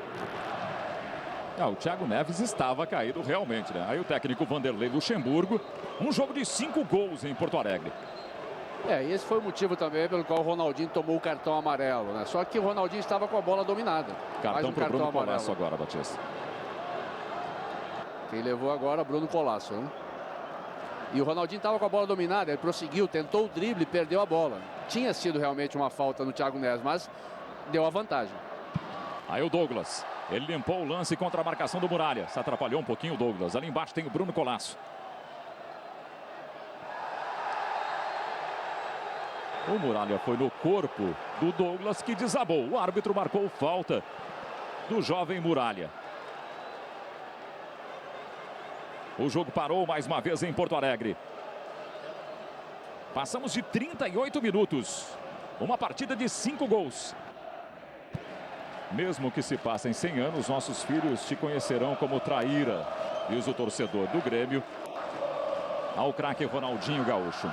O Thiago Neves estava caído realmente, né? Aí o técnico Vanderlei Luxemburgo, um jogo de 5 gols em Porto Alegre. E esse foi o motivo também pelo qual o Ronaldinho tomou o cartão amarelo, né? Só que o Ronaldinho estava com a bola dominada. Cartão para o Bruno Colasso agora, Batista. Quem levou agora, Bruno Colasso, né? E o Ronaldinho estava com a bola dominada, ele prosseguiu, tentou o drible, perdeu a bola. Tinha sido realmente uma falta no Thiago Neves, mas deu a vantagem. Aí o Douglas, ele limpou o lance contra a marcação do Muralha. Se atrapalhou um pouquinho o Douglas. Ali embaixo tem o Bruno Colasso. O Muralha foi no corpo do Douglas que desabou. O árbitro marcou falta do jovem Muralha. O jogo parou mais uma vez em Porto Alegre. Passamos de 38 minutos. Uma partida de 5 gols. Mesmo que se passem 100 anos, nossos filhos te conhecerão como traíra, diz o torcedor do Grêmio ao craque Ronaldinho Gaúcho.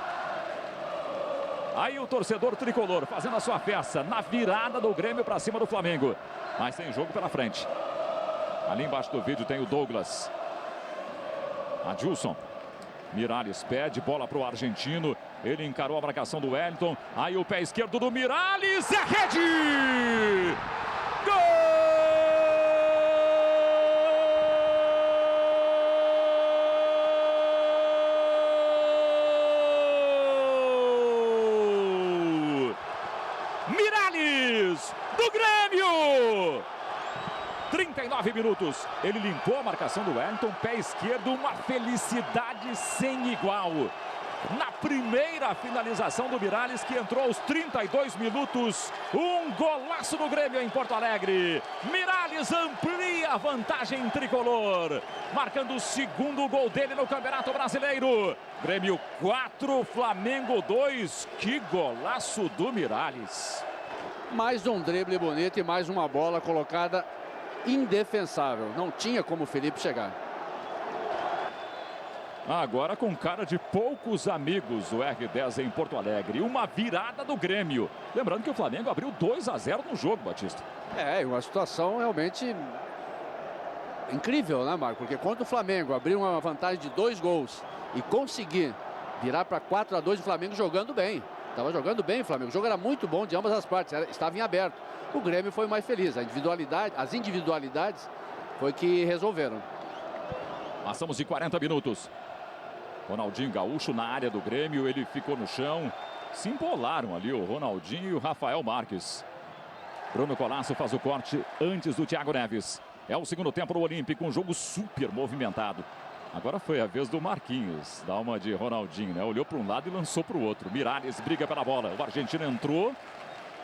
Aí o torcedor tricolor fazendo a sua festa na virada do Grêmio para cima do Flamengo. Mas tem jogo pela frente. Ali embaixo do vídeo tem o Douglas. Adilson. Miralles pede bola para o argentino. Ele encarou a marcação do Wellington. Aí o pé esquerdo do Miralles. É rede! Gol! gols do Grêmio! 39 minutos. Ele limpou a marcação do Wellington, pé esquerdo, uma felicidade sem igual. Na primeira finalização do Miralles, que entrou aos 32 minutos. Um golaço do Grêmio em Porto Alegre. Miralles amplia a vantagem tricolor, marcando o segundo gol dele no Campeonato Brasileiro. Grêmio 4, Flamengo 2. Que golaço do Miralles. Mais um drible bonito e mais uma bola colocada indefensável. Não tinha como o Felipe chegar. Agora com cara de poucos amigos o R10 em Porto Alegre. Uma virada do Grêmio. Lembrando que o Flamengo abriu 2-0 no jogo, Batista. É, uma situação realmente incrível, né, Marco? Porque quando o Flamengo abriu uma vantagem de 2 gols e conseguir virar para 4-2, o Flamengo jogando bem. Estava jogando bem o Flamengo. O jogo era muito bom de ambas as partes. Estava em aberto. O Grêmio foi mais feliz. As individualidades foi que resolveram. Passamos de 40 minutos. Ronaldinho Gaúcho na área do Grêmio, ele ficou no chão. Se embolaram ali o Ronaldinho e o Rafael Marques. Bruno Colasso faz o corte antes do Thiago Neves. É o segundo tempo do Olímpico, um jogo super movimentado. Agora foi a vez do Marquinhos, dá uma de Ronaldinho, né? Olhou para um lado e lançou para o outro. Miralles briga pela bola, o argentino entrou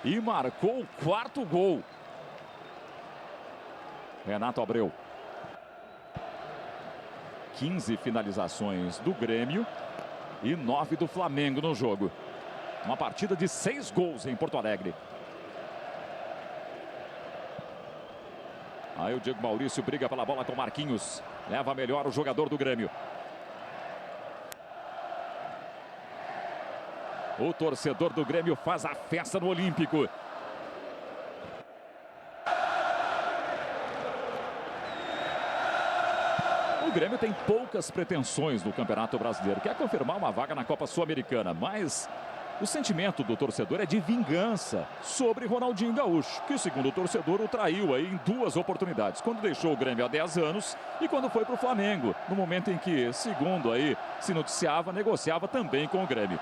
e marcou o 4º gol. Renato Abreu. 15 finalizações do Grêmio e 9 do Flamengo no jogo. Uma partida de 6 gols em Porto Alegre. Aí o Diego Maurício briga pela bola com o Marquinhos. Leva melhor o jogador do Grêmio. O torcedor do Grêmio faz a festa no Olímpico. O Grêmio tem poucas pretensões no Campeonato Brasileiro. Quer confirmar uma vaga na Copa Sul-Americana, mas o sentimento do torcedor é de vingança sobre Ronaldinho Gaúcho, que, segundo o torcedor, o traiu aí em 2 oportunidades. Quando deixou o Grêmio há 10 anos e quando foi para o Flamengo, no momento em que, segundo aí se noticiava, negociava também com o Grêmio.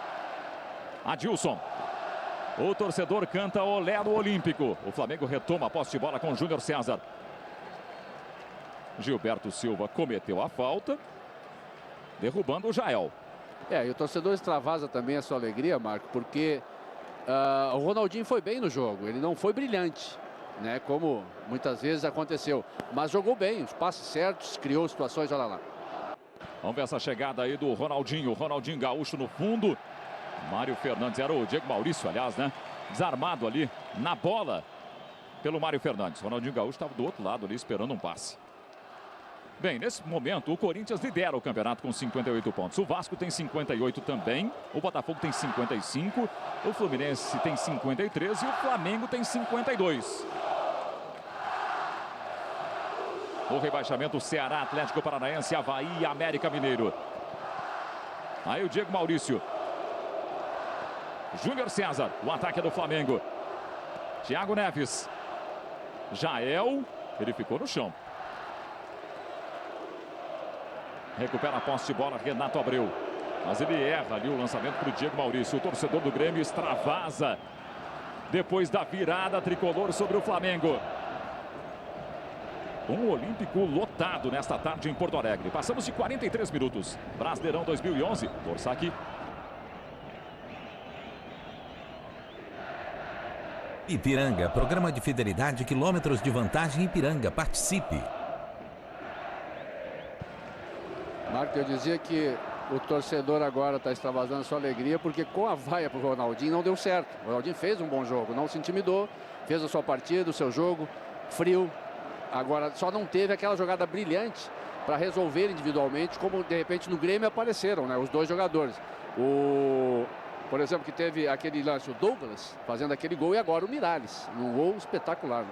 Adilson. O torcedor canta olé no Olímpico. O Flamengo retoma a posse de bola com o Júnior César. Gilberto Silva cometeu a falta, derrubando o Jael. E o torcedor extravasa também a sua alegria, Marco, porque o Ronaldinho foi bem no jogo. Ele não foi brilhante, né, como muitas vezes aconteceu, mas jogou bem, os passes certos, criou situações, olha lá. Vamos ver essa chegada aí do Ronaldinho. Ronaldinho Gaúcho no fundo. Mário Fernandes, era o Diego Maurício, aliás, né? Desarmado ali na bola pelo Mário Fernandes. Ronaldinho Gaúcho estava do outro lado ali esperando um passe. Bem, nesse momento o Corinthians lidera o campeonato com 58 pontos. O Vasco tem 58 também. O Botafogo tem 55. O Fluminense tem 53 e o Flamengo tem 52. O rebaixamento, Ceará, Atlético Paranaense, Avaí e América Mineiro. Aí o Diego Maurício. Júnior César, o ataque é do Flamengo. Thiago Neves. Jael, ele ficou no chão. Recupera a posse de bola, Renato Abreu. Mas ele erra ali o lançamento para o Diego Maurício. O torcedor do Grêmio extravasa depois da virada tricolor sobre o Flamengo. Um Olímpico lotado nesta tarde em Porto Alegre. Passamos de 43 minutos. Brasileirão 2011. Torça aqui. Ipiranga, programa de fidelidade, quilômetros de vantagem Ipiranga. Participe. Marco, eu dizia que o torcedor agora está extravasando sua alegria, porque com a vaia para o Ronaldinho não deu certo. O Ronaldinho fez um bom jogo, não se intimidou, fez a sua partida, o seu jogo, frio. Agora só não teve aquela jogada brilhante para resolver individualmente, como de repente no Grêmio apareceram, né, os dois jogadores. Por exemplo, que teve aquele lance, o Douglas, fazendo aquele gol, e agora o Miralles, um gol espetacular.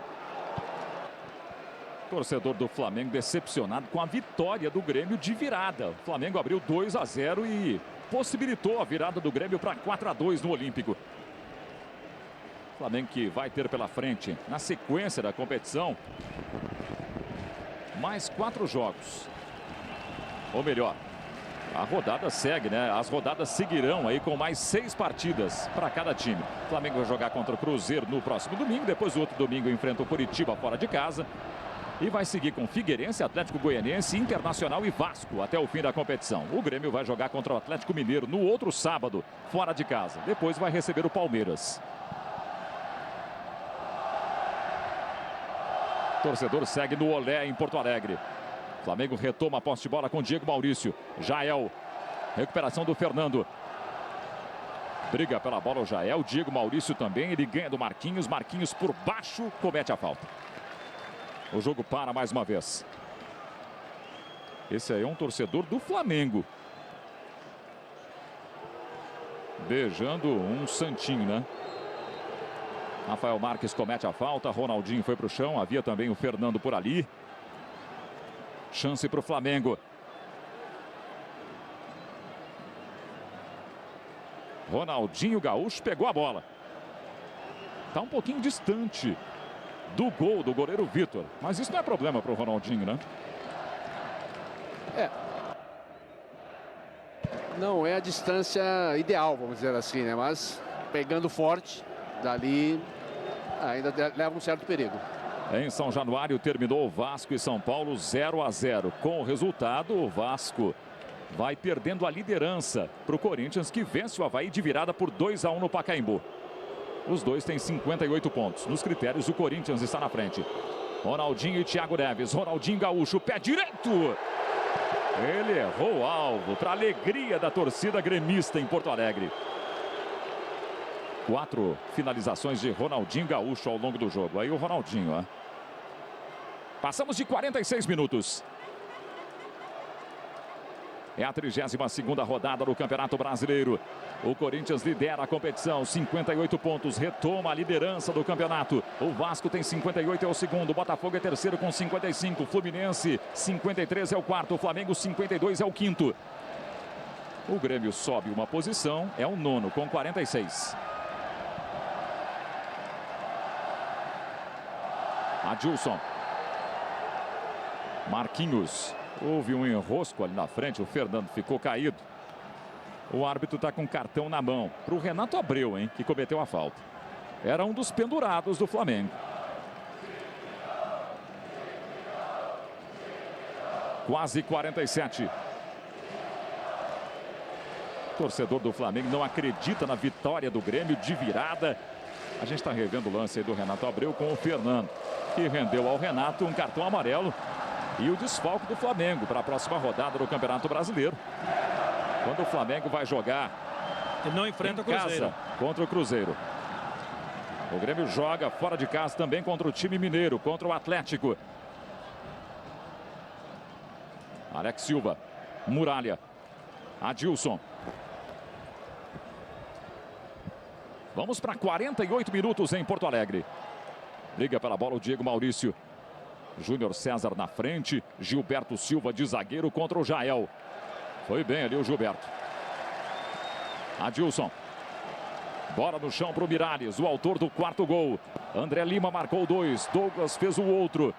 Torcedor do Flamengo decepcionado com a vitória do Grêmio de virada. O Flamengo abriu 2-0 e possibilitou a virada do Grêmio para 4-2 no Olímpico. Flamengo que vai ter pela frente, na sequência da competição, mais 4 jogos. Ou melhor, A rodada segue, né? As rodadas seguirão aí com mais 6 partidas para cada time. O Flamengo vai jogar contra o Cruzeiro no próximo domingo. Depois, o outro domingo, enfrenta o Curitiba fora de casa. E vai seguir com Figueirense, Atlético Goianiense, Internacional e Vasco até o fim da competição. O Grêmio vai jogar contra o Atlético Mineiro no outro sábado, fora de casa. Depois vai receber o Palmeiras. O torcedor segue no Olé em Porto Alegre. Flamengo retoma a posse de bola com Diego Maurício. Jael. Recuperação do Fernando. Briga pela bola o Jael. Diego Maurício também. Ele ganha do Marquinhos. Marquinhos por baixo comete a falta. O jogo para mais uma vez. Esse aí é um torcedor do Flamengo. Beijando um santinho, né? Rafael Marques comete a falta. Ronaldinho foi para o chão. Havia também o Fernando por ali. Chance para o Flamengo. Ronaldinho Gaúcho pegou a bola. Está um pouquinho distante do gol do goleiro Vitor. Mas isso não é problema para o Ronaldinho, né? Não é a distância ideal, vamos dizer assim, né? Mas pegando forte, dali ainda leva um certo perigo. Em São Januário terminou o Vasco e São Paulo 0-0. Com o resultado, o Vasco vai perdendo a liderança para o Corinthians, que vence o Avaí de virada por 2-1 no Pacaembu. Os dois têm 58 pontos. Nos critérios, o Corinthians está na frente. Ronaldinho e Thiago Neves. Ronaldinho Gaúcho, pé direito. Ele errou o alvo para a alegria da torcida gremista em Porto Alegre. 4 finalizações de Ronaldinho Gaúcho ao longo do jogo. Aí o Ronaldinho, ó. Passamos de 46 minutos. É a 32ª rodada do Campeonato Brasileiro. O Corinthians lidera a competição, 58 pontos, retoma a liderança do campeonato. O Vasco tem 58, é o segundo. O Botafogo é terceiro com 55. Fluminense, 53 é o quarto. O Flamengo, 52 é o quinto. O Grêmio sobe uma posição, é o nono com 46. Adilson. Marquinhos. Houve um enrosco ali na frente. O Fernando ficou caído. O árbitro está com cartão na mão. Para o Renato Abreu, hein, que cometeu a falta. Era um dos pendurados do Flamengo. Quase 47. Torcedor do Flamengo não acredita na vitória do Grêmio de virada. A gente está revendo o lance aí do Renato Abreu com o Fernando, que rendeu ao Renato um cartão amarelo e o desfalque do Flamengo para a próxima rodada do Campeonato Brasileiro. Quando o Flamengo vai jogar ele não enfrenta o Cruzeiro. Contra o Cruzeiro. O Grêmio joga fora de casa também contra o time mineiro, contra o Atlético. Alex Silva, Muralha, Adilson. Vamos para 48 minutos em Porto Alegre. Liga pela bola o Diego Maurício. Júnior César na frente. Gilberto Silva de zagueiro contra o Jael. Foi bem ali o Gilberto. Adilson. Bola no chão para o Miralles, o autor do 4º gol. André Lima marcou 2. Douglas fez o outro.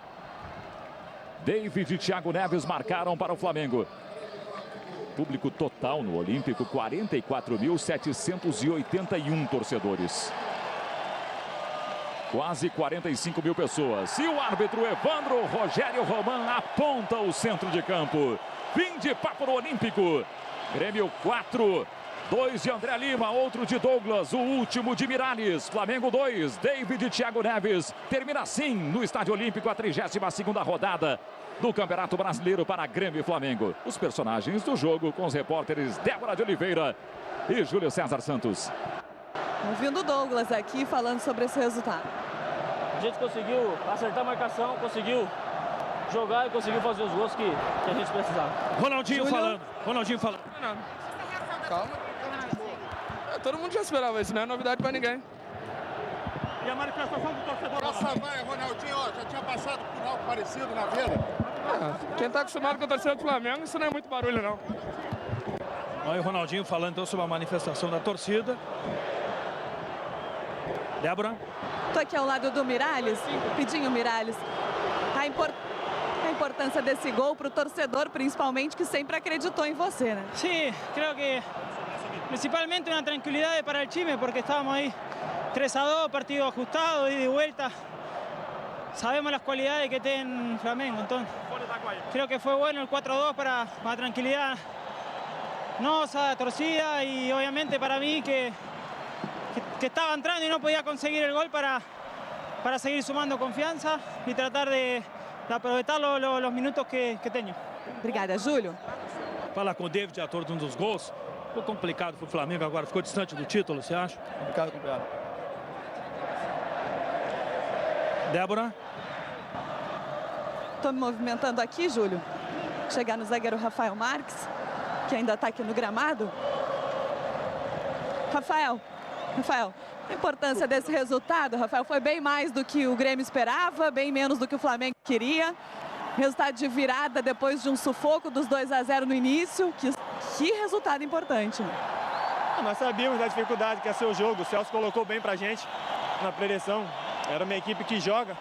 David e Thiago Neves marcaram para o Flamengo. Público total no Olímpico, 44.781 torcedores. Quase 45 mil pessoas. E o árbitro Evandro Rogério Roman aponta o centro de campo. Fim de papo no Olímpico. Grêmio 4. 2 de André Lima, outro de Douglas, o último de Miralles. Flamengo 2, David e Thiago Neves. Termina assim no Estádio Olímpico a 32ª rodada do Campeonato Brasileiro para Grêmio e Flamengo. Os personagens do jogo com os repórteres Débora de Oliveira e Júlio César Santos. Ouvindo o Douglas aqui falando sobre esse resultado. A gente conseguiu acertar a marcação, conseguiu jogar e conseguiu fazer os gols que a gente precisava. Ronaldinho falando. Ronaldinho falando. Calma. Todo mundo já esperava isso, não é novidade para ninguém. E a manifestação do torcedor? Essa vai, Ronaldinho, ó, já tinha passado por algo parecido na vida. Quem está acostumado com a torcida do Flamengo, isso não é muito barulho, não. Olha o Ronaldinho falando então sobre a manifestação da torcida. Débora. Estou aqui ao lado do Miralles, pedindo Miralles. A importância desse gol para o torcedor, principalmente, que sempre acreditou em você, né? Sí, creo que principalmente una tranquilidad para el time, porque estábamos ahí 3-2, partido ajustado, ida y vuelta. Sabemos las cualidades que tiene Flamengo, entonces creo que fue bueno el 4-2 para tranquilidad nosa, torcida y obviamente para mí que estaba entrando y no podía conseguir el gol para seguir sumando confianza y tratar de aproveitar los minutos que tenho. Obrigada, Júlio. Falar com o David, ator de um dos gols. Ficou complicado para o Flamengo agora, ficou distante do título, você acha? Complicado. Débora? Estou me movimentando aqui, Júlio. Chegar no zagueiro Rafael Marques, que ainda está aqui no gramado. Rafael, a importância desse resultado, Rafael, foi bem mais do que o Grêmio esperava, bem menos do que o Flamengo queria. Resultado de virada depois de um sufoco dos 2-0 no início. Que resultado importante. Nós sabíamos da dificuldade que ia ser o jogo. O Celso colocou bem pra gente na preleção. Era uma equipe que joga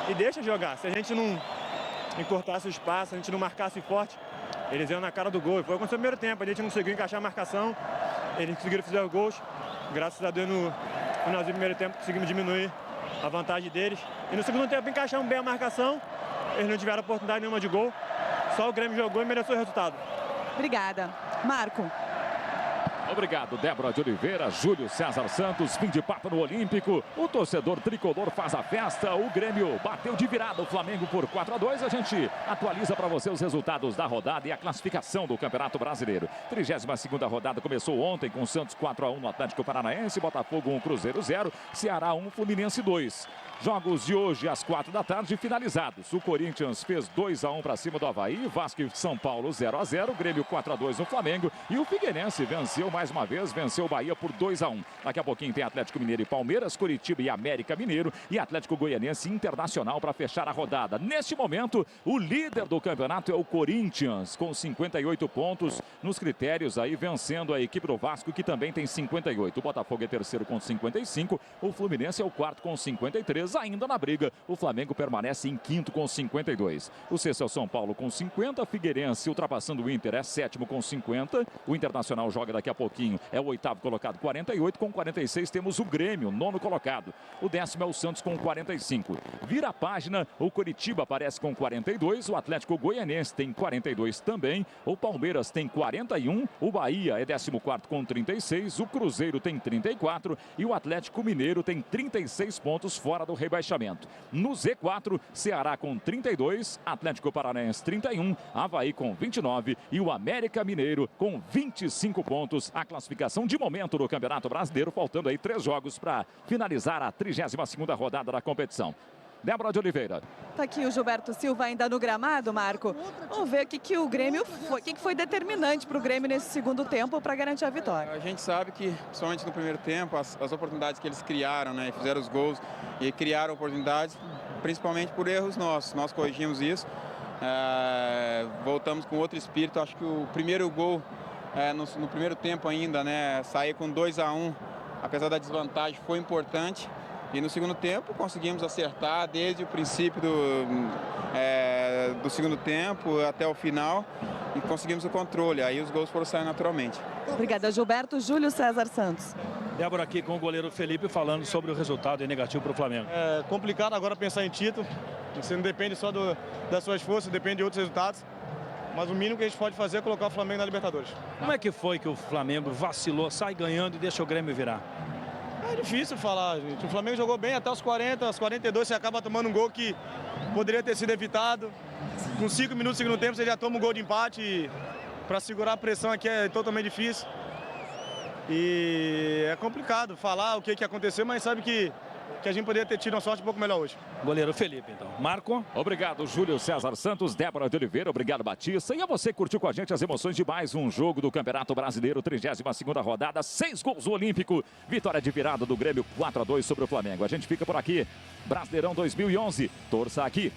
e deixa jogar. Se a gente não encurtasse o espaço, a gente não marcasse forte, eles iam na cara do gol. Foi o que aconteceu no primeiro tempo. A gente não conseguiu encaixar a marcação. Eles conseguiram fazer os gols. Graças a Deus, no finalzinho do primeiro tempo, conseguimos diminuir a vantagem deles. E no segundo tempo, encaixamos bem a marcação. Eles não tiveram oportunidade nenhuma de gol. Só o Grêmio jogou e mereceu o resultado. Obrigada. Marco. Obrigado, Débora de Oliveira, Júlio César Santos, fim de papo no Olímpico. O torcedor tricolor faz a festa, o Grêmio bateu de virada o Flamengo por 4-2. A gente atualiza para você os resultados da rodada e a classificação do Campeonato Brasileiro. 32ª rodada começou ontem com o Santos 4-1 no Atlético Paranaense, Botafogo 1, Cruzeiro 0, Ceará 1, Fluminense 2. Jogos de hoje às 4 da tarde finalizados. O Corinthians fez 2-1 para cima do Avaí, Vasco e São Paulo 0-0, Grêmio 4-2 no Flamengo e o Figueirense venceu mais uma vez, venceu o Bahia por 2-1. Daqui a pouquinho tem Atlético Mineiro e Palmeiras, Curitiba e América Mineiro e Atlético Goianiense Internacional para fechar a rodada. Neste momento, o líder do campeonato é o Corinthians, com 58 pontos nos critérios aí, vencendo a equipe do Vasco, que também tem 58. O Botafogo é terceiro com 55, o Fluminense é o quarto com 53. Ainda na briga, o Flamengo permanece em quinto com 52. O sexto é o São Paulo com 50, Figueirense ultrapassando o Inter é sétimo com 50. O Internacional joga daqui a pouquinho, é o oitavo colocado, 48. Com 46 temos o Grêmio, nono colocado. O décimo é o Santos com 45. Vira a página, o Curitiba aparece com 42, o Atlético Goianiense tem 42 também, o Palmeiras tem 41, o Bahia é 14º com 36, o Cruzeiro tem 34 e o Atlético Mineiro tem 36 pontos fora do rebaixamento. No Z4, Ceará com 32, Atlético Paranaense 31, Avaí com 29 e o América Mineiro com 25 pontos. A classificação de momento do Campeonato Brasileiro, faltando aí 3 jogos para finalizar a 32ª rodada da competição. Débora de Oliveira. Tá aqui o Gilberto Silva ainda no gramado, Marco. Vamos ver o que o Grêmio foi, o que foi determinante para o Grêmio nesse segundo tempo para garantir a vitória. A gente sabe que, principalmente no primeiro tempo, as oportunidades que eles criaram, né, fizeram os gols e criaram oportunidades, principalmente por erros nossos. Nós corrigimos isso, voltamos com outro espírito. Acho que o primeiro gol, no primeiro tempo ainda, né, sair com 2-1, apesar da desvantagem, foi importante. E no segundo tempo conseguimos acertar desde o princípio do segundo tempo até o final e conseguimos o controle. Aí os gols foram saindo naturalmente. Obrigada, Gilberto. Júlio César Santos. Débora aqui com o goleiro Felipe falando sobre o resultado negativo para o Flamengo. É complicado agora pensar em título. Você não depende só das suas forças, depende de outros resultados. Mas o mínimo que a gente pode fazer é colocar o Flamengo na Libertadores. Como é que foi que o Flamengo vacilou, sai ganhando e deixa o Grêmio virar? É difícil falar, gente. O Flamengo jogou bem até os 40, aos 42 você acaba tomando um gol que poderia ter sido evitado. Com 5 minutos do segundo tempo você já toma um gol de empate e para segurar a pressão aqui é totalmente difícil. E é complicado falar o que aconteceu, mas sabe que a gente poderia ter tido uma sorte um pouco melhor hoje. Goleiro Felipe, então. Marco. Obrigado, Júlio César Santos, Débora de Oliveira, obrigado, Batista. E a você que curtiu com a gente as emoções de mais um jogo do Campeonato Brasileiro, 32ª rodada, 6 gols no Olímpico. Vitória de virada do Grêmio, 4-2 sobre o Flamengo. A gente fica por aqui. Brasileirão 2011, torça aqui.